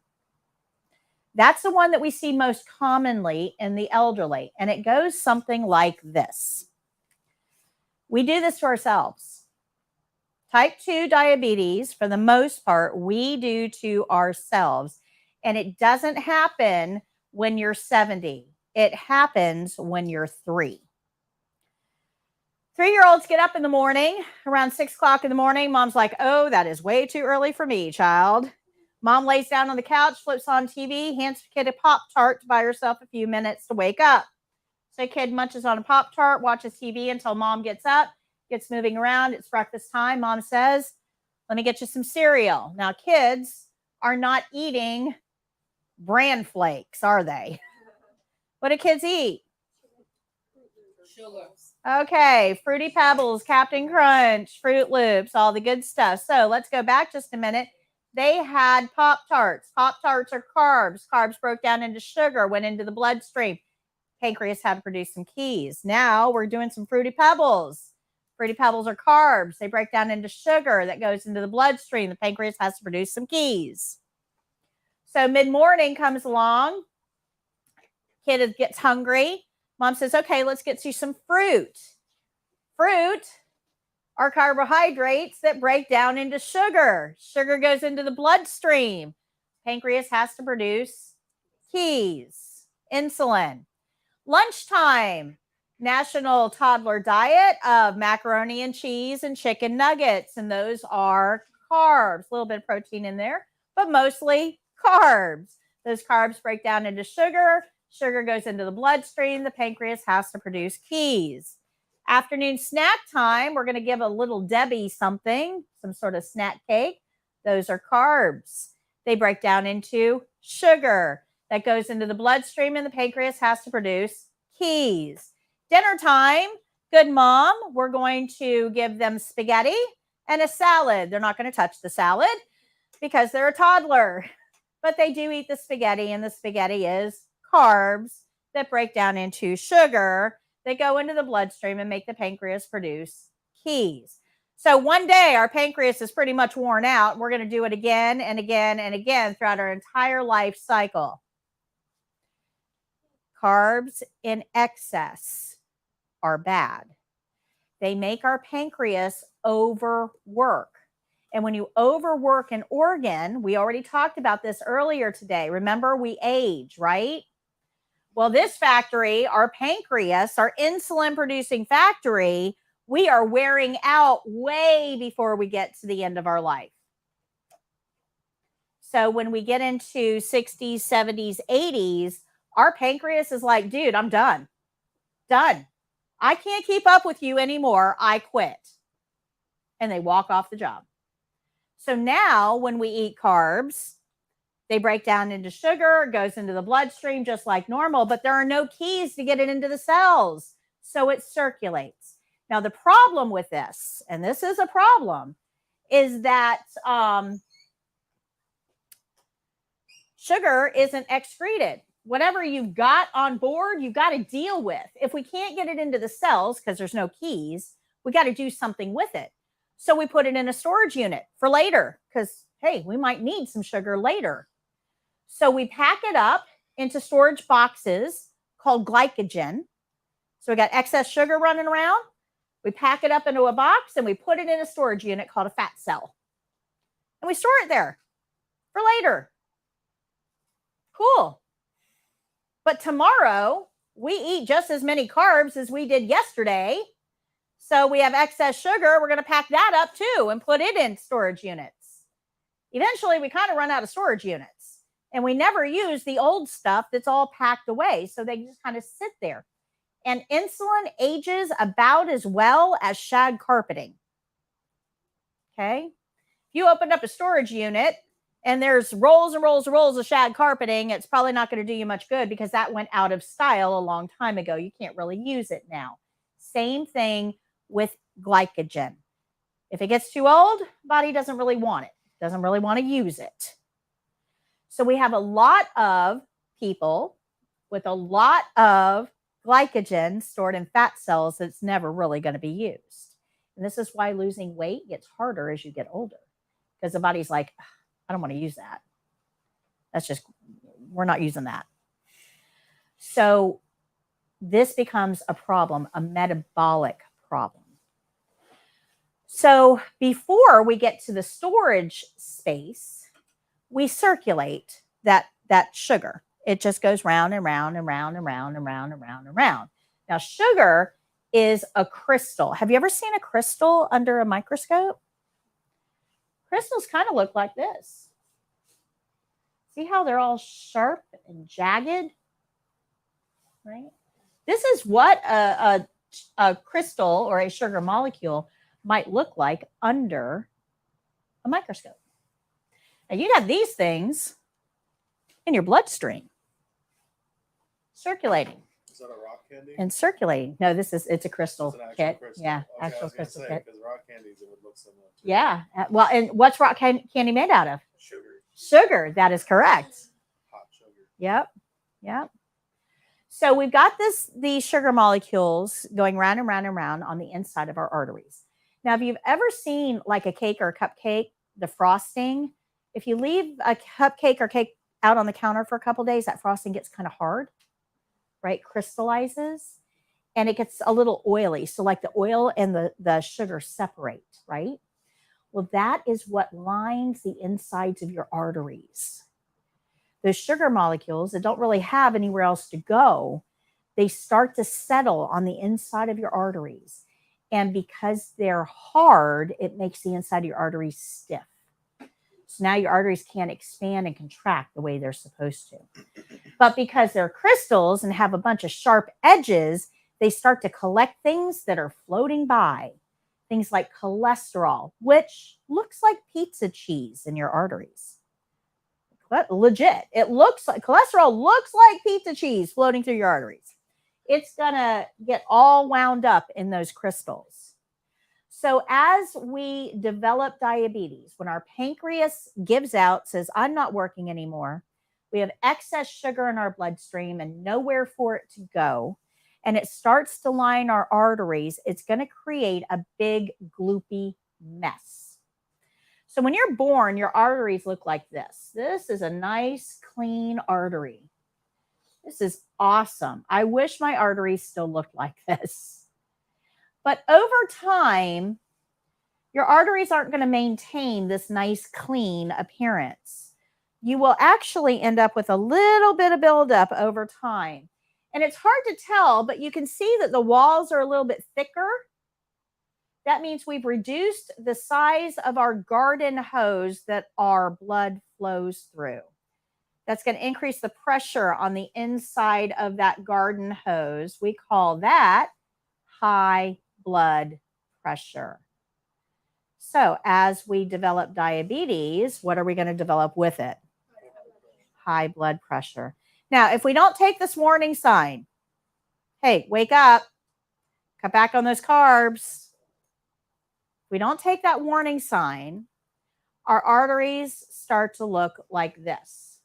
That's the one that we see most commonly in the elderly, and it goes something like this. We do this to ourselves. Type 2 diabetes, for the most part, we do to ourselves, and it doesn't happen when you're 70. It happens when you're 3. 3-year-olds get up in the morning, around 6 o'clock in the morning. Mom's like, oh, that is way too early for me, child. Mom lays down on the couch, flips on TV, hands the kid a Pop-Tart to buy herself a few minutes to wake up. So kid munches on a Pop-Tart, watches TV until mom gets up, gets moving around. It's breakfast time. Mom says, let me get you some cereal. Now, kids are not eating bran flakes, are they? What do kids eat? Sugar. Okay, Fruity Pebbles, Captain Crunch, Fruit Loops, all the good stuff. So let's go back just a minute. They had Pop-Tarts. Pop-Tarts are carbs. Carbs broke down into sugar, went into the bloodstream. Pancreas had to produce some keys. Now we're doing some Fruity Pebbles. Fruity Pebbles are carbs. They break down into sugar that goes into the bloodstream. The pancreas has to produce some keys. So mid-morning comes along. Kid gets hungry. Mom says, okay, let's get you some fruit. Fruit are carbohydrates that break down into sugar. Sugar goes into the bloodstream. Pancreas has to produce keys, insulin. Lunchtime, national toddler diet of macaroni and cheese and chicken nuggets. And those are carbs, a little bit of protein in there, but mostly carbs. Those carbs break down into sugar. Sugar goes into the bloodstream. The pancreas has to produce keys. Afternoon snack time, we're going to give a little Debbie something, some sort of snack cake. Those are carbs. They break down into sugar. That goes into the bloodstream, and the pancreas has to produce keys. Dinner time, good mom, we're going to give them spaghetti and a salad. They're not going to touch the salad because they're a toddler, but they do eat the spaghetti, and the spaghetti is carbs that break down into sugar. They go into the bloodstream and make the pancreas produce keys. So one day our pancreas is pretty much worn out. We're going to do it again and again and again throughout our entire life cycle. Carbs in excess are bad. They make our pancreas overwork. And when you overwork an organ, we already talked about this earlier today. Remember, we age, right? Well, this factory, our pancreas, our insulin producing factory, we are wearing out way before we get to the end of our life. So when we get into 60s, 70s, 80s, our pancreas is like, dude, I'm done. Done. I can't keep up with you anymore. I quit. And they walk off the job. So now when we eat carbs, they break down into sugar, it goes into the bloodstream just like normal, but there are no keys to get it into the cells. So it circulates. Now, the problem with this, and this is a problem, is that sugar isn't excreted. Whatever you've got on board, you've got to deal with. If we can't get it into the cells because there's no keys, we got to do something with it. So we put it in a storage unit for later because, hey, we might need some sugar later. So we pack it up into storage boxes called glycogen. So we got excess sugar running around. We pack it up into a box and we put it in a storage unit called a fat cell. And we store it there for later. Cool. But tomorrow, we eat just as many carbs as we did yesterday. So we have excess sugar. We're going to pack that up too and put it in storage units. Eventually, we kind of run out of storage units. And we never use the old stuff that's all packed away. So they just kind of sit there. And insulin ages about as well as shag carpeting. Okay? If you opened up a storage unit and there's rolls and rolls and rolls of shag carpeting, it's probably not going to do you much good because that went out of style a long time ago. You can't really use it now. Same thing with glycogen. If it gets too old, body doesn't really want it, doesn't really want to use it. So we have a lot of people with a lot of glycogen stored in fat cells that's never really going to be used. And this is why losing weight gets harder as you get older because the body's like, I don't want to use that. That's just, we're not using that. So this becomes a problem, a metabolic problem. So before we get to the storage space, we circulate that sugar. It just goes round and round and round and round and round and round and round. Now, sugar is a crystal. Have you ever seen a crystal under a microscope? Crystals kind of look like this. See how they're all sharp and jagged? Right? This is what a crystal or a sugar molecule might look like under a microscope. Now, you'd have these things in your bloodstream, circulating. Is that a rock candy? And circulating. No, it's a crystal It's an actual kit. crystal. Yeah, Okay, I actual was gonna crystal say, kit. because rock candies, it would look similar to Yeah. Well, and what's rock candy made out of? sugar, Sugar. That is correct. hot sugar. Yep. Yep. So we've got these sugar molecules going round and round and round on the inside of our arteries. Now, if you've ever seen like a cake or a cupcake, the frosting, if you leave a cupcake or cake out on the counter for a couple days, that frosting gets kind of hard, right? Crystallizes and it gets a little oily. So like the oil and the sugar separate, right? Well, that is what lines the insides of your arteries. Those sugar molecules that don't really have anywhere else to go, they start to settle on the inside of your arteries. And because they're hard, it makes the inside of your arteries stiff. So now your arteries can't expand and contract the way they're supposed to. But because they're crystals and have a bunch of sharp edges, they start to collect things that are floating by. Things like cholesterol, which looks like pizza cheese in your arteries. But legit, it looks like cholesterol looks like pizza cheese floating through your arteries. It's going to get all wound up in those crystals. So as we develop diabetes, when our pancreas gives out, says, I'm not working anymore, we have excess sugar in our bloodstream and nowhere for it to go, and it starts to line our arteries, it's going to create a big gloopy mess. So when you're born, your arteries look like this. This is a nice, clean artery. This is awesome. I wish my arteries still looked like this. But over time, your arteries aren't going to maintain this nice, clean appearance. You will actually end up with a little bit of buildup over time. And it's hard to tell, but you can see that the walls are a little bit thicker. That means we've reduced the size of our garden hose that our blood flows through. That's going to increase the pressure on the inside of that garden hose. We call that high blood pressure. So as we develop diabetes, what are we going to develop with it? High blood pressure. Now, if we don't take this warning sign, hey, wake up, cut back on those carbs. If we don't take that warning sign, our arteries start to look like this.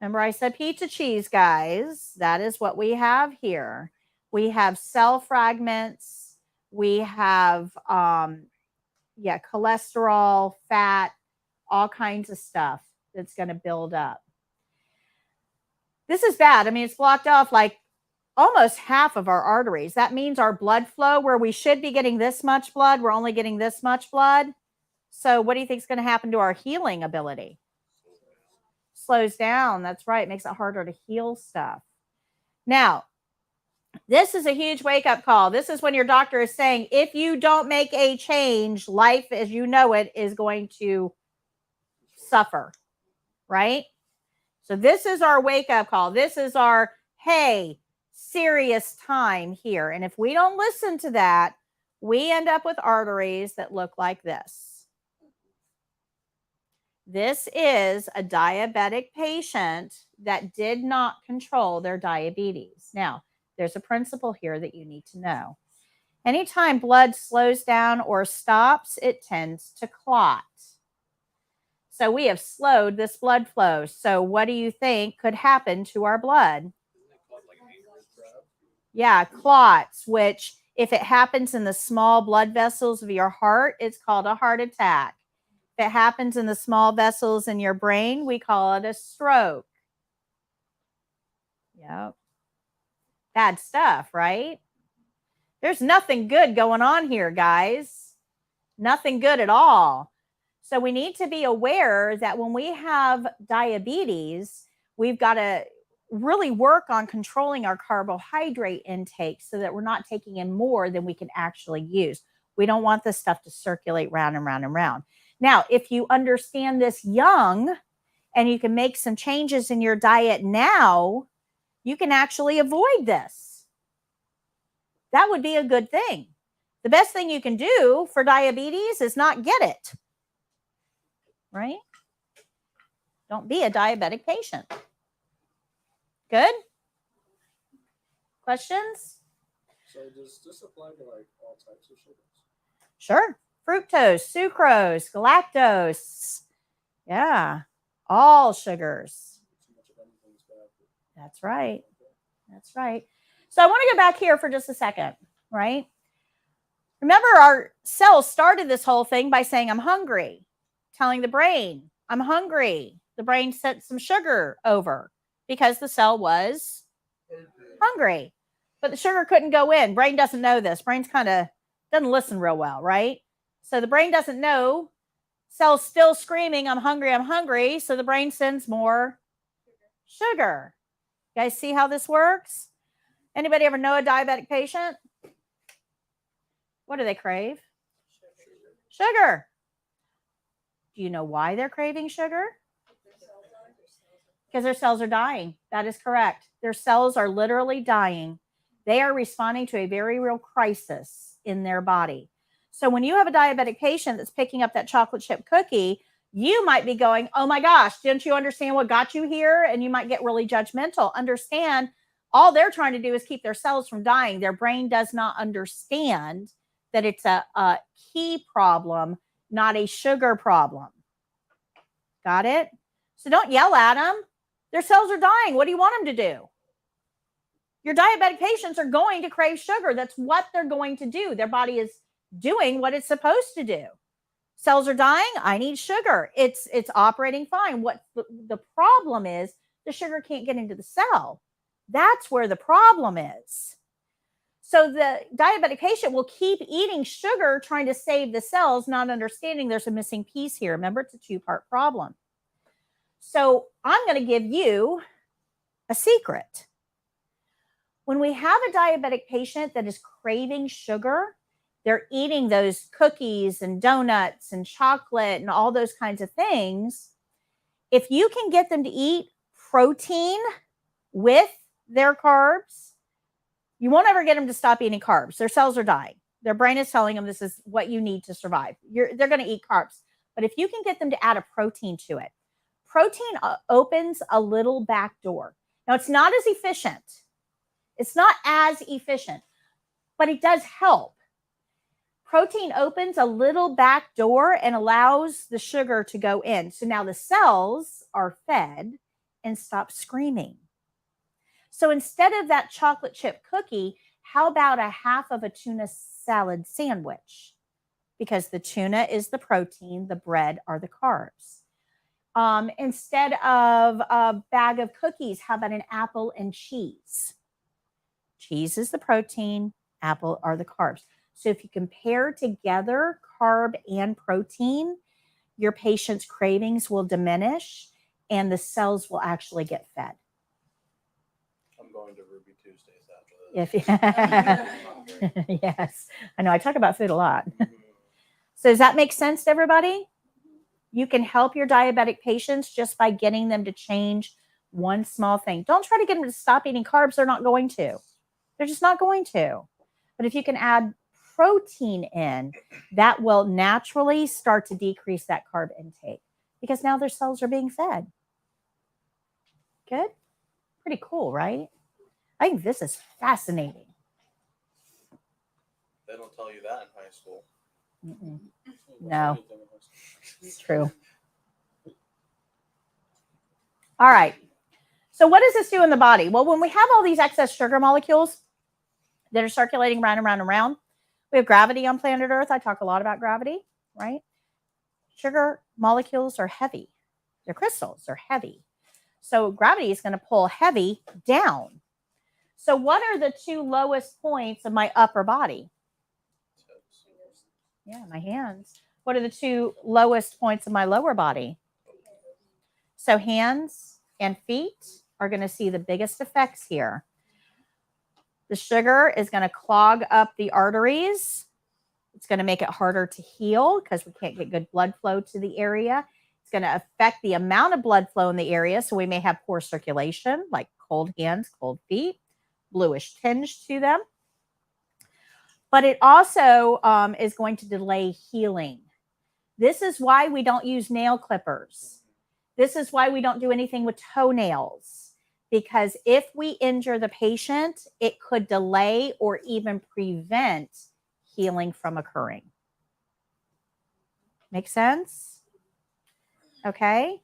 Remember I said pizza cheese, guys. That is what we have here. We have cell fragments. We have, cholesterol, fat, all kinds of stuff. that's going to build up. This is bad. I mean, it's blocked off like almost half of our arteries. That means our blood flow, where we should be getting this much blood, we're only getting this much blood. So what do you think is going to happen to our healing ability? Slows down. That's right. It makes it harder to heal stuff. Now, this is a huge wake-up call. This is when your doctor is saying, if you don't make a change, life as you know it is going to suffer, right? So this is our wake-up call. This is our, hey, serious time here. And if we don't listen to that, we end up with arteries that look like this. This is a diabetic patient that did not control their diabetes. Now, there's a principle here that you need to know. Anytime blood slows down or stops, it tends to clot. So we have slowed this blood flow. So what do you think could happen to our blood? Yeah, clots, which if it happens in the small blood vessels of your heart, it's called a heart attack. If it happens in the small vessels in your brain, we call it a stroke. Yep. Bad stuff, right? There's nothing good going on here, guys. Nothing good at all. So we need to be aware that when we have diabetes, we've got to really work on controlling our carbohydrate intake so that we're not taking in more than we can actually use. We don't want this stuff to circulate round and round and round. Now, if you understand this young and you can make some changes in your diet now, you can actually avoid this. That would be a good thing. The best thing you can do for diabetes is not get it, right? Don't be a diabetic patient. Good? Questions? So does this apply to like all types of sugars? Sure. Fructose, sucrose, galactose. Yeah. All sugars. Too much of anything's bad. That's right. That's right. So I want to go back here for just a second, right? Remember, our cells started this whole thing by saying, I'm hungry, telling the brain, I'm hungry. The brain sent some sugar over because the cell was hungry. But the sugar couldn't go in. Brain doesn't know this. Brain's kind of doesn't listen real well, right? So the brain doesn't know. Cell's still screaming, I'm hungry, I'm hungry. So the brain sends more sugar. You guys see how this works? Anybody ever know a diabetic patient? What do they crave? Sugar. Do you know why they're craving sugar? Because their cells are dying. That is correct. Their cells are literally dying. They are responding to a very real crisis in their body. So when you have a diabetic patient that's picking up that chocolate chip cookie, you might be going, oh my gosh, didn't you understand what got you here? And you might get really judgmental. Understand, all they're trying to do is keep their cells from dying. Their brain does not understand that it's a key problem, not a sugar problem. Got it? So don't yell at them. Their cells are dying. What do you want them to do? Your diabetic patients are going to crave sugar. That's what they're going to do. Their body is doing what it's supposed to do. Cells are dying. I need sugar. It's operating fine. What the problem is, the sugar can't get into the cell. That's where the problem is. So the diabetic patient will keep eating sugar, trying to save the cells, not understanding there's a missing piece here. Remember, it's a two-part problem. So I'm going to give you a secret. When we have a diabetic patient that is craving sugar, they're eating those cookies and donuts and chocolate and all those kinds of things. If you can get them to eat protein with their carbs, you won't ever get them to stop eating carbs. Their cells are dying. Their brain is telling them this is what you need to survive. They're going to eat carbs. But if you can get them to add a protein to it, protein opens a little back door. Now, it's not as efficient. It's not as efficient, but it does help. Protein opens a little back door and allows the sugar to go in. So now the cells are fed and stop screaming. So instead of that chocolate chip cookie, how about a half of a tuna salad sandwich? Because the tuna is the protein, the bread are the carbs. Instead of a bag of cookies, how about an apple and cheese? Cheese is the protein, apple are the carbs. So if you compare together carb and protein, your patient's cravings will diminish and the cells will actually get fed. I'm going to Ruby Tuesdays after this. If yes, I know I talk about food a lot. Mhm. So does that make sense to everybody? You can help your diabetic patients just by getting them to change one small thing. Don't try to get them to stop eating carbs. They're not going to. They're just not going to. But if you can add protein in, that will naturally start to decrease that carb intake because now their cells are being fed. Good? Pretty cool, right? I think this is fascinating. They don't tell you that in high school. Mm-mm. No. It's true. All right. So what does this do in the body? Well, when we have all these excess sugar molecules that are circulating round and round and round, we have gravity on planet Earth. I talk a lot about gravity, right? Sugar molecules are heavy. They're crystals. They're heavy. So gravity is going to pull heavy down. So what are the two lowest points of my upper body? Yeah, my hands. What are the two lowest points of my lower body? So hands and feet are going to see the biggest effects here. The sugar is going to clog up the arteries. It's going to make it harder to heal because we can't get good blood flow to the area. It's going to affect the amount of blood flow in the area. So we may have poor circulation, like cold hands, cold feet, bluish tinge to them. But it also is going to delay healing. This is why we don't use nail clippers. This is why we don't do anything with toenails. Because if we injure the patient, it could delay or even prevent healing from occurring. Make sense? Okay.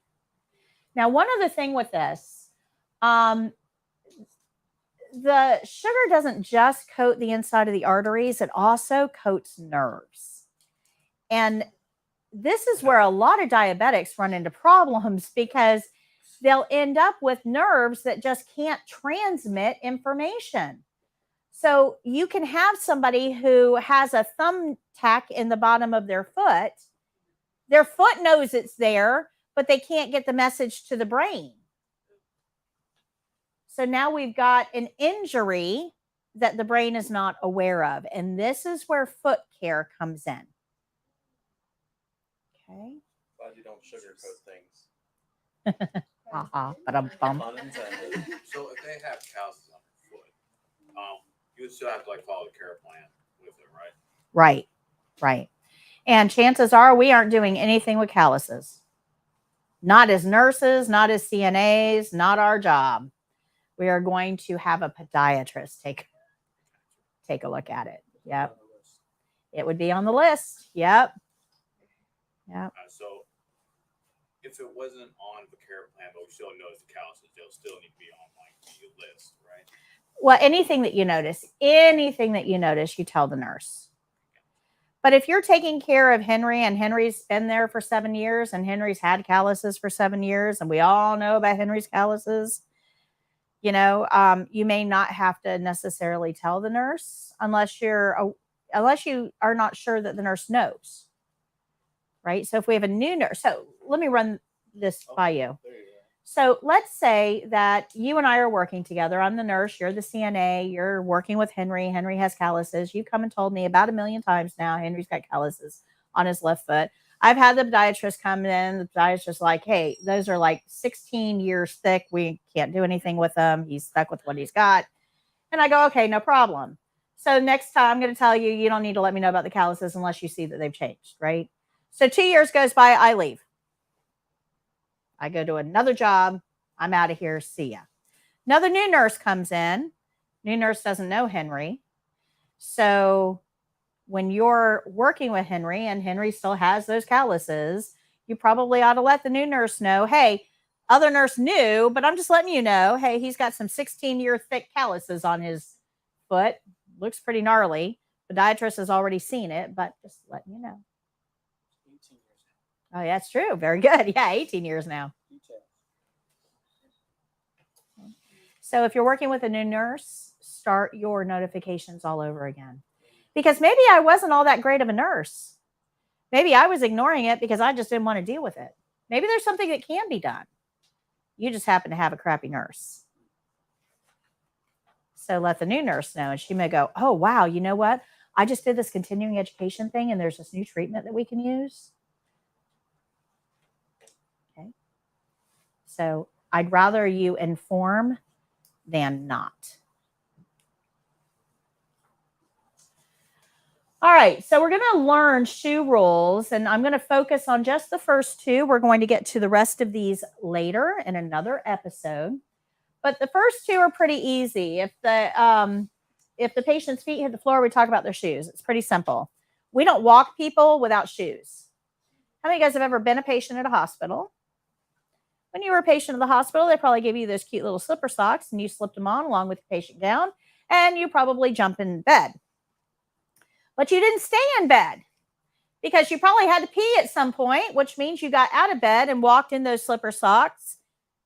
Now, one other thing with this, the sugar doesn't just coat the inside of the arteries, it also coats nerves. And this is where a lot of diabetics run into problems because they'll end up with nerves that just can't transmit information. So you can have somebody who has a thumbtack in the bottom of their foot. Their foot knows it's there, but they can't get the message to the brain. So now we've got an injury that the brain is not aware of. And this is where foot care comes in. Okay. Glad you don't sugarcoat things. But I'm bummed. Pun intended. So if they have calluses on their foot, you would still have to like follow the care plan with it, right? Right, right. And chances are we aren't doing anything with calluses. Not as nurses, not as CNAs, not our job. We are going to have a podiatrist take a look at it. Yep. It would be on the list. Yep. Yep. So if it wasn't on the care plan, but we still notice the calluses, they'll still need to be on like the list, right? Well, anything that you notice, you tell the nurse. But if you're taking care of Henry and Henry's been there for 7 years and Henry's had calluses for 7 years, and we all know about Henry's calluses, you may not have to necessarily tell the nurse unless you are not sure that the nurse knows. Right? So if we have a new nurse, so let me run this by you. There you go. So let's say that you and I are working together. I'm the nurse, you're the CNA, you're working with Henry. Henry has calluses. You come and told me about 1 million times now Henry's got calluses on his left foot. I've had the podiatrist come in. The podiatrist like, hey, those are like 16 years thick. We can't do anything with them. He's stuck with what he's got. And I go, okay, no problem. So next time I'm going to tell you, you don't need to let me know about the calluses unless you see that they've changed, right? So 2 years goes by, I leave. I go to another job. I'm out of here. See ya. Another new nurse comes in. New nurse doesn't know Henry. So when you're working with Henry and Henry still has those calluses, you probably ought to let the new nurse know, hey, other nurse knew, but I'm just letting you know, hey, he's got some 16-year thick calluses on his foot. Looks pretty gnarly. Podiatrist has already seen it, but just letting you know. Oh, yeah, that's true. Very good. Yeah, 18 years now. Details. So if you're working with a new nurse, start your notifications all over again. Because maybe I wasn't all that great of a nurse. Maybe I was ignoring it because I just didn't want to deal with it. Maybe there's something that can be done. You just happen to have a crappy nurse. So let the new nurse know, and she may go, oh, wow, you know what? I just did this continuing education thing, and there's this new treatment that we can use. Okay. So I'd rather you inform than not. All right, so we're going to learn shoe rules, and I'm going to focus on just the first two. We're going to get to the rest of these later in another episode. But the first two are pretty easy. If the patient's feet hit the floor, we talk about their shoes. It's pretty simple. We don't walk people without shoes. How many of you guys have ever been a patient at a hospital? When you were a patient at the hospital, they probably gave you those cute little slipper socks, and you slipped them on along with the patient gown, and you probably jump in bed. But you didn't stay in bed because you probably had to pee at some point, which means you got out of bed and walked in those slipper socks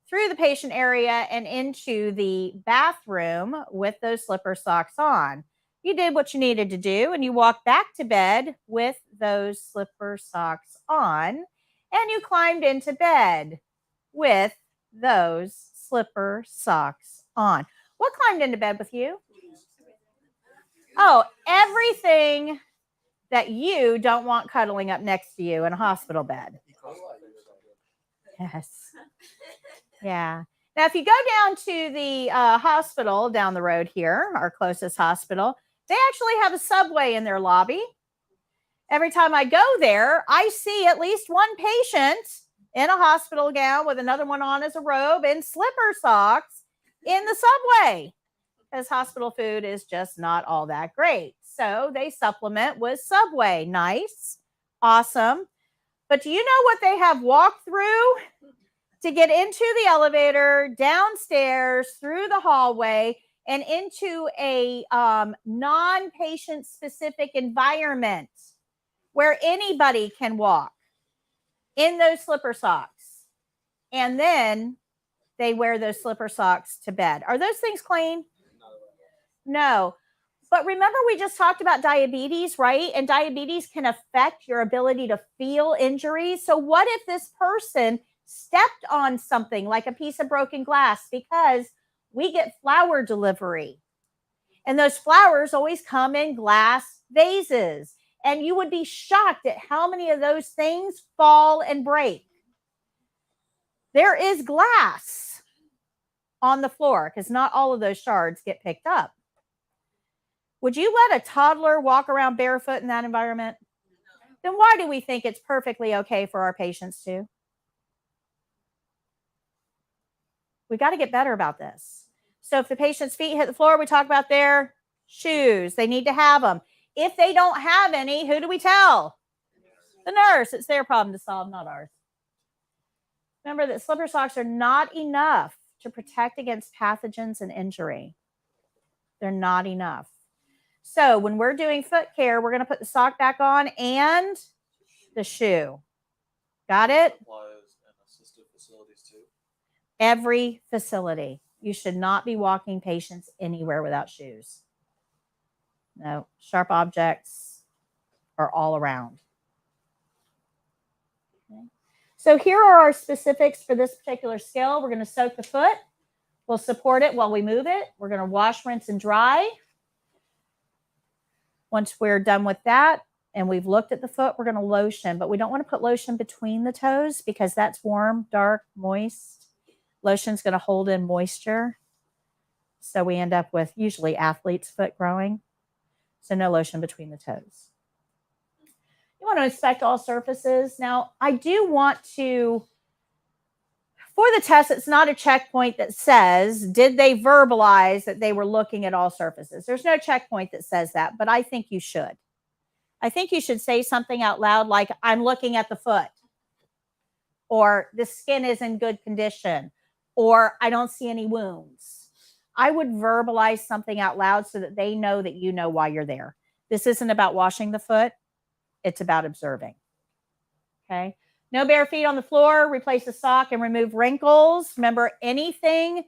through the patient area and into the bathroom with those slipper socks on. You did what you needed to do, and you walked back to bed with those slipper socks on, and you climbed into bed with those slipper socks on. What climbed into bed with you? Oh, everything that you don't want cuddling up next to you in a hospital bed. Yes. Yeah. Now, if you go down to the hospital down the road here, our closest hospital, they actually have a subway in their lobby. Every time I go there, I see at least one patient in a hospital gown with another one on as a robe and slipper socks in the subway, because hospital food is just not all that great. So they supplement with Subway. Nice. Awesome. But do you know what they have walked through to get into the elevator, downstairs, through the hallway, and into a non-patient specific environment where anybody can walk in those slipper socks? And then they wear those slipper socks to bed. Are those things clean? No. But remember, we just talked about diabetes, right? And diabetes can affect your ability to feel injuries. So what if this person stepped on something like a piece of broken glass? Because we get flower delivery, and those flowers always come in glass vases. And you would be shocked at how many of those things fall and break. There is glass on the floor because not all of those shards get picked up. Would you let a toddler walk around barefoot in that environment? Then why do we think it's perfectly okay for our patients to? We got to get better about this. So if the patient's feet hit the floor, we talk about their shoes. They need to have them. If they don't have any, who do we tell? The nurse. It's their problem to solve, not ours. Remember that slipper socks are not enough to protect against pathogens and injury. They're not enough. So when we're doing foot care, we're going to put the sock back on and the shoe. Got it? Applies in assisted facilities too. Every facility. You should not be walking patients anywhere without shoes. No, sharp objects are all around. Okay. So here are our specifics for this particular skill. We're going to soak the foot. We'll support it while we move it. We're going to wash, rinse, and dry. Once we're done with that and we've looked at the foot, we're going to lotion. But we don't want to put lotion between the toes because that's warm, dark, moist. Lotion's going to hold in moisture. So we end up with usually athlete's foot growing. So no lotion between the toes. You want to inspect all surfaces. Now, I do want to, for the test, it's not a checkpoint that says, did they verbalize that they were looking at all surfaces? There's no checkpoint that says that, but I think you should. I think you should say something out loud like, I'm looking at the foot, or the skin is in good condition, or I don't see any wounds. I would verbalize something out loud so that they know that you know why you're there. This isn't about washing the foot. It's about observing. Okay. No bare feet on the floor. Replace the sock and remove wrinkles. Remember, anything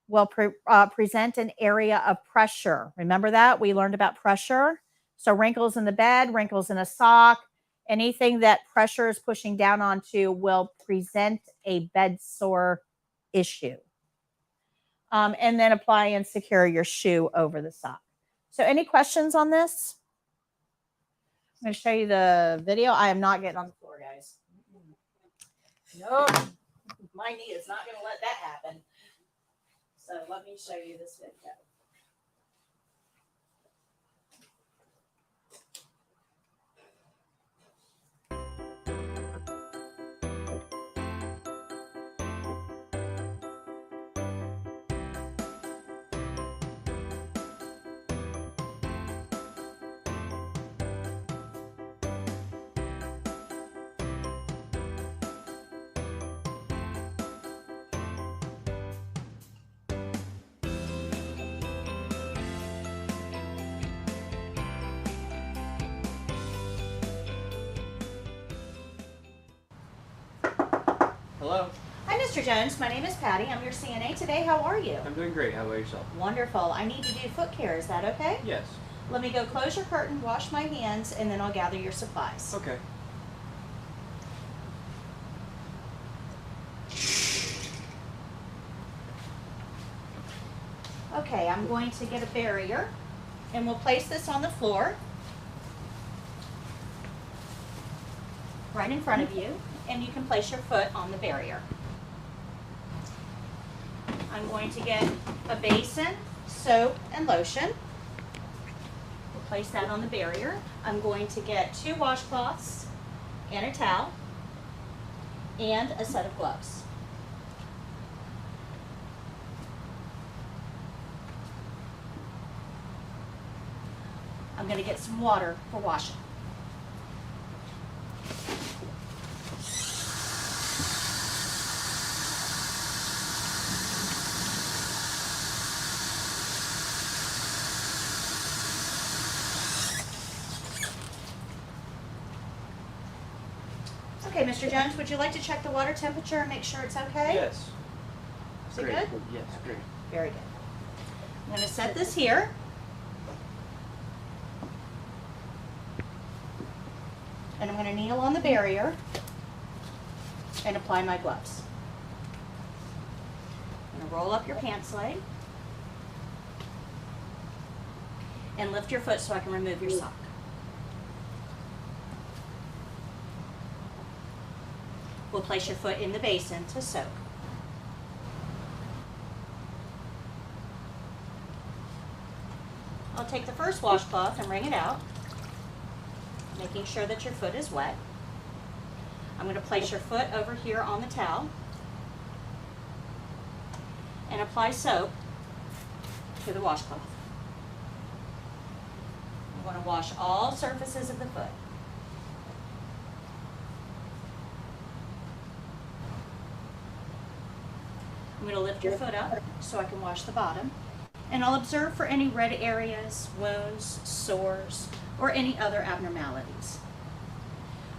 will present an area of pressure. Remember that? We learned about pressure. So wrinkles in the bed, wrinkles in a sock, anything that pressure is pushing down onto will present a bed sore issue. And then apply and secure your shoe over the sock. So any questions on this? I'm going to show you the video. I am not getting on the floor, guys. Nope. My knee is not going to let that happen. So let me show you this video. Hello, Hi, Mr. Jones. My name is Patty. I'm your CNA today. How are you? I'm doing great. How about yourself? Wonderful. I need to do foot care. Is that okay? Yes. Let me go close your curtain, wash my hands, and then I'll gather your supplies. Okay. Okay, I'm going to get a barrier, and we'll place this on the floor right in front of you, and you can place your foot on the barrier. I'm going to get a basin, soap, and lotion. We'll place that on the barrier. I'm going to get 2 washcloths and a towel and a set of gloves. I'm going to get some water for washing. Okay, Mr. Jones, would you like to check the water temperature and make sure it's okay? Yes. Is it Great. good? Yes, great. Very good. I'm going to set this here. And I'm going to kneel on the barrier and apply my gloves. I'm going to roll up your pants leg and lift your foot so I can remove your sock. We'll place your foot in the basin to soak. I'll take the first washcloth and wring it out, making sure that your foot is wet. I'm going to place your foot over here on the towel and apply soap to the washcloth. I'm going to wash all surfaces of the foot. I'm going to lift your foot up so I can wash the bottom, and I'll observe for any red areas, wounds, sores, or any other abnormalities.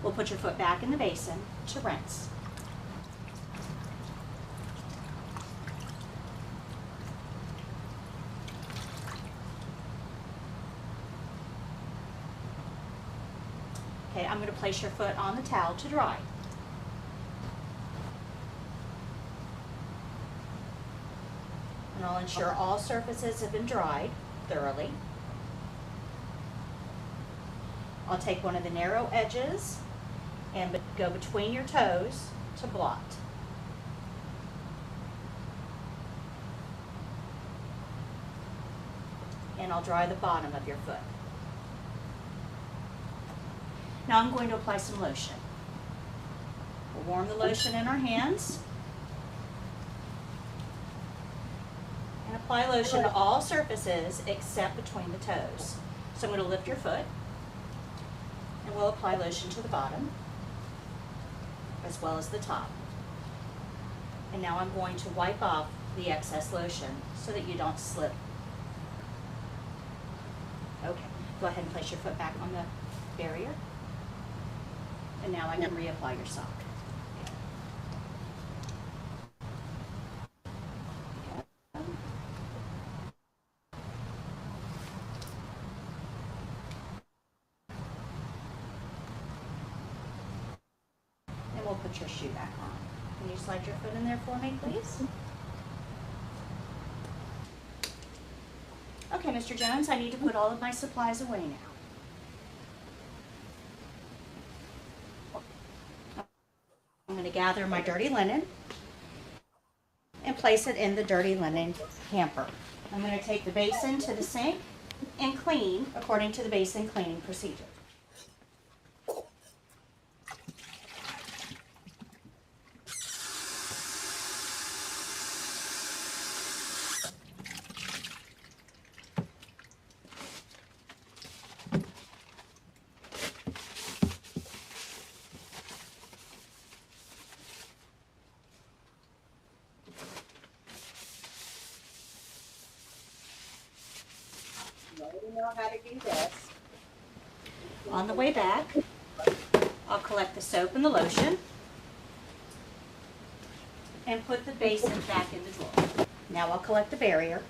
We'll put your foot back in the basin to rinse. Okay, I'm going to place your foot on the towel to dry. And I'll ensure all surfaces have been dried thoroughly. I'll take one of the narrow edges and go between your toes to blot. And I'll dry the bottom of your foot. Now I'm going to apply some lotion. We'll warm the lotion in our hands. And apply lotion to all surfaces except between the toes. So I'm going to lift your foot, and we'll apply lotion to the bottom as well as the top. And now I'm going to wipe off the excess lotion so that you don't slip. Okay, go ahead and place your foot back on the barrier. And now I can reapply your sock. And we'll put your shoe back on. Can you slide your foot in there for me, please? Okay, Mr. Jones, I need to put all of my supplies away now. I'm going to gather my dirty linen and place it in the dirty linen hamper. I'm going to take the basin to the sink and clean according to the basin cleaning procedure. You already know how to do this. On the way back, I'll collect the soap and the lotion and put the basin back in the drawer. Now I'll collect the barrier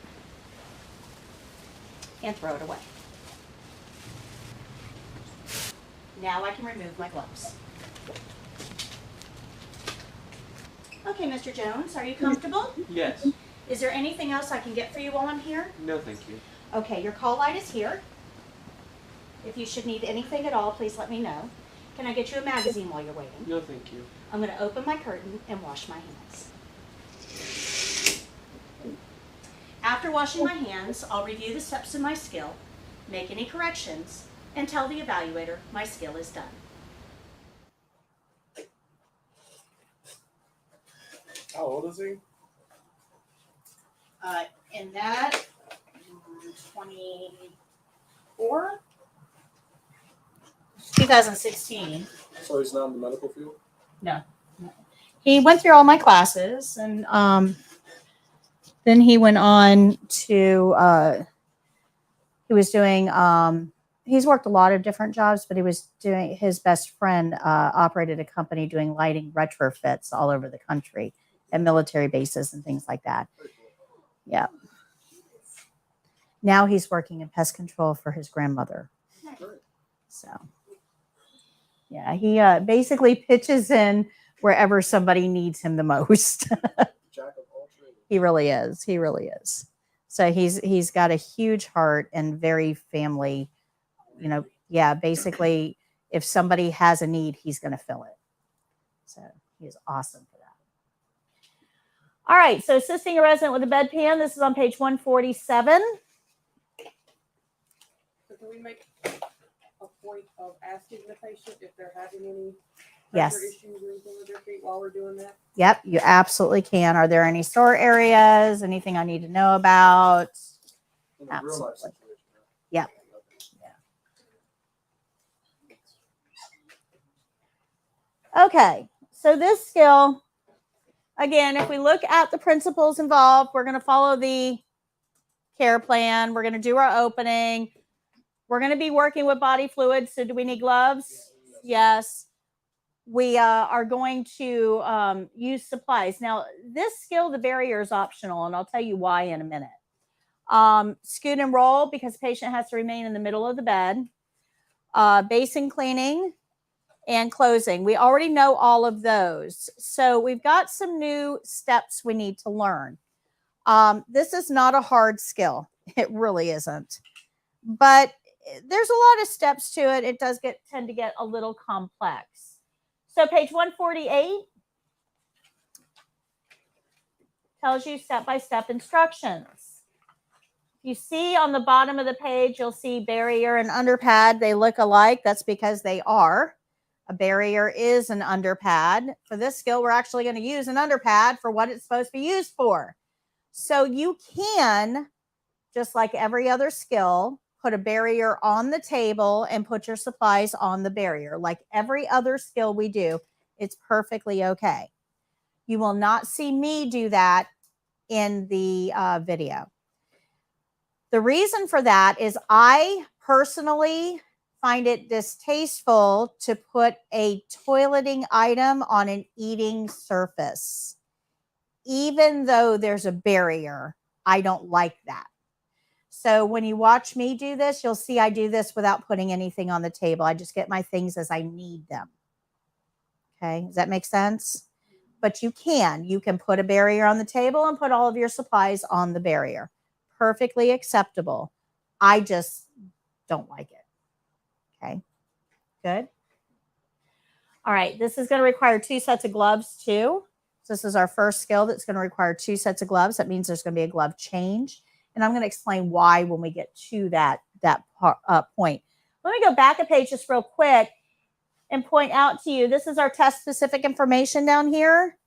and throw it away. Now I can remove my gloves. Okay, Mr. Jones, are you comfortable? Yes. Is there anything else I can get for you while I'm here? No, thank you. Okay, your call light is here. If you should need anything at all, please let me know. Can I get you a magazine while you're waiting? No, thank you. I'm going to open my curtain and wash my hands. After washing my hands, I'll review the steps of my skill, make any corrections, and tell the evaluator my skill is done. How old is he? In that, 24? 2016. So he's not in the medical field? He went through all my classes, and then he went on to, he was doing, he's worked a lot of different jobs, but he was doing, his best friend operated a company doing lighting retrofits all over the country at military bases and things like that. Yeah. Now he's working in pest control for his grandmother. So, yeah, he basically pitches in wherever somebody needs him the most. Jack of all trades. He really is. He really is. So he's got a huge heart and very family, you know, yeah, basically if somebody has a need, he's going to fill it. So he's awesome for that. All right. So assisting a resident with a bedpan. This is on page 147. So can we make a point of asking the patient if they're having any Yes. pressure issues or anything with their feet while we're doing that? Yep, you absolutely can. Are there any sore areas? Anything I need to know about? In a real life Absolutely. situation. Yep. Okay, so this skill, again, if we look at the principles involved, we're going to follow the care plan. We're going to do our opening. We're going to be working with body fluids. So do we need gloves? Yes. We are going to use supplies. Now, this skill, the barrier is optional, and I'll tell you why in a minute. Scoot and roll, because the patient has to remain in the middle of the bed. Basin cleaning and closing. We already know all of those. So we've got some new steps we need to learn. This is not a hard skill. It really isn't. But there's a lot of steps to it. It does tend to get a little complex. So page 148 tells you step-by-step instructions. You see on the bottom of the page, you'll see barrier and underpad. They look alike. That's because they are. A barrier is an underpad. For this skill, we're actually going to use an underpad for what it's supposed to be used for. So you can, just like every other skill, put a barrier on the table and put your supplies on the barrier. Like every other skill we do, it's perfectly okay. You will not see me do that in the video. The reason for that is I personally find it distasteful to put a toileting item on an eating surface. Even though there's a barrier, I don't like that. So when you watch me do this, you'll see I do this without putting anything on the table. I just get my things as I need them. Okay, does that make sense? But you can put a barrier on the table and put all of your supplies on the barrier. Perfectly acceptable. I just don't like it. Okay, good. All right, this is going to require 2 sets of gloves too. So this is our first skill that's going to require 2 sets of gloves. That means there's going to be a glove change. And I'm going to explain why when we get to that point. Let me go back a page just real quick and point out to you, this is our test specific information down here.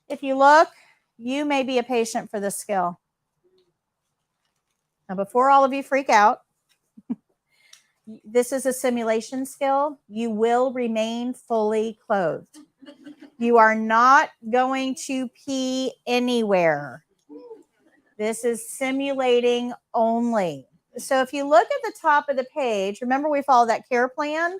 If you look, you may be a patient for this skill. Now, before all of you freak out, this is a simulation skill. You will remain fully clothed. You are not going to pee anywhere. This is simulating only. So if you look at the top of the page, remember we follow that care plan,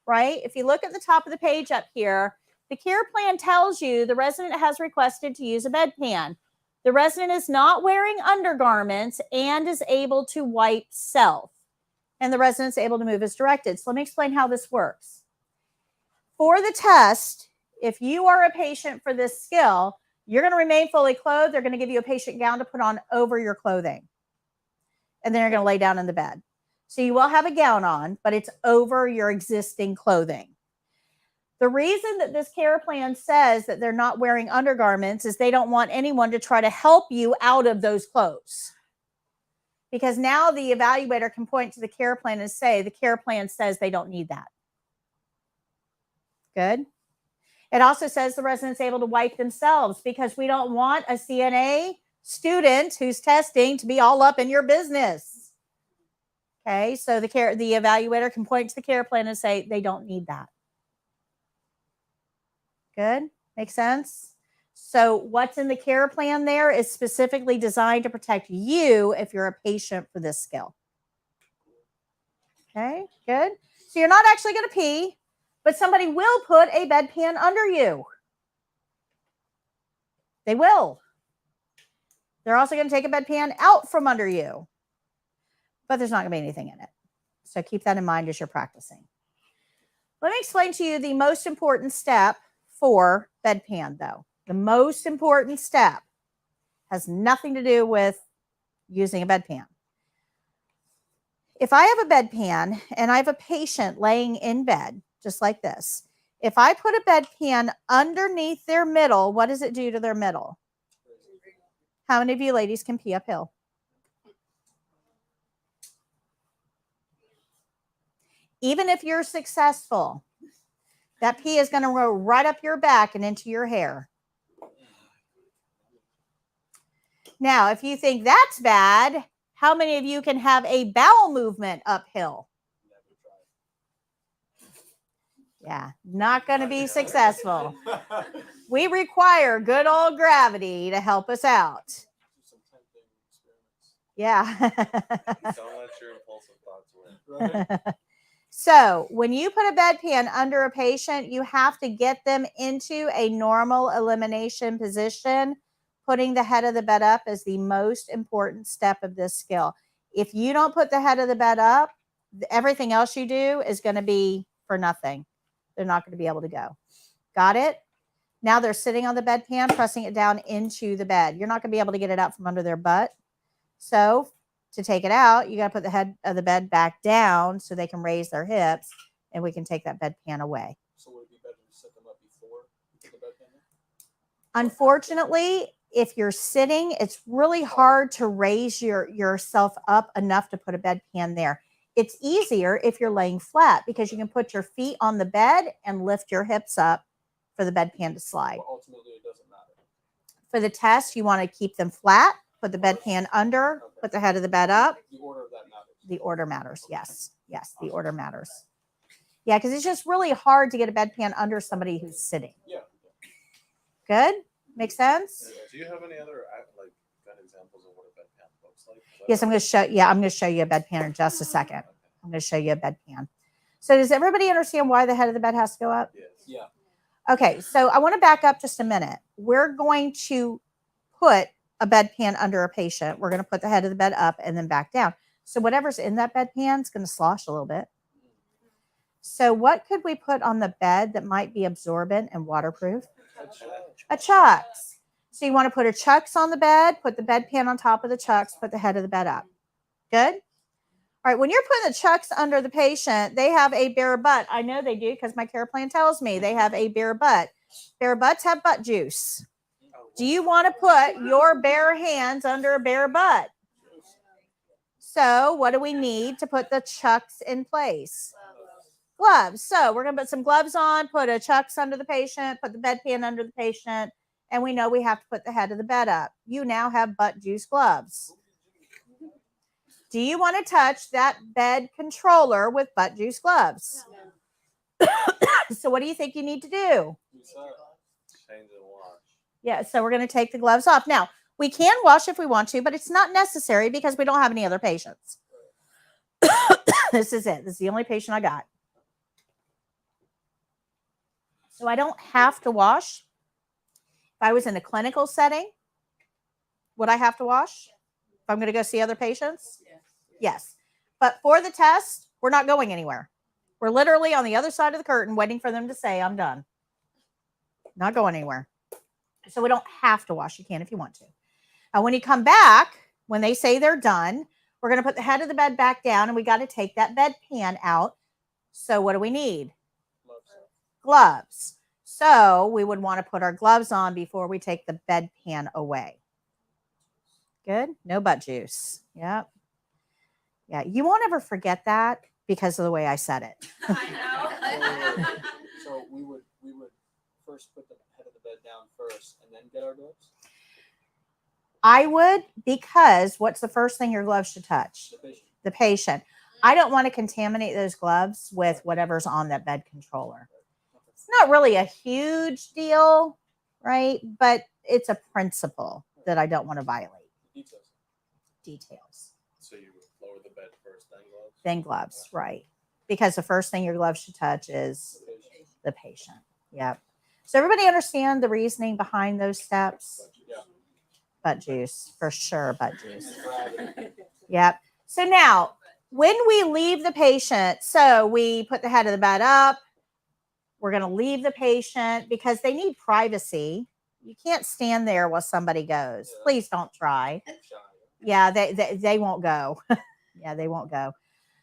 right? If you look at the top of the page up here, the care plan tells you the resident has requested to use a bedpan. The resident is not wearing undergarments and is able to wipe self. And the resident is able to move as directed. So let me explain how this works. For the test, if you are a patient for this skill, you're going to remain fully clothed. They're going to give you a patient gown to put on over your clothing. And then you're going to lay down in the bed. So you will have a gown on, but it's over your existing clothing. The reason that this care plan says that they're not wearing undergarments is they don't want anyone to try to help you out of those clothes. Because now the evaluator can point to the care plan and say, the care plan says they don't need that. Good. It also says the resident's able to wipe themselves because we don't want a CNA student who's testing to be all up in your business. Okay, so the evaluator can point to the care plan and say they don't need that. Good, makes sense? So what's in the care plan there is specifically designed to protect you if you're a patient for this skill. Okay, good. So you're not actually going to pee, but somebody will put a bedpan under you. They will. They're also going to take a bedpan out from under you, but there's not going to be anything in it. So keep that in mind as you're practicing. Let me explain to you the most important step for bedpan, though. The most important step has nothing to do with using a bedpan. If I have a bedpan and I have a patient laying in bed, just like this, if I put a bedpan underneath their middle, what does it do to their middle? How many of you ladies can pee uphill? Even if you're successful, that pee is going to roll right up your back and into your hair. Now, if you think that's bad, how many of you can have a bowel movement uphill? Yeah, not going to be successful. We require good old gravity to help us out. Some tempting experiments. Yeah. Don't let your impulsive thoughts win. Right? So when you put a bedpan under a patient, you have to get them into a normal elimination position. Putting the head of the bed up is the most important step of this skill. If you don't put the head of the bed up, everything else you do is going to be for nothing. They're not going to be able to go. Got it? Now they're sitting on the bedpan, pressing it down into the bed. You're not going to be able to get it out from under their butt. So to take it out, you got to put the head of the bed back down so they can raise their hips, and we can take that bedpan away. So would it be better to set them up before you put the bedpan in? Unfortunately, if you're sitting, it's really hard to raise yourself up enough to put a bedpan there. It's easier if you're laying flat because you can put your feet on the bed and lift your hips up for the bedpan to slide. Well, ultimately, it doesn't matter. For the test, you want to keep them flat, put the bedpan under, put the head of the bed up. The order of that matters. The order matters. Yes. Yes, the order matters. Yeah, because it's just really hard to get a bedpan under somebody who's sitting. Yeah. Good? Make sense? Do you have any other like good examples of what a bedpan looks like? Yes, I'm going to show. Yeah, I'm going to show you a bedpan in just a second. I'm going to show you a bedpan. So does everybody understand why the head of the bed has to go up? Yes. Yeah. Okay, so I want to back up just a minute. We're going to put a bedpan under a patient. We're going to put the head of the bed up and then back down. So whatever's in that bedpan is going to slosh a little bit. So what could we put on the bed that might be absorbent and waterproof? A chucks. So you want to put a chucks on the bed, put the bedpan on top of the chucks, put the head of the bed up. Good? All right, when you're putting the chucks under the patient, they have a bare butt. I know they do because my care plan tells me they have a bare butt. Bare butts have butt juice. Do you want to put your bare hands under a bare butt? So what do we need to put the chucks in place? Gloves. So we're going to put some gloves on, put a chucks under the patient, put the bedpan under the patient, and we know we have to put the head of the bed up. You now have butt juice gloves. Do you want to touch that bed controller with butt juice gloves? So what do you think you need to do? Change and wash. Yeah, so we're going to take the gloves off. Now, we can wash if we want to, but it's not necessary because we don't have any other patients. This is it. This is the only patient I got. So I don't have to wash. If I was in a clinical setting, would I have to wash? If I'm going to go see other patients? Yes. But for the test, we're not going anywhere. We're literally on the other side of the curtain waiting for them to say, I'm done. Not going anywhere. So we don't have to wash. You can if you want to. And when you come back, when they say they're done, we're going to put the head of the bed back down and we got to take that bedpan out. So what do we need? Gloves. So we would want to put our gloves on before we take the bedpan away. Good? No butt juice. Yep. Yeah. You won't ever forget that because of the way I said it. I know. So we would first put the head of the bed down first and then get our gloves? I would, because what's the first thing your gloves should touch? The patient. The patient. I don't want to contaminate those gloves with whatever's on that bed controller. It's not really a huge deal, right? But it's a principle that I don't want to violate. Details. Details. So you would lower the bed first, then gloves? Then gloves, right. Because the first thing your gloves should touch is The patient. the patient. Yep. So everybody understand the reasoning behind those steps? Yeah. Butt juice, for sure, butt juice. And gravity. Yep. So now, when we leave the patient, so we put the head of the bed up, we're going to leave the patient because they need privacy. You can't stand there while somebody goes. Please don't try. Yeah, they won't go. Yeah, they won't go.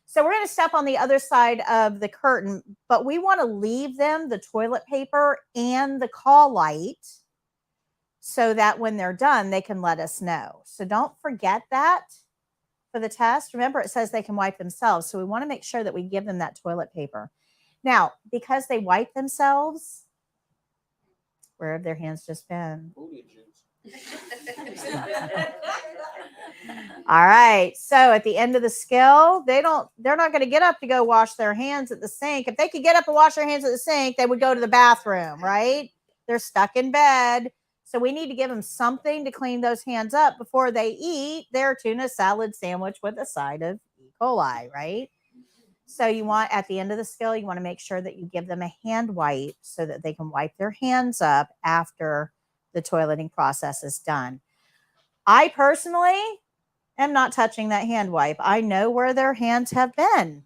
So we're going to step on the other side of the curtain, but we want to leave them the toilet paper and the call light so that when they're done, they can let us know. So don't forget that for the test. Remember, it says they can wipe themselves. So we want to make sure that we give them that toilet paper. Now, because they wipe themselves, where have their hands just been? Booty juice. All right. So at the end of the skill, they're not going to get up to go wash their hands at the sink. If they could get up and wash their hands at the sink, they would go to the bathroom, right? They're stuck in bed. So we need to give them something to clean those hands up before they eat their tuna salad sandwich with a side of E. coli, right? So you want, at the end of the skill, you want to make sure that you give them a hand wipe so that they can wipe their hands up after the toileting process is done. I personally am not touching that hand wipe. I know where their hands have been.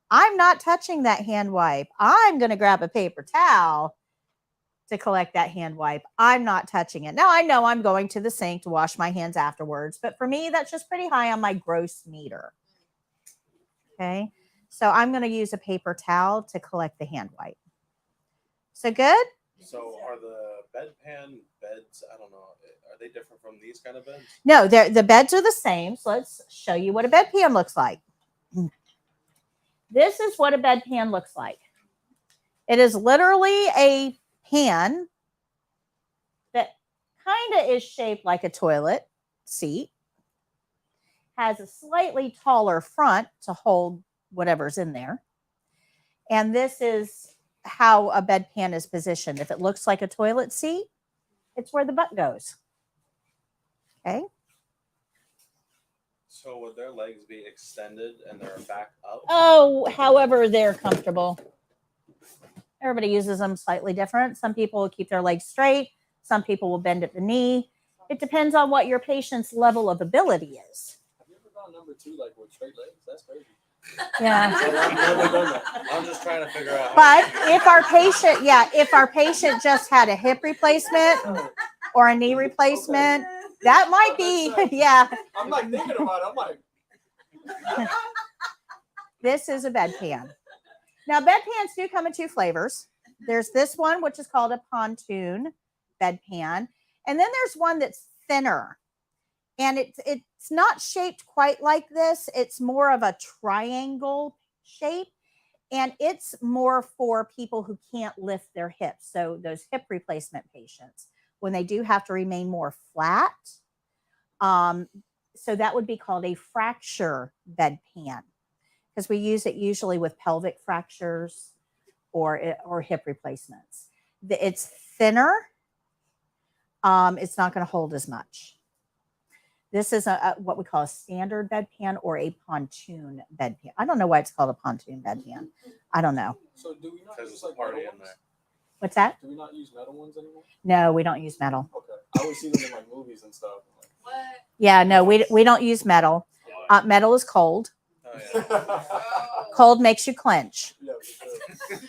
I'm not touching that hand wipe. I'm going to grab a paper towel to collect that hand wipe. I'm not touching it. Now, I know I'm going to the sink to wash my hands afterwards, but for me, that's just pretty high on my gross meter. Okay. So I'm going to use a paper towel to collect the hand wipe. So good? So are the bedpan beds, I don't know, are they different from these kind of beds? No, the beds are the same. So let's show you what a bedpan looks like. This is what a bedpan looks like. It is literally a pan that kind of is shaped like a toilet seat, has a slightly taller front to hold whatever's in there. And this is how a bedpan is positioned. If it looks like a toilet seat, it's where the butt goes. Okay. So would their legs be extended and their back up? Oh, however they're comfortable. Everybody uses them slightly different. Some people will keep their legs straight. Some people will bend at the knee. It depends on what your patient's level of ability is. Have you ever gone number 2 like with straight legs? That's crazy. Yeah. I've never done that. I'm just trying to figure out. But if our patient just had a hip replacement or a knee replacement, that might be, yeah. I'm like thinking about it. I'm like, This is a bedpan. Now, bedpans do come in 2 flavors. There's this one, which is called a pontoon bedpan. And then there's one that's thinner. And it's not shaped quite like this. It's more of a triangle shape. And it's more for people who can't lift their hips. So those hip replacement patients, when they do have to remain more flat. So that would be called a fracture bedpan, because we use it usually with pelvic fractures or hip replacements. It's thinner. It's not going to hold as much. This is what we call a standard bedpan or a pontoon bedpan. I don't know why it's called a pontoon bedpan. I don't know. so do we not Because use there's a like party metal in ones? there. What's that? Do we not use metal ones anymore? No, we don't use metal. Okay. I always see them in like movies and stuff. I'm like, What? Yeah, no, we don't use metal. Metal is cold. Oh yeah. Oh. Cold makes you clench. yeah, for sure.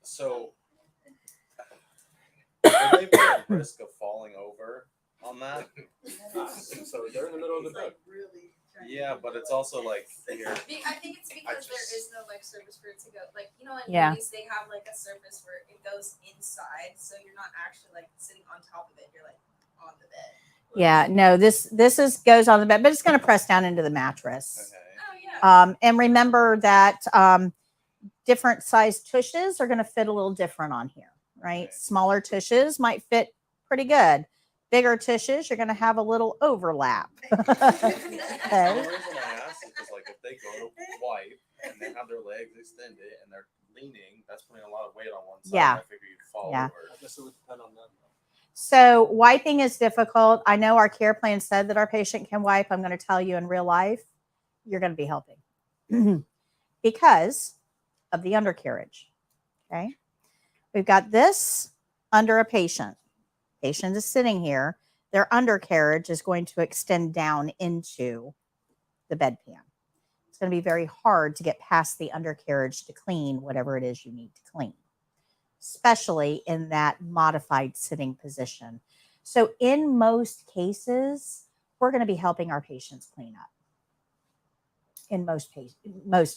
So would they be at risk of falling over on that? So they're in the middle of the It's bed. like really trying to Yeah, but it's also like here. I think it's because there just- is no like surface for it to go. Like in Yeah. movies they have like a surface where it goes inside, so you're not actually like sitting on top of it. You're like on the bed. Yeah, no, this goes on the bed, but it's going to press down into the mattress. Okay. Oh yeah. And remember that different size tushes are going to fit a little different on here, right? Okay. Smaller tushes might fit pretty good. Bigger tushes, you're going to have a little overlap. The Okay. reason I ask is because like if they go to wipe and they have their legs extended and they're leaning, that's putting a lot of weight on one side. Yeah. I figure you'd fall Yeah. over. I guess it would depend on them. So wiping is difficult. I know our care plan said that our patient can wipe. I'm going to tell you in real life, you're going to be helping because of the undercarriage. Okay. We've got this under a patient. Patient is sitting here. Their undercarriage is going to extend down into the bedpan. It's going to be very hard to get past the undercarriage to clean whatever it is you need to clean, especially in that modified sitting position. So in most cases, we're going to be helping our patients clean up. In most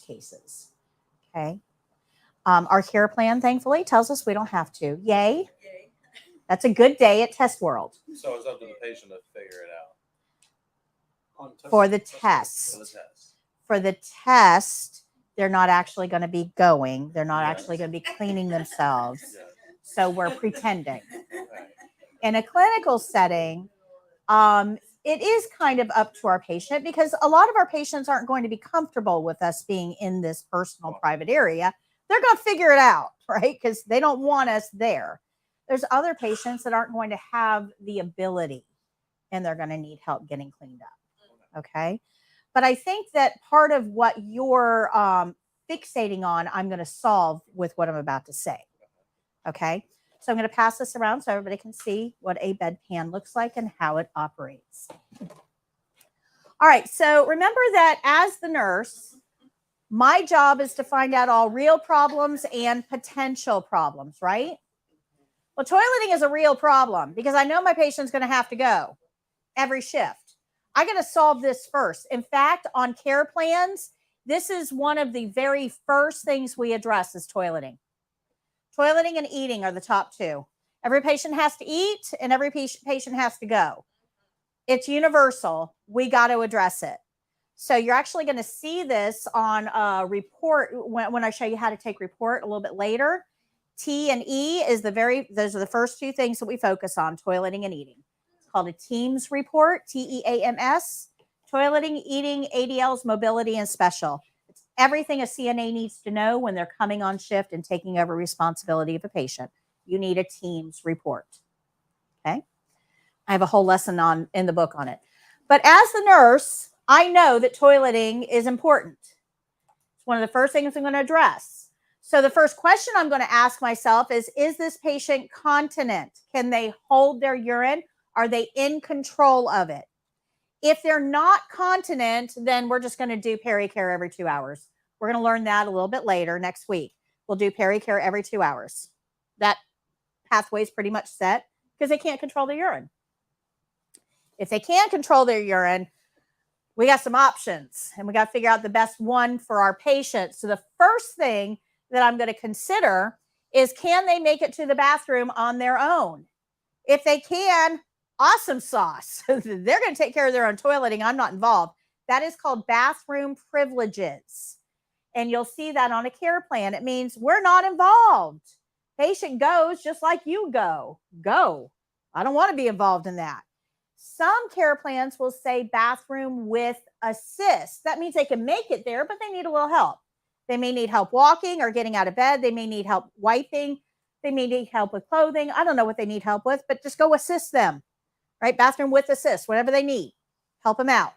cases. Okay. Our care plan, thankfully, tells us we don't have to. Yay. Yay. That's a good day at Test World So it's up to the patient to figure it out for the for the test. test. For the test, they're not actually going to be going. They're not Yes. actually going to be cleaning themselves. Yeah. So we're pretending. Okay. In a clinical setting, it is kind of up to our patient because a lot of our patients aren't going to be comfortable with us being in this personal private area. They're going to figure it out, right? Because they don't want us there. There's other patients that aren't going to have the ability and they're going to need help getting cleaned up. Okay. But I think that part of what you're fixating on, I'm going to solve with what I'm about to say. Okay. So I'm going to pass this around so everybody can see what a bedpan looks like and how it operates. All right. So remember that as the nurse, my job is to find out all real problems and potential problems, right? Well, toileting is a real problem because I know my patient's going to have to go every shift. I got to solve this first. In fact, on care plans, this is one of the very first things we address is toileting. Toileting and eating are the top 2. Every patient has to eat and every patient has to go. It's universal. We got to address it. So you're actually going to see this on a report when I show you how to take report a little bit later. T and E is those are the first 2 things that we focus on, toileting and eating. It's called a TEAMS report, TEAMS, toileting, eating, ADLs, mobility, and special. It's everything a CNA needs to know when they're coming on shift and taking over responsibility of a patient. You need a TEAMS report. Okay. I have a whole lesson in the book on it. But as the nurse, I know that toileting is important. It's one of the first things I'm going to address. So the first question I'm going to ask myself is this patient continent? Can they hold their urine? Are they in control of it? If they're not continent, then we're just going to do pericare every 2 hours. We're going to learn that a little bit later next week. We'll do pericare every 2 hours. That pathway is pretty much set because they can't control their urine. If they can't control their urine, we got some options and we got to figure out the best one for our patient. So the first thing that I'm going to consider is, can they make it to the bathroom on their own? If they can, awesome sauce. They're going to take care of their own toileting. I'm not involved. That is called bathroom privileges. And you'll see that on a care plan. It means we're not involved. Patient goes just like you go. Go. I don't want to be involved in that. Some care plans will say bathroom with assist. That means they can make it there, but they need a little help. They may need help walking or getting out of bed. They may need help wiping. They may need help with clothing. I don't know what they need help with, but just go assist them, right? Bathroom with assist, whatever they need. Help them out.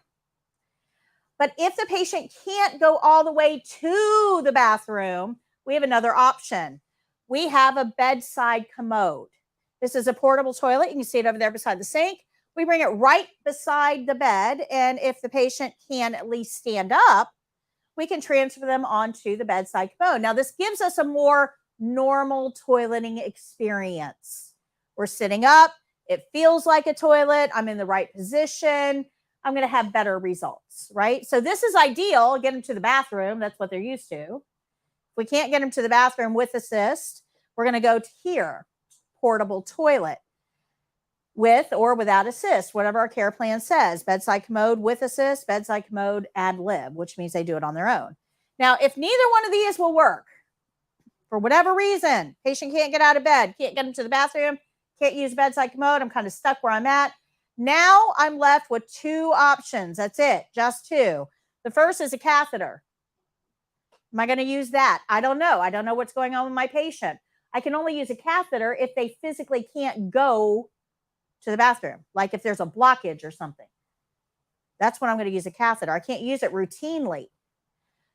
But if the patient can't go all the way to the bathroom, we have another option. We have a bedside commode. This is a portable toilet. You can see it over there beside the sink. We bring it right beside the bed. And if the patient can at least stand up, we can transfer them onto the bedside commode. Now, this gives us a more normal toileting experience. We're sitting up. It feels like a toilet. I'm in the right position. I'm going to have better results, right? So this is ideal. Get them to the bathroom. That's what they're used to. If we can't get them to the bathroom with assist, we're going to go to here, portable toilet. With or without assist, whatever our care plan says. Bedside commode with assist, bedside commode ad lib, which means they do it on their own. Now, if neither one of these will work, for whatever reason, patient can't get out of bed, can't get them to the bathroom, can't use bedside commode, I'm kind of stuck where I'm at. Now I'm left with two options. That's it, just two. The first is a catheter. Am I going to use that? I don't know. I don't know what's going on with my patient. I can only use a catheter if they physically can't go to the bathroom, like if there's a blockage or something. That's when I'm going to use a catheter. I can't use it routinely.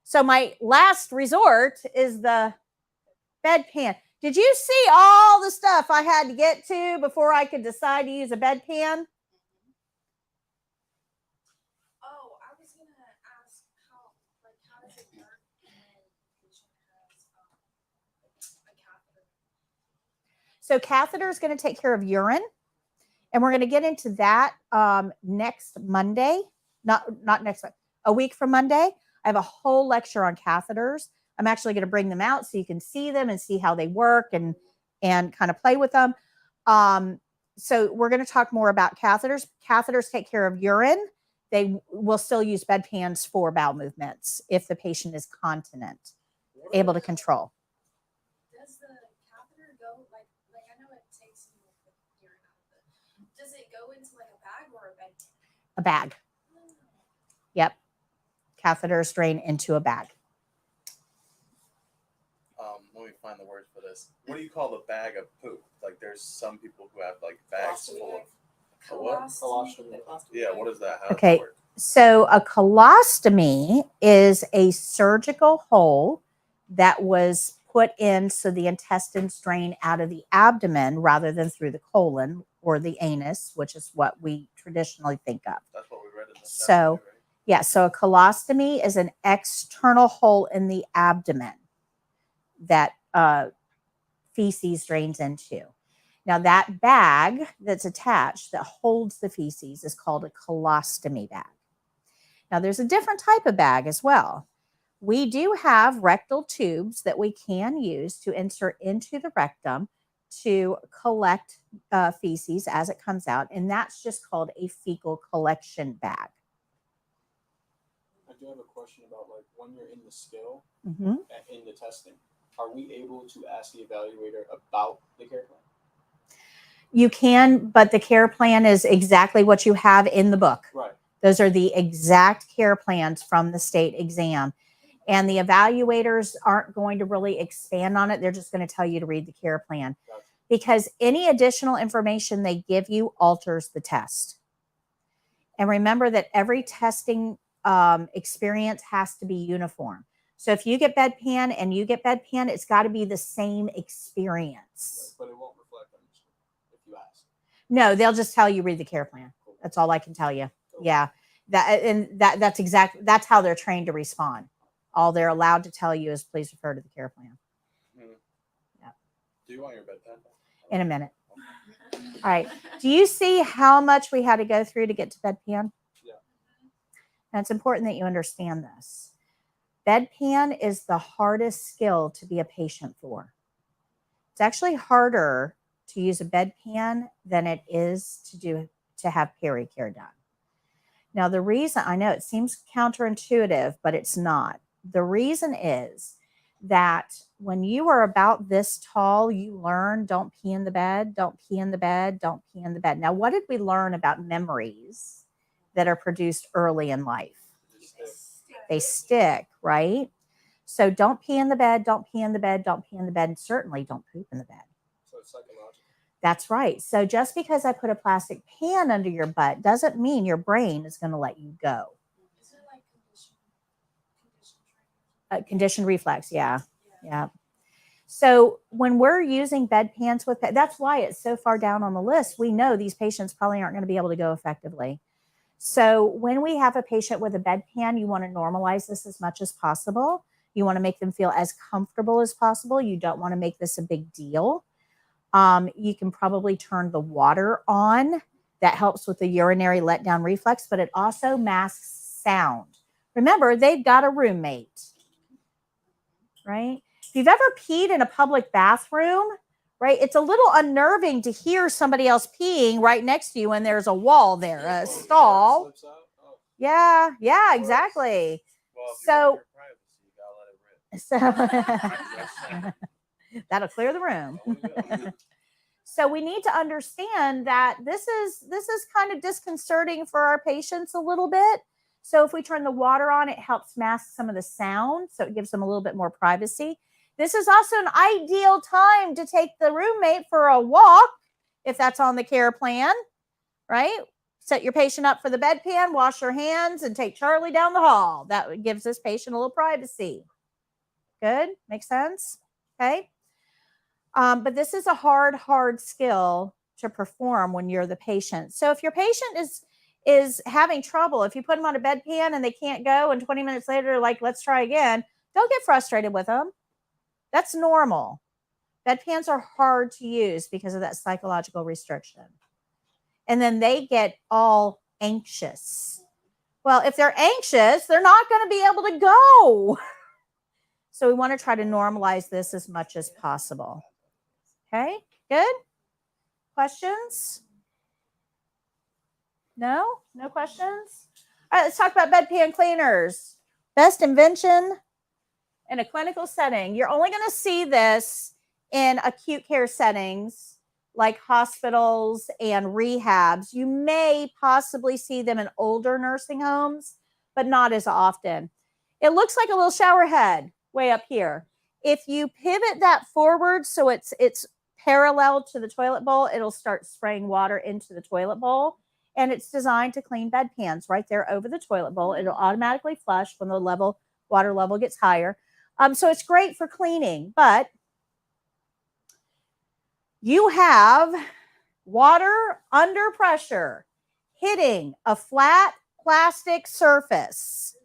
So my last resort is the bedpan. Did you see all the stuff I had to get to before I could decide to use a bedpan? Oh, I was gonna ask how does it work when the patient has a catheter? So catheter is going to take care of urine. And we're going to get into that next Monday, not next month, a week from Monday. I have a whole lecture on catheters. I'm actually going to bring them out so you can see them and see how they work and kind of play with them. So we're going to talk more about catheters. Catheters take care of urine. They will still use bedpans for bowel movements if the patient is continent, able to control. Does the catheter go like I know it takes the urine out of it. Does it go into like a bag or a bed? A bag. Yep. Catheters drain into a bag. Let me find the word for this. What do you call the bag of poop? Like, there's some people who have like bags full of a what? Colostomy. Yeah, what is that? How does Okay. that work? So a colostomy is a surgical hole that was put in so the intestines drain out of the abdomen rather than through the colon or the anus, which is what we traditionally think of. That's what we read in the So, right? yeah, so a colostomy is an external hole in the abdomen that feces drains into. Now, that bag that's attached that holds the feces is called a colostomy bag. Now, there's a different type of bag as well. We do have rectal tubes that we can use to insert into the rectum to collect feces as it comes out, and that's just called a fecal collection bag. I do have a question about, like, when you're in the skill, Mm-hmm. in the testing, are we able to ask the evaluator about the care plan? You can, but the care plan is exactly what you have in the book. Right. Those are the exact care plans from the state exam. And the evaluators aren't going to really expand on it. They're just going to tell you to read the care plan. Gotcha. because any additional information they give you alters the test. And remember that every testing experience has to be uniform. So if you get bedpan and you get bedpan, it's got to be the same experience. But it won't reflect on you if you ask. No, they'll just tell you read the care plan. That's all I can tell you. Yeah, that's how they're trained to respond. All they're allowed to tell you is please refer to the care plan. Yeah. Do you want your bedpan? In a minute. All right. Do you see how much we had to go through to get to bedpan? Yeah. Now it's important that you understand this. Bedpan is the hardest skill to be a patient for. It's actually harder to use a bedpan than it is to have peri-care done. Now, the reason, I know it seems counterintuitive, but it's not. The reason is that when you are about this tall, you learn don't pee in the bed, don't pee in the bed, don't pee in the bed. Now, what did we learn about memories that are produced early in life? They stick, right? So don't pee in the bed, don't pee in the bed, don't pee in the bed, and certainly don't poop in the bed. So it's psychological. That's right. So just because I put a plastic pan under your butt doesn't mean your brain is going to let you go. Is it like condition Conditioned reflex, yeah. So when we're using bedpans with that's why it's so far down on the list. We know these patients probably aren't going to be able to go effectively. So when we have a patient with a bedpan, you want to normalize this as much as possible. You want to make them feel as comfortable as possible. You don't want to make this a big deal. You can probably turn the water on. That helps with the urinary letdown reflex, but it also masks sound. Remember, they've got a roommate, right? If you've ever peed in a public bathroom, right, it's a little unnerving to hear somebody else peeing right next to you when there's a wall there, a stall. Slips out? Oh. Yeah, exactly. Well, if So- you want your privacy, you gotta let it rip. So that'll clear the room. Oh, So we need to understand that this is kind of disconcerting for our patients a little bit. So if we turn the water on, it helps mask some of the sound, so it gives them a little bit more privacy. This is also an ideal time to take the roommate for a walk, if that's on the care plan, right? Set your patient up for the bedpan, wash your hands, and take Charlie down the hall. That gives this patient a little privacy. Good? Makes sense? Okay. But this is a hard skill to perform when you're the patient. So if your patient is having trouble, if you put them on a bedpan and they can't go, and 20 minutes later, they're like, let's try again, don't get frustrated with them. That's normal. Bedpans are hard to use because of that psychological restriction. And then they get all anxious. Well, if they're anxious, they're not going to be able to go. So we want to try to normalize this as much as possible. Okay, good. Questions? No questions? All right, let's talk about bedpan cleaners. Best invention in a clinical setting. You're only going to see this in acute care settings like hospitals and rehabs. You may possibly see them in older nursing homes, but not as often. It looks like a little shower head way up here. If you pivot that forward so it's parallel to the toilet bowl, it'll start spraying water into the toilet bowl. And it's designed to clean bedpans right there over the toilet bowl. It'll automatically flush when the water level gets higher. So it's great for cleaning, but you have water under pressure hitting a flat plastic surface.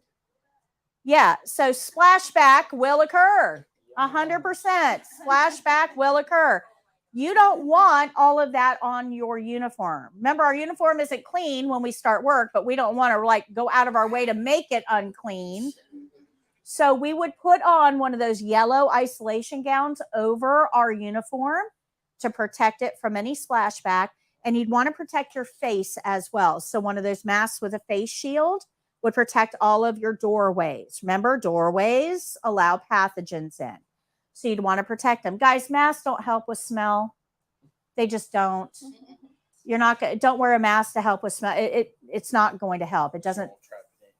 Yeah, so splashback will occur. 100% splashback will occur. You don't want all of that on your uniform. Remember, our uniform isn't clean when we start work, but we don't want to go out of our way to make it unclean. So we would put on one of those yellow isolation gowns over our uniform to protect it from any splashback. And you'd want to protect your face as well. So one of those masks with a face shield would protect all of your doorways. Remember, doorways allow pathogens in. So you'd want to protect them. Guys, masks don't help with smell. They just don't. Don't wear a mask to help with smell. It's not going to help. It doesn't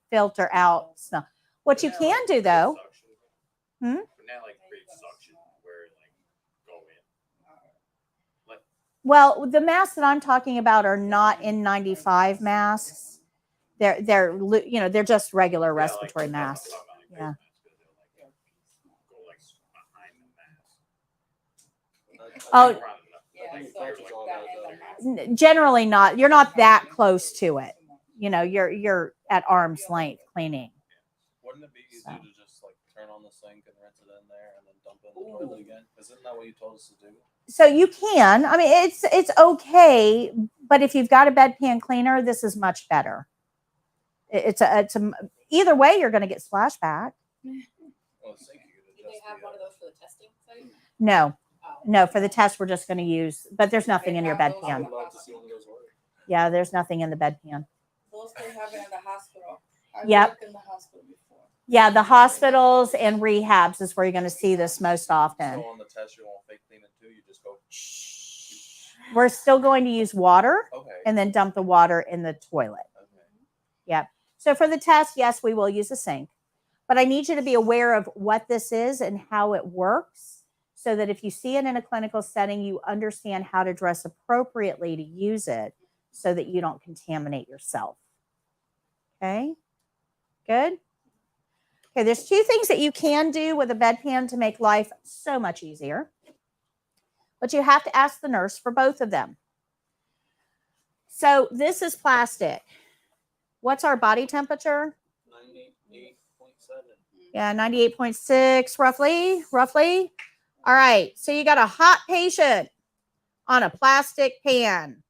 filter out smell. What you can do though. But now like create suction where go in. Well, the masks that I'm talking about are not N95 masks. They're just regular Yeah, like, respiratory I'm masks. talking about, like, face Yeah. masks, 'cause they're like, go like behind the mask. Oh, Around the- I think Yeah, French is all about that. generally not. You're not that close to it. You're at arm's length cleaning. Wouldn't it be easier So. to just like turn on the sink and rinse it in there and then dump it in the toilet again? Isn't that what you told us to do? So you can. I mean, it's okay, but if you've got a bedpan cleaner, this is much better. Either way, you're going to get splashback. Well, the sink you could Do they adjust have the, one of those for the testing site? No, Oh. no. For the test, we're just going to use. But there's nothing in your have those? I bedpan. would love to see one of those work. Yeah, there's nothing in the bedpan. Those they have it in the hospital. I Yep. worked in the hospital before. Yeah, the hospitals and rehabs is where you're going to see this most often. So on the test, you won't fake clean it too. You just go. We're still going to use water Okay. and then dump the water in the toilet. Okay. So for the test, yes, we will use a sink, but I need you to be aware of what this is and how it works so that if you see it in a clinical setting, you understand how to dress appropriately to use it so that you don't contaminate yourself. Okay, good. Okay, there's two things that you can do with a bedpan to make life so much easier, but you have to ask the nurse for both of them. So this is plastic. What's our body temperature? 98.7. Yeah, 98.6 roughly. All right, so you got a hot patient on a plastic pan.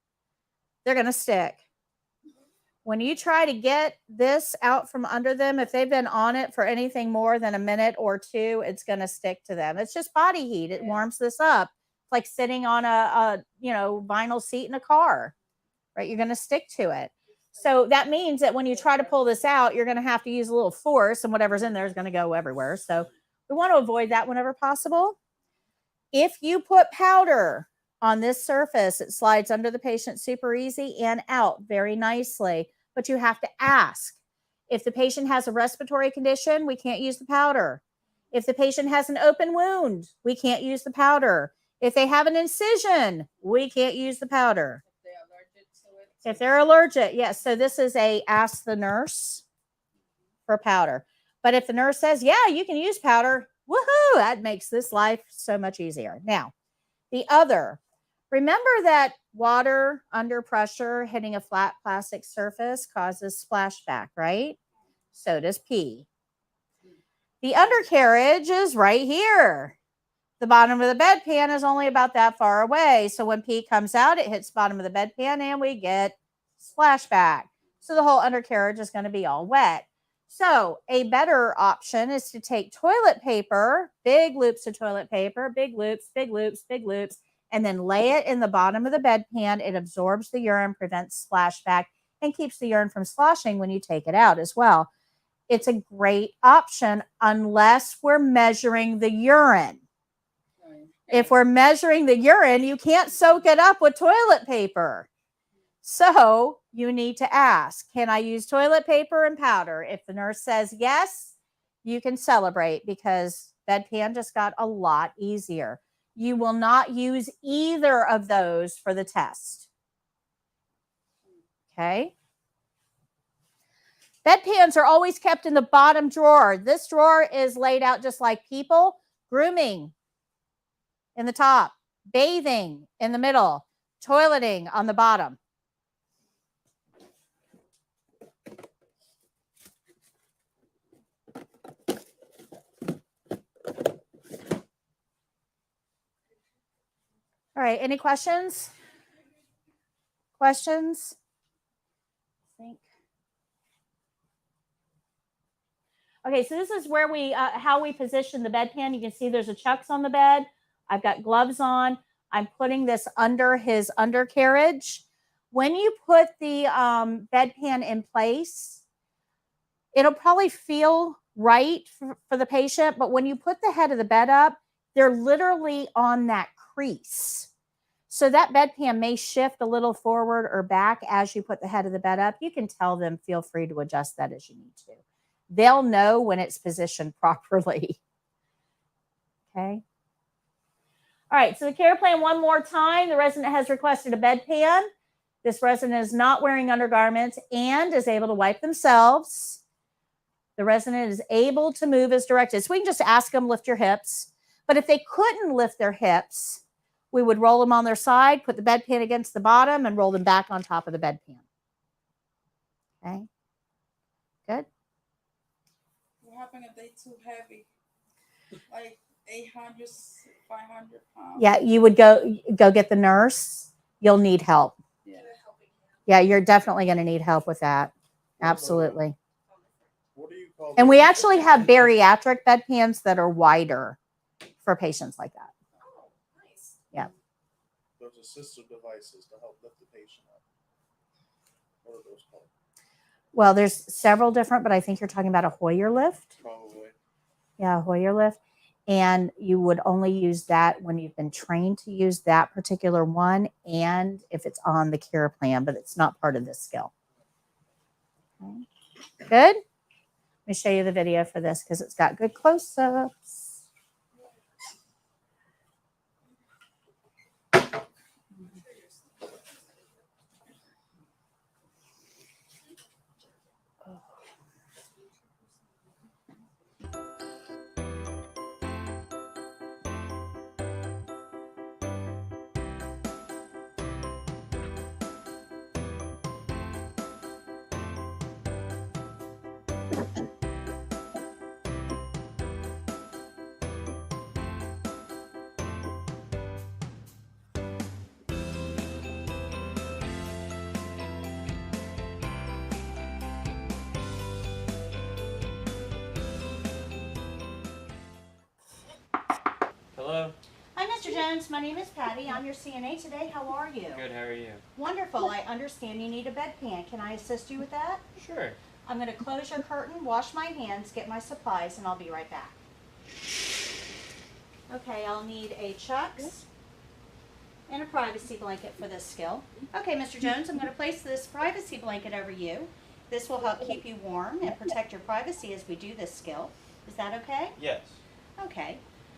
They're going to stick. When you try to get this out from under them, if they've been on it for anything more than a minute or two, it's going to stick to them. It's just body heat. It warms this up. It's like sitting on a vinyl seat in a car, right? You're going to stick to it. So that means that when you try to pull this out, you're going to have to use a little force, and whatever's in there is going to go everywhere. So we want to avoid that whenever possible. If you put powder on this surface, it slides under the patient super easy and out very nicely. But you have to ask. If the patient has a respiratory condition, we can't use the powder. If the patient has an open wound, we can't use the powder. If they have an incision, we can't use the powder. If they're allergic to it. If they're allergic, yes. So this is a ask the nurse for powder. But if the nurse says, yeah, you can use powder, woohoo, that makes this life so much easier. Now, the other, remember that water under pressure hitting a flat plastic surface causes splashback, right? So does pee. The undercarriage is right here. The bottom of the bedpan is only about that far away. So when pee comes out, it hits the bottom of the bedpan and we get splashback. So the whole undercarriage is going to be all wet. So a better option is to take toilet paper, big loops of toilet paper, big loops, and then lay it in the bottom of the bedpan. It absorbs the urine, prevents splashback, and keeps the urine from sloshing when you take it out as well. It's a great option unless we're measuring the urine. If we're measuring the urine, you can't soak it up with toilet paper. So you need to ask, can I use toilet paper and powder? If the nurse says yes, you can celebrate because bedpan just got a lot easier. You will not use either of those for the test. Okay. Bedpans are always kept in the bottom drawer. This drawer is laid out just like people. Grooming in the top, bathing in the middle, toileting on the bottom. All right, any questions? Questions? Think. Okay, so this is where we, how we position the bedpan. You can see there's a Chucks on the bed. I've got gloves on. I'm putting this under his undercarriage. When you put the bedpan in place, it'll probably feel right for the patient, but when you put the head of the bed up, they're literally on that crease. So that bedpan may shift a little forward or back as you put the head of the bed up. You can tell them, feel free to adjust that as you need to. They'll know when it's positioned properly. Okay. All right, so the care plan one more time. The resident has requested a bedpan. This resident is not wearing undergarments and is able to wipe themselves. The resident is able to move as directed. So we can just ask them, lift your hips. But if they couldn't lift their hips, we would roll them on their side, put the bedpan against the bottom, and roll them back on top of the bedpan. Okay, good. What happened if they too heavy? Like 800, 500 pounds? Yeah, you would go get the nurse. You'll need help. Yeah. Yeah, you're definitely going to need help with that. Absolutely. What do you call? And we actually have bariatric bedpans that are wider for patients like that. Oh, nice. Those assistive devices to help lift the patient up. What are those called? Well, there's several different, but I think you're talking about a Hoyer lift. Probably. Yeah, Hoyer lift. And you would only use that when you've been trained to use that particular one and if it's on the care plan, but it's not part of this skill. Okay. Good. Let me show you the video for this because it's got good close-ups. Hello. Hi, Mr. Jones. My name is Patty. I'm your CNA today. How are you? Good, how are you? Wonderful. I understand you need a bedpan. Can I assist you with that? Sure. I'm going to close your curtain, wash my hands, get my supplies, and I'll be right back. Okay, I'll need a Chucks and a privacy blanket for this skill. Okay, Mr. Jones, I'm going to place this privacy blanket over you. This will help keep you warm and protect your privacy as we do this skill. Is that okay? Yes. Okay.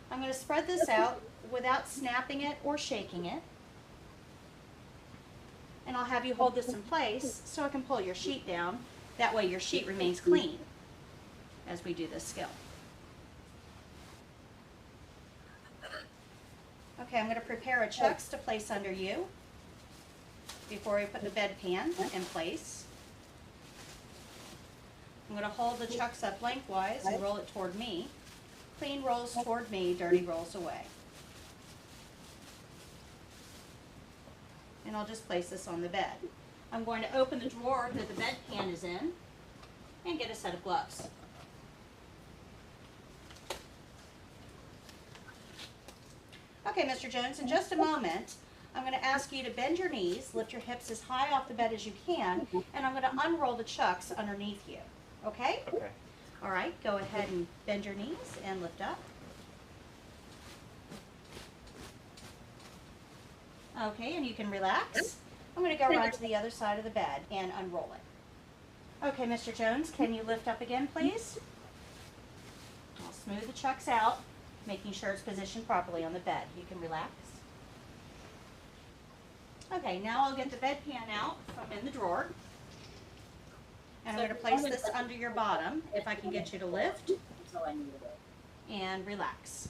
I'm going to spread this out without snapping it or shaking it. And I'll have you hold this in place so I can pull your sheet down. That way your sheet remains clean as we do this skill. Okay, I'm going to prepare a Chucks to place under you before we put the bedpan in place. I'm going to hold the Chucks up lengthwise and roll it toward me. Clean rolls toward me, dirty rolls away. And I'll just place this on the bed. I'm going to open the drawer that the bedpan is in and get a set of gloves. Okay, Mr. Jones, in just a moment, I'm going to ask you to bend your knees, lift your hips as high off the bed as you can, and I'm going to unroll the Chucks underneath you. Okay? Okay. All right, go ahead and bend your knees and lift up. Okay, and you can relax. I'm going to go around to the other side of the bed and unroll it. Okay, Mr. Jones, can you lift up again, please? I'll smooth the Chucks out, making sure it's positioned properly on the bed. You can relax. Okay, now I'll get the bedpan out from in the drawer. And I'm going to place this under your bottom, if I can get you to lift and relax.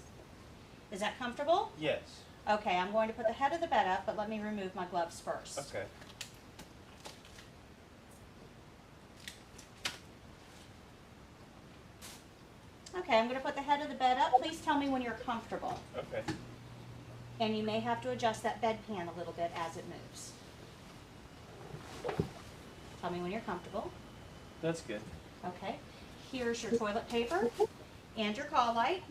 Is that comfortable? Yes. Okay, I'm going to put the head of the bed up, but let me remove my gloves first. Okay. Okay, I'm going to put the head of the bed up. Please tell me when you're comfortable. Okay. And you may have to adjust that bedpan a little bit as it moves. Tell me when you're comfortable. That's good. Okay, here's your toilet paper and your call light.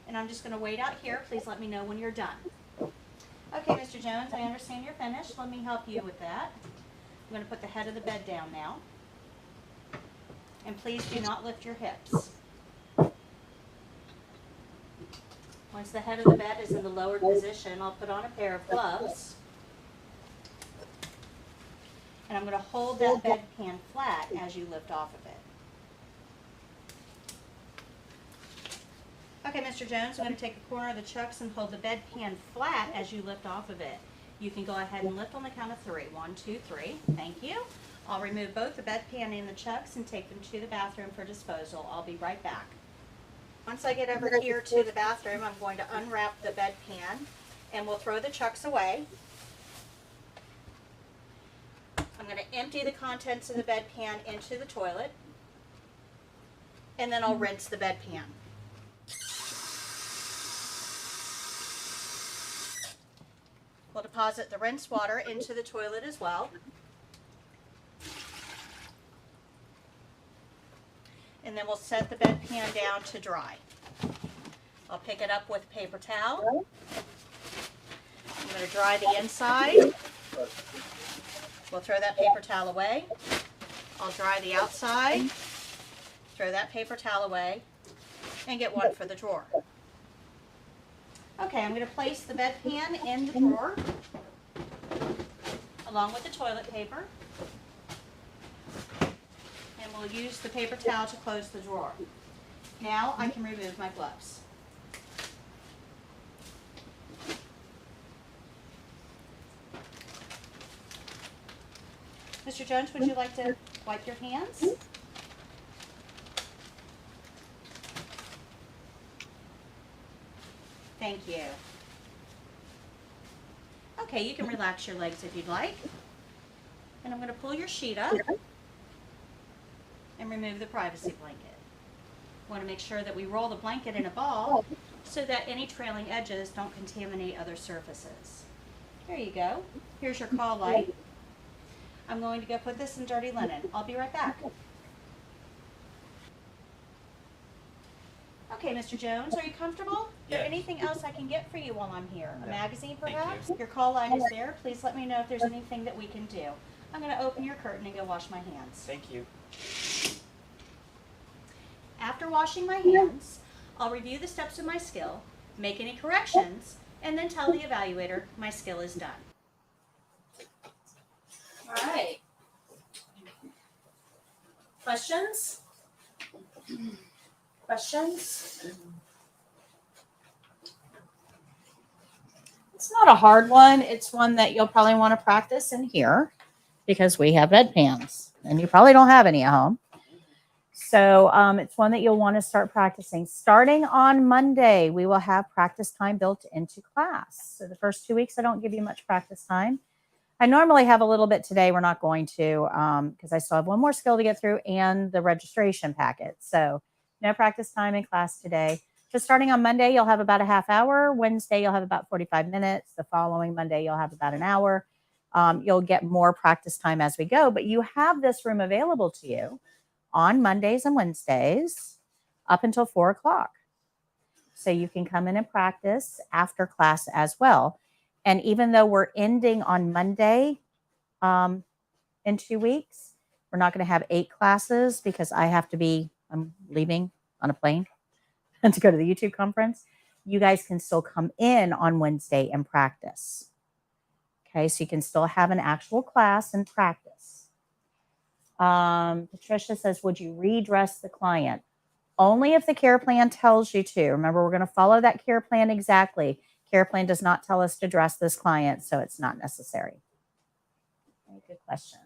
And I'm just going to wait out here. Please let me know when you're done. Okay, Mr. Jones, I understand you're finished. Let me help you with that. I'm going to put the head of the bed down now. And please do not lift your hips. Once the head of the bed is in the lowered position, I'll put on a pair of gloves. And I'm going to hold that bedpan flat as you lift off of it. Okay, Mr. Jones, I'm going to take a corner of the chucks and hold the bedpan flat as you lift off of it. You can go ahead and lift on the count of 3. 1, 2, 3. Thank you. I'll remove both the bedpan and the chucks and take them to the bathroom for disposal. I'll be right back. Once I get over here to the bathroom, I'm going to unwrap the bedpan and we'll throw the chucks away. I'm going to empty the contents of the bedpan into the toilet, and then I'll rinse the bedpan. We'll deposit the rinse water into the toilet as well. And then we'll set the bedpan down to dry. I'll pick it up with a paper towel. I'm going to dry the inside. We'll throw that paper towel away. I'll dry the outside, throw that paper towel away, and get one for the drawer. Okay, I'm going to place the bedpan in the drawer along with the toilet paper. And we'll use the paper towel to close the drawer. Now I can remove my gloves. Mr. Jones, would you like to wipe your hands? Thank you. Okay, you can relax your legs if you'd like. And I'm going to pull your sheet up and remove the privacy blanket. Want to make sure that we roll the blanket in a ball so that any trailing edges don't contaminate other surfaces. There you go. Here's your call light. I'm going to go put this in dirty linen. I'll be right back. Okay, Mr. Jones, are you comfortable? Is there Yes. anything else I can get for you while I'm here? A No. magazine, Thank perhaps? you. Your call line is there. Please let me know if there's anything that we can do. I'm going to open your curtain and go wash my hands. Thank you. After washing my hands, I'll review the steps of my skill, make any corrections, and then tell the evaluator my skill is done. All right. Questions? Questions? It's not a hard one. It's one that you'll probably want to practice in here because we have bedpans and you probably don't have any at home. So it's one that you'll want to start practicing. Starting on Monday, we will have practice time built into class. So the first 2 weeks, I don't give you much practice time. I normally have a little bit today. We're not going to because I still have one more skill to get through and the registration packet. So no practice time in class today. Just starting on Monday, you'll have about a half hour. Wednesday, you'll have about 45 minutes. The following Monday, you'll have about an hour. You'll get more practice time as we go, but you have this room available to you on Mondays and Wednesdays up until 4 o'clock. So you can come in and practice after class as well. And even though we're ending on Monday in 2 weeks, we're not going to have 8 classes because I'm leaving on a plane to go to the YouTube conference. You guys can still come in on Wednesday and practice. Okay, so you can still have an actual class and practice. Patricia says, would you redress the client? Only if the care plan tells you to. Remember, we're going to follow that care plan exactly. Care plan does not tell us to dress this client, so it's not necessary. Very good question.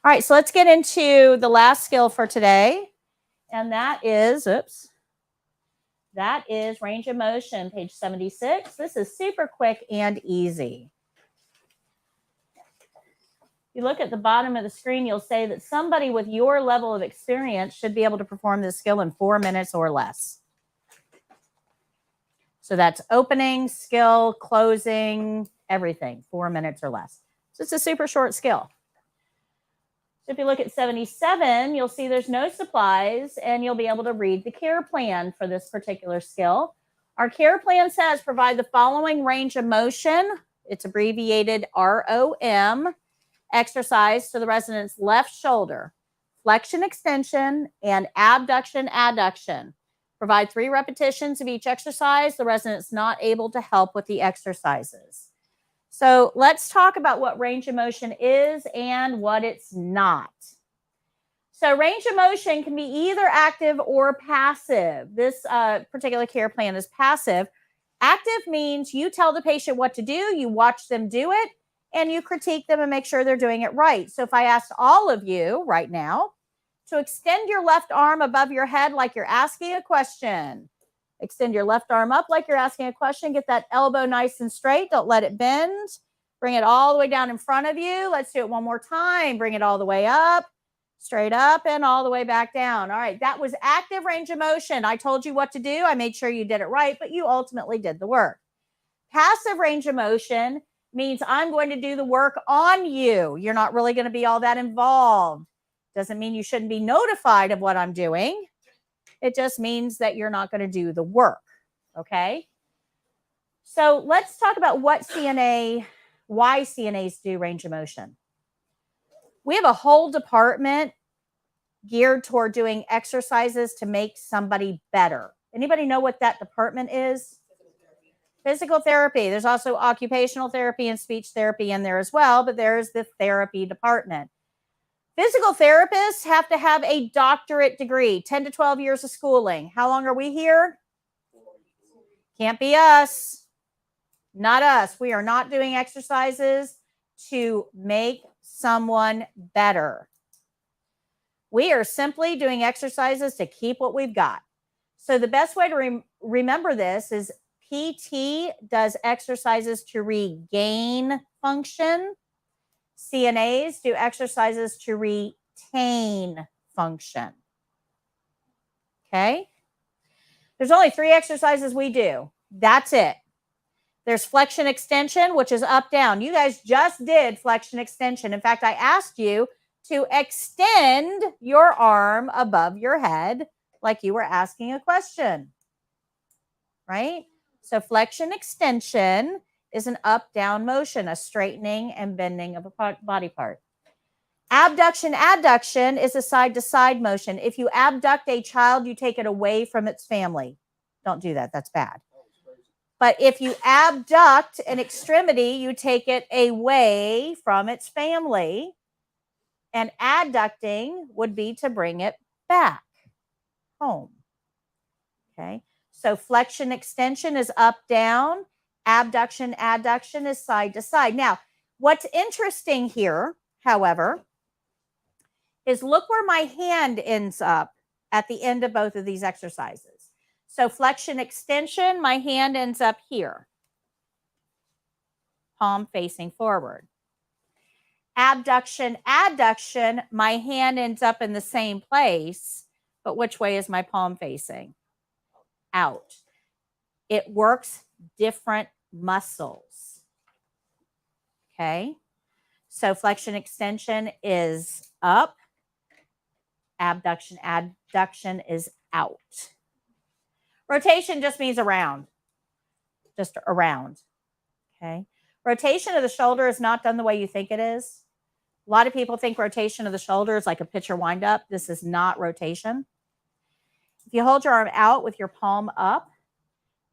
All right, so let's get into the last skill for today, and that is range of motion, page 76. This is super quick and easy. If you look at the bottom of the screen, you'll say that somebody with your level of experience should be able to perform this skill in 4 minutes or less. So that's opening, skill, closing, everything, 4 minutes or less. So it's a super short skill. So if you look at 77, you'll see there's no supplies, and you'll be able to read the care plan for this particular skill. Our care plan says provide the following range of motion. It's abbreviated ROM. Exercise to the resident's left shoulder, flexion, extension, and abduction, adduction. Provide 3 repetitions of each exercise. The resident's not able to help with the exercises. So let's talk about what range of motion is and what it's not. So range of motion can be either active or passive. This particular care plan is passive. Active means you tell the patient what to do, you watch them do it, and you critique them and make sure they're doing it right. So if I asked all of you right now to extend your left arm above your head like you're asking a question, extend your left arm up like you're asking a question, get that elbow nice and straight, don't let it bend, bring it all the way down in front of you. Let's do it one more time. Bring it all the way up, straight up, and all the way back down. All right, that was active range of motion. I told you what to do. I made sure you did it right, but you ultimately did the work. Passive range of motion means I'm going to do the work on you. You're not really going to be all that involved. Doesn't mean you shouldn't be notified of what I'm doing. It just means that you're not going to do the work, okay? So let's talk about why CNAs do range of motion. We have a whole department geared toward doing exercises to make somebody better. Anybody know what that department is? Physical therapy. There's also occupational therapy and speech therapy in there as well, but there's the therapy department. Physical therapists have to have a doctorate degree, 10 to 12 years of schooling. How long are we here? Can't be us. Not us. We are not doing exercises to make someone better. We are simply doing exercises to keep what we've got. So the best way to remember this is PT does exercises to regain function. CNAs do exercises to retain function. Okay? There's only 3 exercises we do. That's it. There's flexion extension, which is up, down. You guys just did flexion extension. In fact, I asked you to extend your arm above your head like you were asking a question, right? So flexion extension is an up-down motion, a straightening and bending of a body part. Abduction, adduction is a side-to-side motion. If you abduct a child, you take it away from its family. Don't do that. That's bad. But if you abduct an extremity, you take it away from its family. And adducting would be to bring it back home. Okay. So flexion extension is up, down. Abduction, adduction is side to side. Now, what's interesting here, however, is look where my hand ends up at the end of both of these exercises. So flexion extension, my hand ends up here, palm facing forward. Abduction, adduction, my hand ends up in the same place, but which way is my palm facing? Out. It works different muscles. Okay. So flexion extension is up. Abduction, adduction is out. Rotation just means around. Just around. Okay. Rotation of the shoulder is not done the way you think it is. A lot of people think rotation of the shoulder is like a pitcher wind up. This is not rotation. If you hold your arm out with your palm up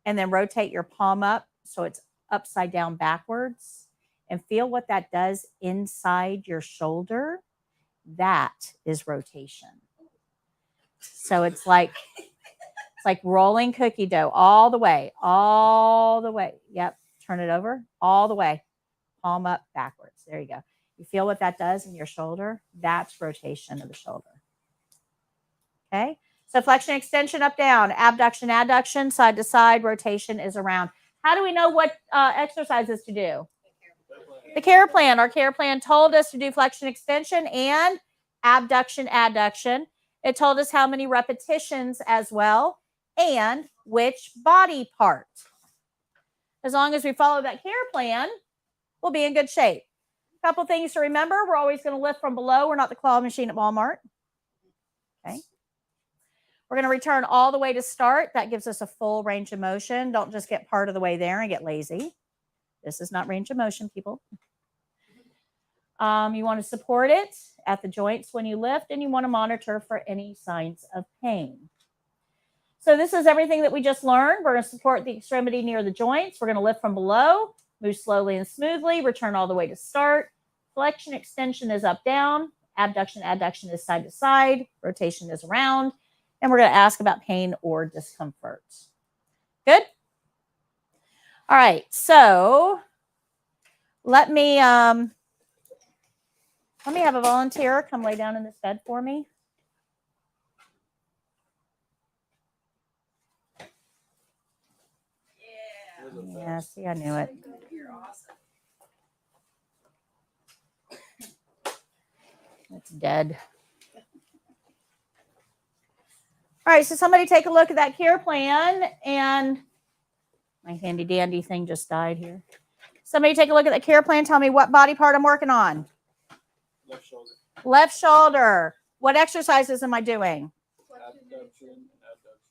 and then rotate your palm up so it's upside down backwards and feel what that does inside your shoulder, that is rotation. So it's like rolling cookie dough all the way. Yep. Turn it over all the way. Palm up backwards. There you go. You feel what that does in your shoulder? That's rotation of the shoulder. Okay. So flexion, extension, up, down, abduction, adduction, side to side, rotation is around. How do we know what exercises to do? The care plan. Our care plan told us to do flexion, extension, and abduction, adduction. It told us how many repetitions as well, and which body part. As long as we follow that care plan, we'll be in good shape. A couple things to remember. We're always going to lift from below. We're not the claw machine at Walmart. Okay. We're going to return all the way to start. That gives us a full range of motion. Don't just get part of the way there and get lazy. This is not range of motion, people. You want to support it at the joints when you lift, and you want to monitor for any signs of pain. So this is everything that we just learned. We're going to support the extremity near the joints. We're going to lift from below, move slowly and smoothly, return all the way to start. Flexion extension is up, down. Abduction, adduction is side to side. Rotation is around. And we're going to ask about pain or discomfort. Good? All right. So let me have a volunteer come lay down in this bed for me. Yeah, see, I knew it. You're awesome. It's dead. All right, so somebody take a look at that care plan, and my handy dandy thing just died here. Somebody take a look at that care plan. Tell me what body part I'm working on. Left shoulder. Left shoulder. What exercises am I doing? Abduction and abduction.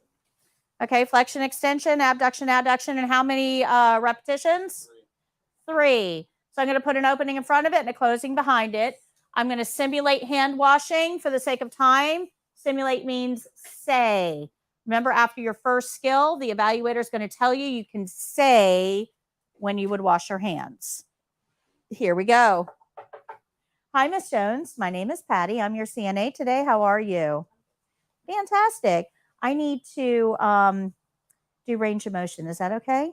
Okay, flexion, extension, abduction, adduction, and how many repetitions? 3. So I'm going to put an opening in front of it and a closing behind it. I'm going to simulate hand washing for the sake of time. Simulate means say. Remember, after your first skill, the evaluator is going to tell you can say when you would wash your hands. Here we go. Hi, Miss Jones. My name is Patty. I'm your CNA today. How are you? Fantastic. I need to do range of motion. Is that okay?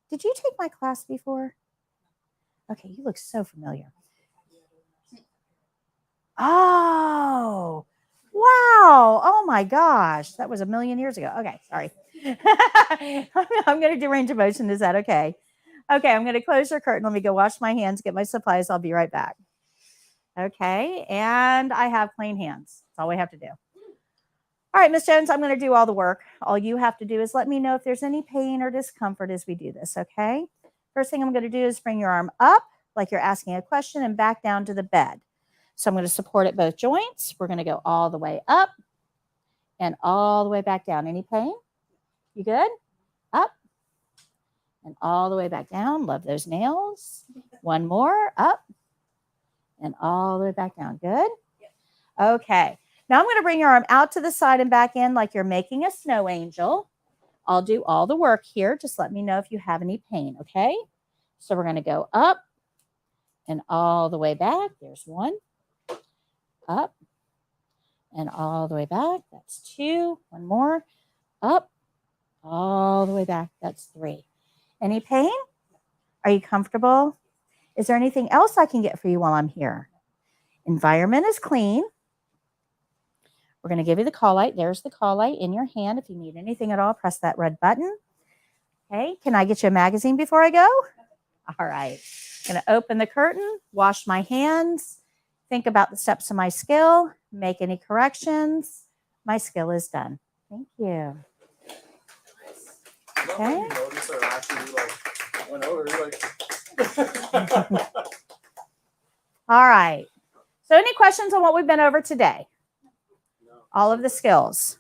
Did you take my class before? Okay, you look so familiar. Oh, wow. Oh my gosh. That was a million years ago. Okay, sorry. I'm going to do range of motion. Is that okay? Okay, I'm going to close your curtain. Let me go wash my hands, get my supplies. I'll be right back. Okay, and I have clean hands. That's all we have to do. All right, Miss Jones, I'm going to do all the work. All you have to do is let me know if there's any pain or discomfort as we do this, okay? First thing I'm going to do is bring your arm up like you're asking a question and back down to the bed. So I'm going to support at both joints. We're going to go all the way up and all the way back down. Any pain? You good? Up and all the way back down. Love those nails. One more. Up and all the way back down. Good? Okay. Now I'm going to bring your arm out to the side and back in like you're making a snow angel. I'll do all the work here. Just let me know if you have any pain, okay? So we're going to go up and all the way back. There's 1. Up and all the way back. That's 2. 1 more. Up, all the way back. That's 3. Any pain? Are you comfortable? Is there anything else I can get for you while I'm here? Environment is clean. We're going to give you the call light. There's the call light in your hand. If you need anything at all, press that red button. Okay, can I get you a magazine before I go? All right. I'm going to open the curtain, wash my hands, think about the steps of my skill, make any corrections. My skill is done. Thank you. Okay. You notice or actually like went over like. All right. So any questions on what we've been over today? No. All of the skills.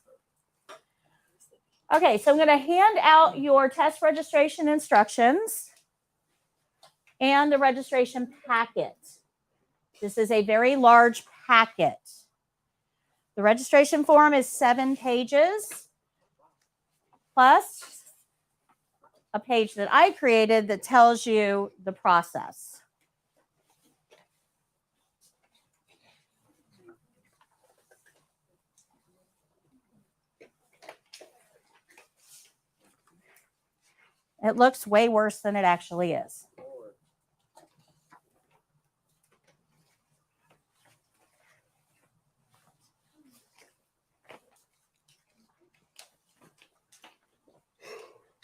Okay, so I'm going to hand out your test registration instructions and the registration packet. This is a very large packet. The registration form is 7 pages, plus a page that I created that tells you the process. It looks way worse than it actually is.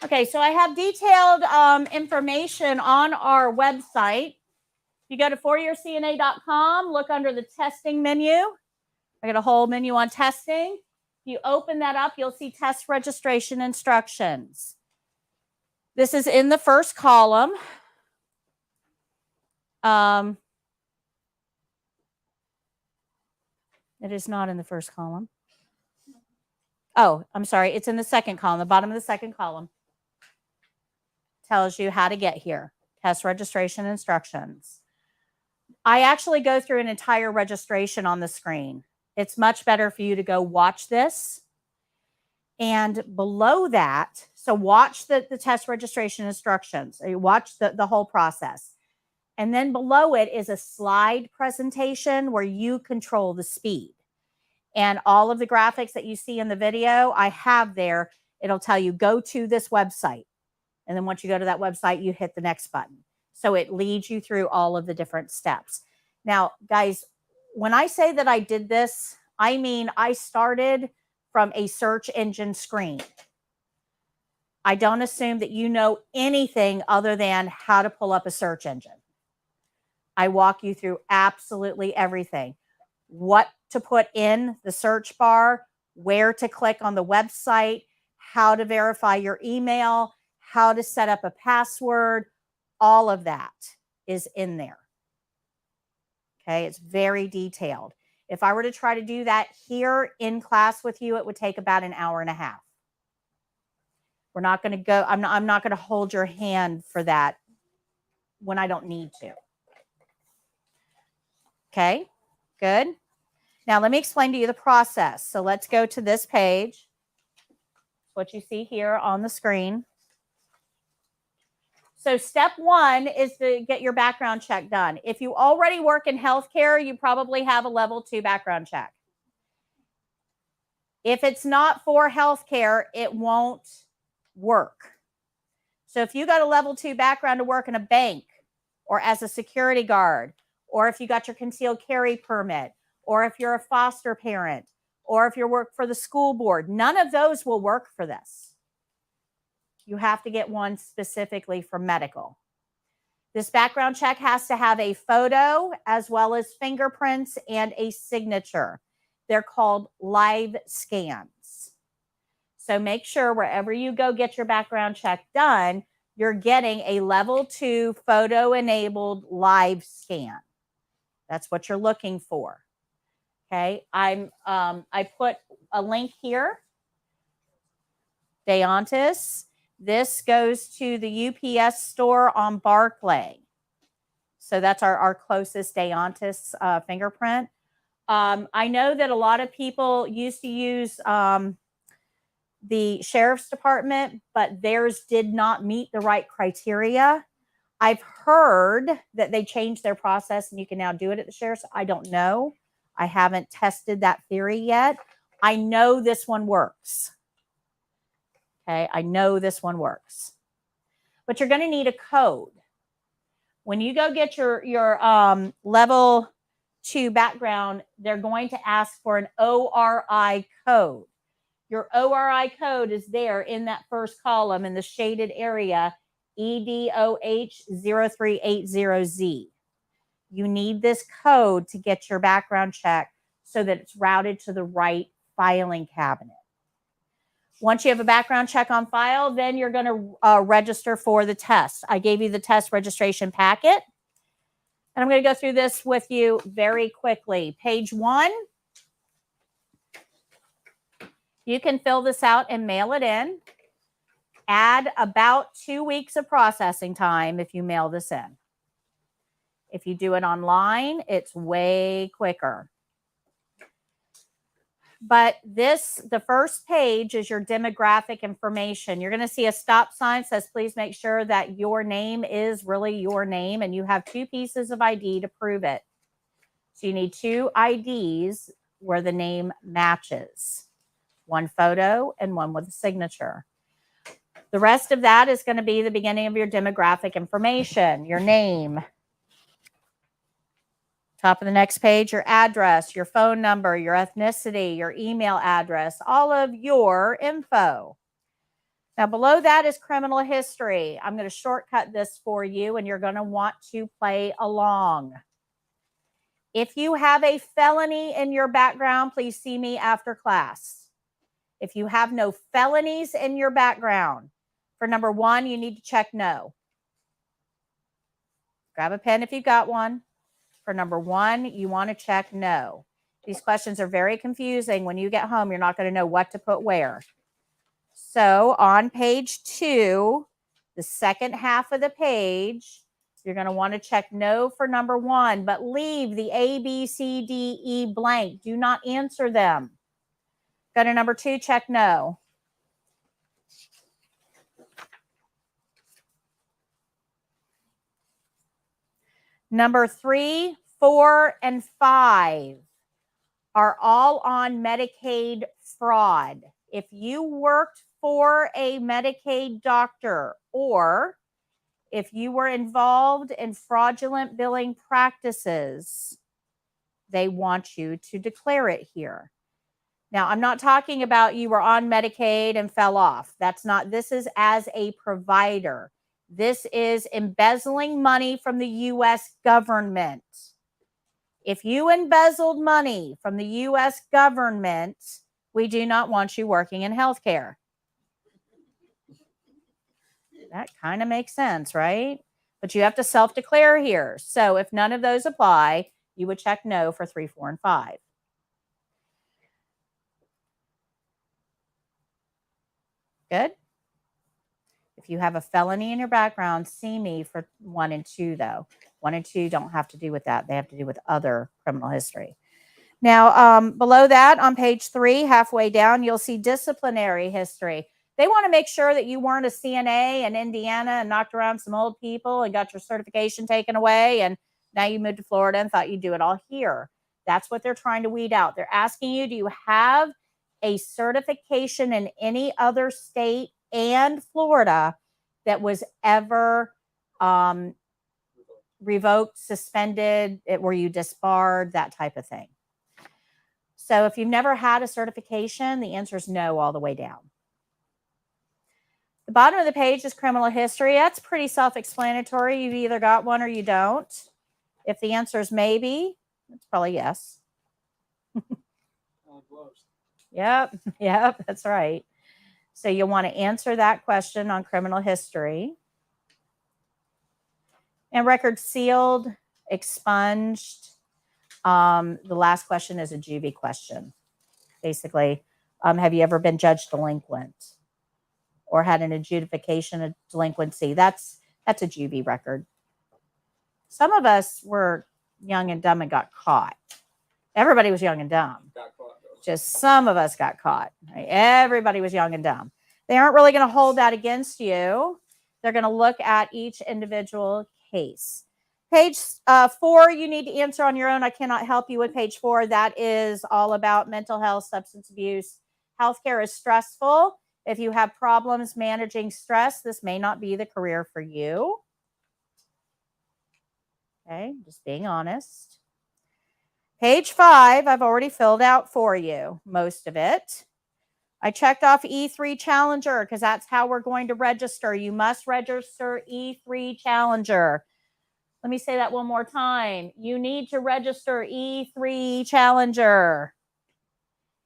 Okay, so I have detailed information on our website. You go to foryourcna.com, look under the testing menu. I got a whole menu on testing. If you open that up, you'll see test registration instructions. This is in the first column. It is not in the first column. Oh, I'm sorry. It's in the second column, the bottom of the second column. Tells you how to get here. Test registration instructions. I actually go through an entire registration on the screen. It's much better for you to go watch this. And below that, so watch the test registration instructions. You watch the whole process. And then below it is a slide presentation where you control the speed. And all of the graphics that you see in the video, I have there. It'll tell you, go to this website. And then once you go to that website, you hit the next button. So it leads you through all of the different steps. Now, guys, when I say that I did this, I mean I started from a search engine screen. I don't assume that you know anything other than how to pull up a search engine. I walk you through absolutely everything. What to put in the search bar, where to click on the website, how to verify your email, how to set up a password, all of that is in there. Okay, it's very detailed. If I were to try to do that here in class with you, it would take about an hour and a half. We're not going to go, I'm not going to hold your hand for that when I don't need to. Okay, good. Now let me explain to you the process. So let's go to this page. What you see here on the screen. So step one is to get your background check done. If you already work in healthcare, you probably have a level 2 background check. If it's not for healthcare, it won't work. So if you got a level 2 background to work in a bank or as a security guard, or if you got your concealed carry permit, or if you're a foster parent, or if you work for the school board, none of those will work for this. You have to get one specifically for medical. This background check has to have a photo as well as fingerprints and a signature. They're called live scans. So make sure wherever you go get your background check done, you're getting a level 2 photo-enabled live scan. That's what you're looking for. Okay, I put a link here. Deontis. This goes to the UPS store on Barclay. So that's our closest Deontis fingerprint. I know that a lot of people used to use the sheriff's department, but theirs did not meet the right criteria. I've heard that they changed their process and you can now do it at the sheriff's. I don't know. I haven't tested that theory yet. I know this one works. Okay, I know this one works. But you're going to need a code. When you go get your level 2 background, they're going to ask for an ORI code. Your ORI code is there in that first column in the shaded area, EDOH0380Z. You need this code to get your background check so that it's routed to the right filing cabinet. Once you have a background check on file, then you're going to register for the test. I gave you the test registration packet. And I'm going to go through this with you very quickly. Page 1. You can fill this out and mail it in. Add about 2 weeks of processing time if you mail this in. If you do it online, it's way quicker. But the first page is your demographic information. You're going to see a stop sign that says, please make sure that your name is really your name and you have 2 pieces of ID to prove it. So you need 2 IDs where the name matches. 1 photo and 1 with a signature. The rest of that is going to be the beginning of your demographic information, your name. Top of the next page, your address, your phone number, your ethnicity, your email address, all of your info. Now, below that is criminal history. I'm going to shortcut this for you, and you're going to want to play along. If you have a felony in your background, please see me after class. If you have no felonies in your background, for number 1, you need to check no. Grab a pen if you've got one. For number 1, you want to check no. These questions are very confusing. When you get home, you're not going to know what to put where. So on page 2, the second half of the page, you're going to want to check no for number 1, but leave the A, B, C, D, E blank. Do not answer them. Go to number 2, check no. Number 3, 4, and 5 are all on Medicaid fraud. If you worked for a Medicaid doctor or if you were involved in fraudulent billing practices, they want you to declare it here. Now, I'm not talking about you were on Medicaid and fell off. That's not, this is as a provider. This is embezzling money from the U.S. government. If you embezzled money from the U.S. government, we do not want you working in healthcare. That kind of makes sense, right? But you have to self-declare here. So if none of those apply, you would check no for 3, 4, and 5. Good? If you have a felony in your background, see me for 1 and 2, though. 1 and 2 don't have to do with that. They have to do with other criminal history. Now, below that on page 3, halfway down, you'll see disciplinary history. They want to make sure that you weren't a CNA in Indiana and knocked around some old people and got your certification taken away, and now you moved to Florida and thought you'd do it all here. That's what they're trying to weed out. They're asking you, do you have a certification in any other state and Florida that was ever revoked, suspended, were you disbarred, that type of thing. So if you've never had a certification, the answer is no all the way down. The bottom of the page is criminal history. That's pretty self-explanatory. You've either got one or you don't. If the answer is maybe, it's probably yes. Yep, that's right. So you'll want to answer that question on criminal history. And record sealed, expunged. The last question is a juvie question. Basically, have you ever been judged delinquent or had an adjudication of delinquency? That's a juvie record. Some of us were young and dumb and got caught. Everybody was young and dumb. Just some of us got caught. Right? Everybody was young and dumb. They aren't really going to hold that against you. They're going to look at each individual case. Page 4, you need to answer on your own. I cannot help you with page 4. That is all about mental health, substance abuse. Healthcare is stressful. If you have problems managing stress, this may not be the career for you. Okay, just being honest. Page 5, I've already filled out for you, most of it. I checked off E3 Challenger because that's how we're going to register. You must register E3 Challenger. Let me say that one more time. You need to register E3 Challenger.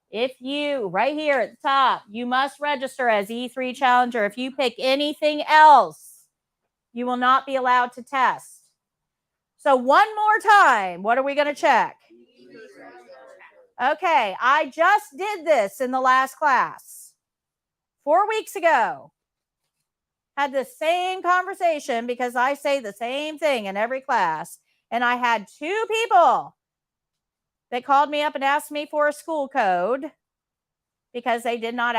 If you, right here at the top, you must register as E3 Challenger. If you pick anything else, you will not be allowed to test. So one more time, what are we going to check? Okay, I just did this in the last class 4 weeks ago. Had the same conversation because I say the same thing in every class. And I had 2 people that called me up and asked me for a school code because they did not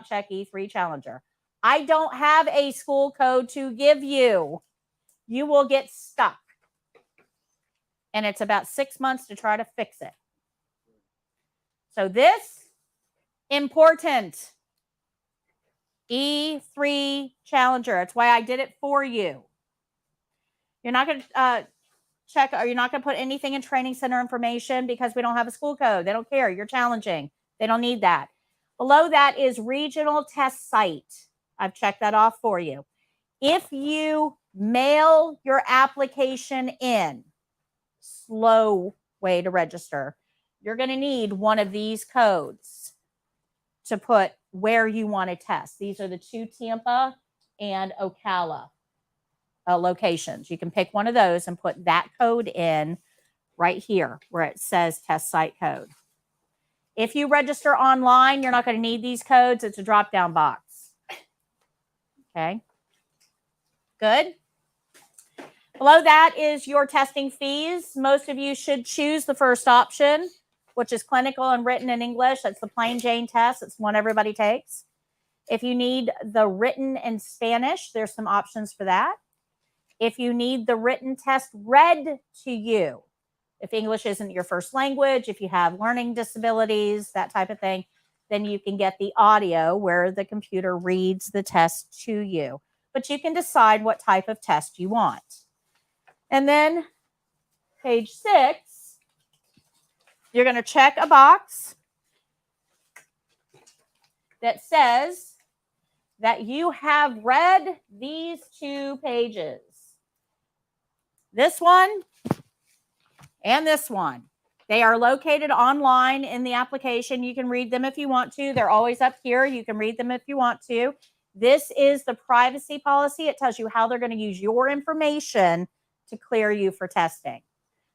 check E3 Challenger. I don't have a school code to give you. You will get stuck. And it's about 6 months to try to fix it. So this, important. E3 Challenger. That's why I did it for you. You're not going to check, or you're not going to put anything in training center information because we don't have a school code. They don't care. You're challenging. They don't need that. Below that is regional test site. I've checked that off for you. If you mail your application in, slow way to register, you're going to need one of these codes to put where you want to test. These are the 2 Tampa and Ocala locations. You can pick one of those and put that code in right here where it says test site code. If you register online, you're not going to need these codes. It's a drop-down box. Okay. Good. Below that is your testing fees. Most of you should choose the first option, which is clinical and written in English. That's the plain Jane test. It's one everybody takes. If you need the written in Spanish, there's some options for that. If you need the written test read to you, if English isn't your first language, if you have learning disabilities, that type of thing, then you can get the audio where the computer reads the test to you. But you can decide what type of test you want. And then page 6, you're going to check a box that says that you have read these 2 pages. This one and this one. They are located online in the application. You can read them if you want to. They're always up here. You can read them if you want to. This is the privacy policy. It tells you how they're going to use your information to clear you for testing.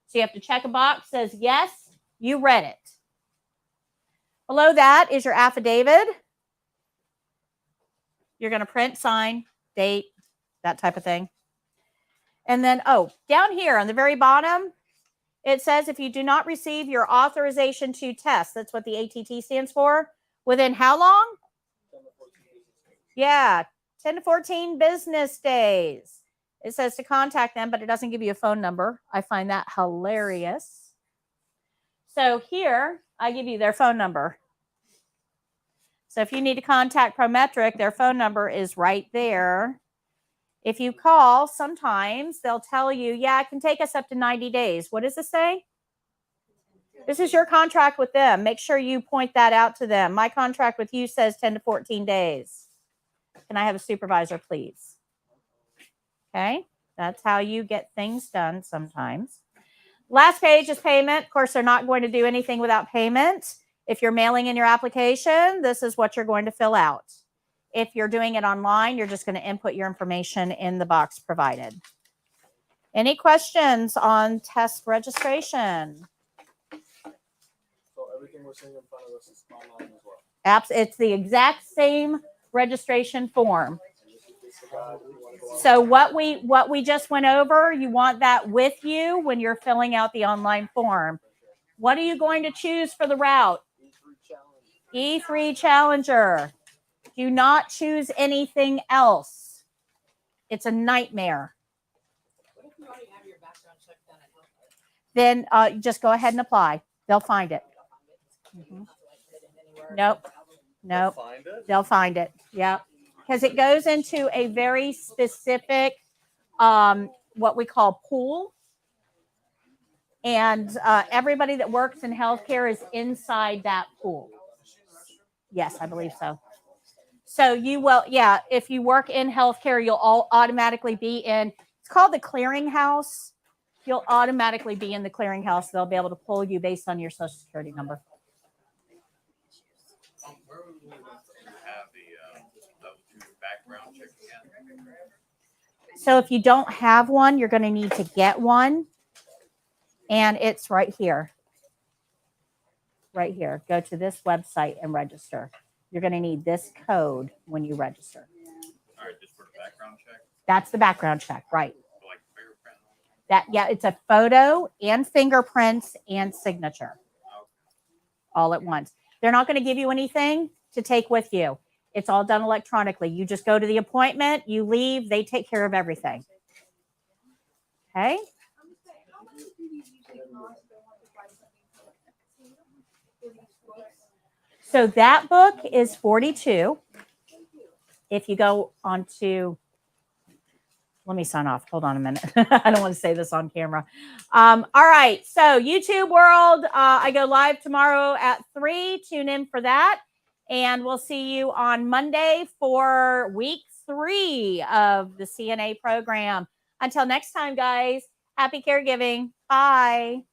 So you have to check a box that says, yes, you read it. Below that is your affidavit. You're going to print, sign, date, that type of thing. And then, down here on the very bottom, it says if you do not receive your authorization to test, that's what the ATT stands for, within how long? 10 to 14 business days. Yeah, 10 to 14 business days. It says to contact them, but it doesn't give you a phone number. I find that hilarious. So here, I give you their phone number. So if you need to contact Prometric, their phone number is right there. If you call, sometimes they'll tell you, yeah, it can take us up to 90 days. What does this say? This is your contract with them. Make sure you point that out to them. My contract with you says 10 to 14 days. Can I have a supervisor, please? Okay, that's how you get things done sometimes. Last page is payment. Of course, they're not going to do anything without payment. If you're mailing in your application, this is what you're going to fill out. If you're doing it online, you're just going to input your information in the box provided. Any questions on test registration? So everything we're seeing in front of us is online as well. It's the exact same registration form. And this is just the guide if you want to go on. So what we just went over, you want that with you when you're filling out the online form. What are you going to choose for the route? E3 Challenger. Do not choose anything else. It's a nightmare. What if you already have your background check done at health? Then just go ahead and apply. They'll find it. Mhm. Nope. Nope. Find it. They'll find it. Yeah. Because it goes into a very specific, what we call pool. And everybody that works in healthcare is inside that pool. Yes, I believe so. So you will, yeah, if you work in healthcare, you'll all automatically be in, it's called the clearinghouse. You'll automatically be in the clearinghouse. They'll be able to pull you based on your social security number. Where would we have the level 2 background check again? So if you don't have one, you're going to need to get one. And it's right here. Right here. Go to this website and register. You're going to need this code when you register. All right, just for the background check? That's the background check, right? Like fingerprint? That, yeah, it's a photo and fingerprints and signature all at once. They're not going to give you anything to take with you. It's all done electronically. You just go to the appointment, you leave, they take care of everything. Okay? How much do these usually cost if I want to buy something for these books? So that book is $42. If you go on to, let me sign off. Hold on a minute. I don't want to say this on camera. All right. So YouTube world, I go live tomorrow at 3. Tune in for that. And we'll see you on Monday for week 3 of the CNA program. Until next time, guys, happy caregiving. Bye.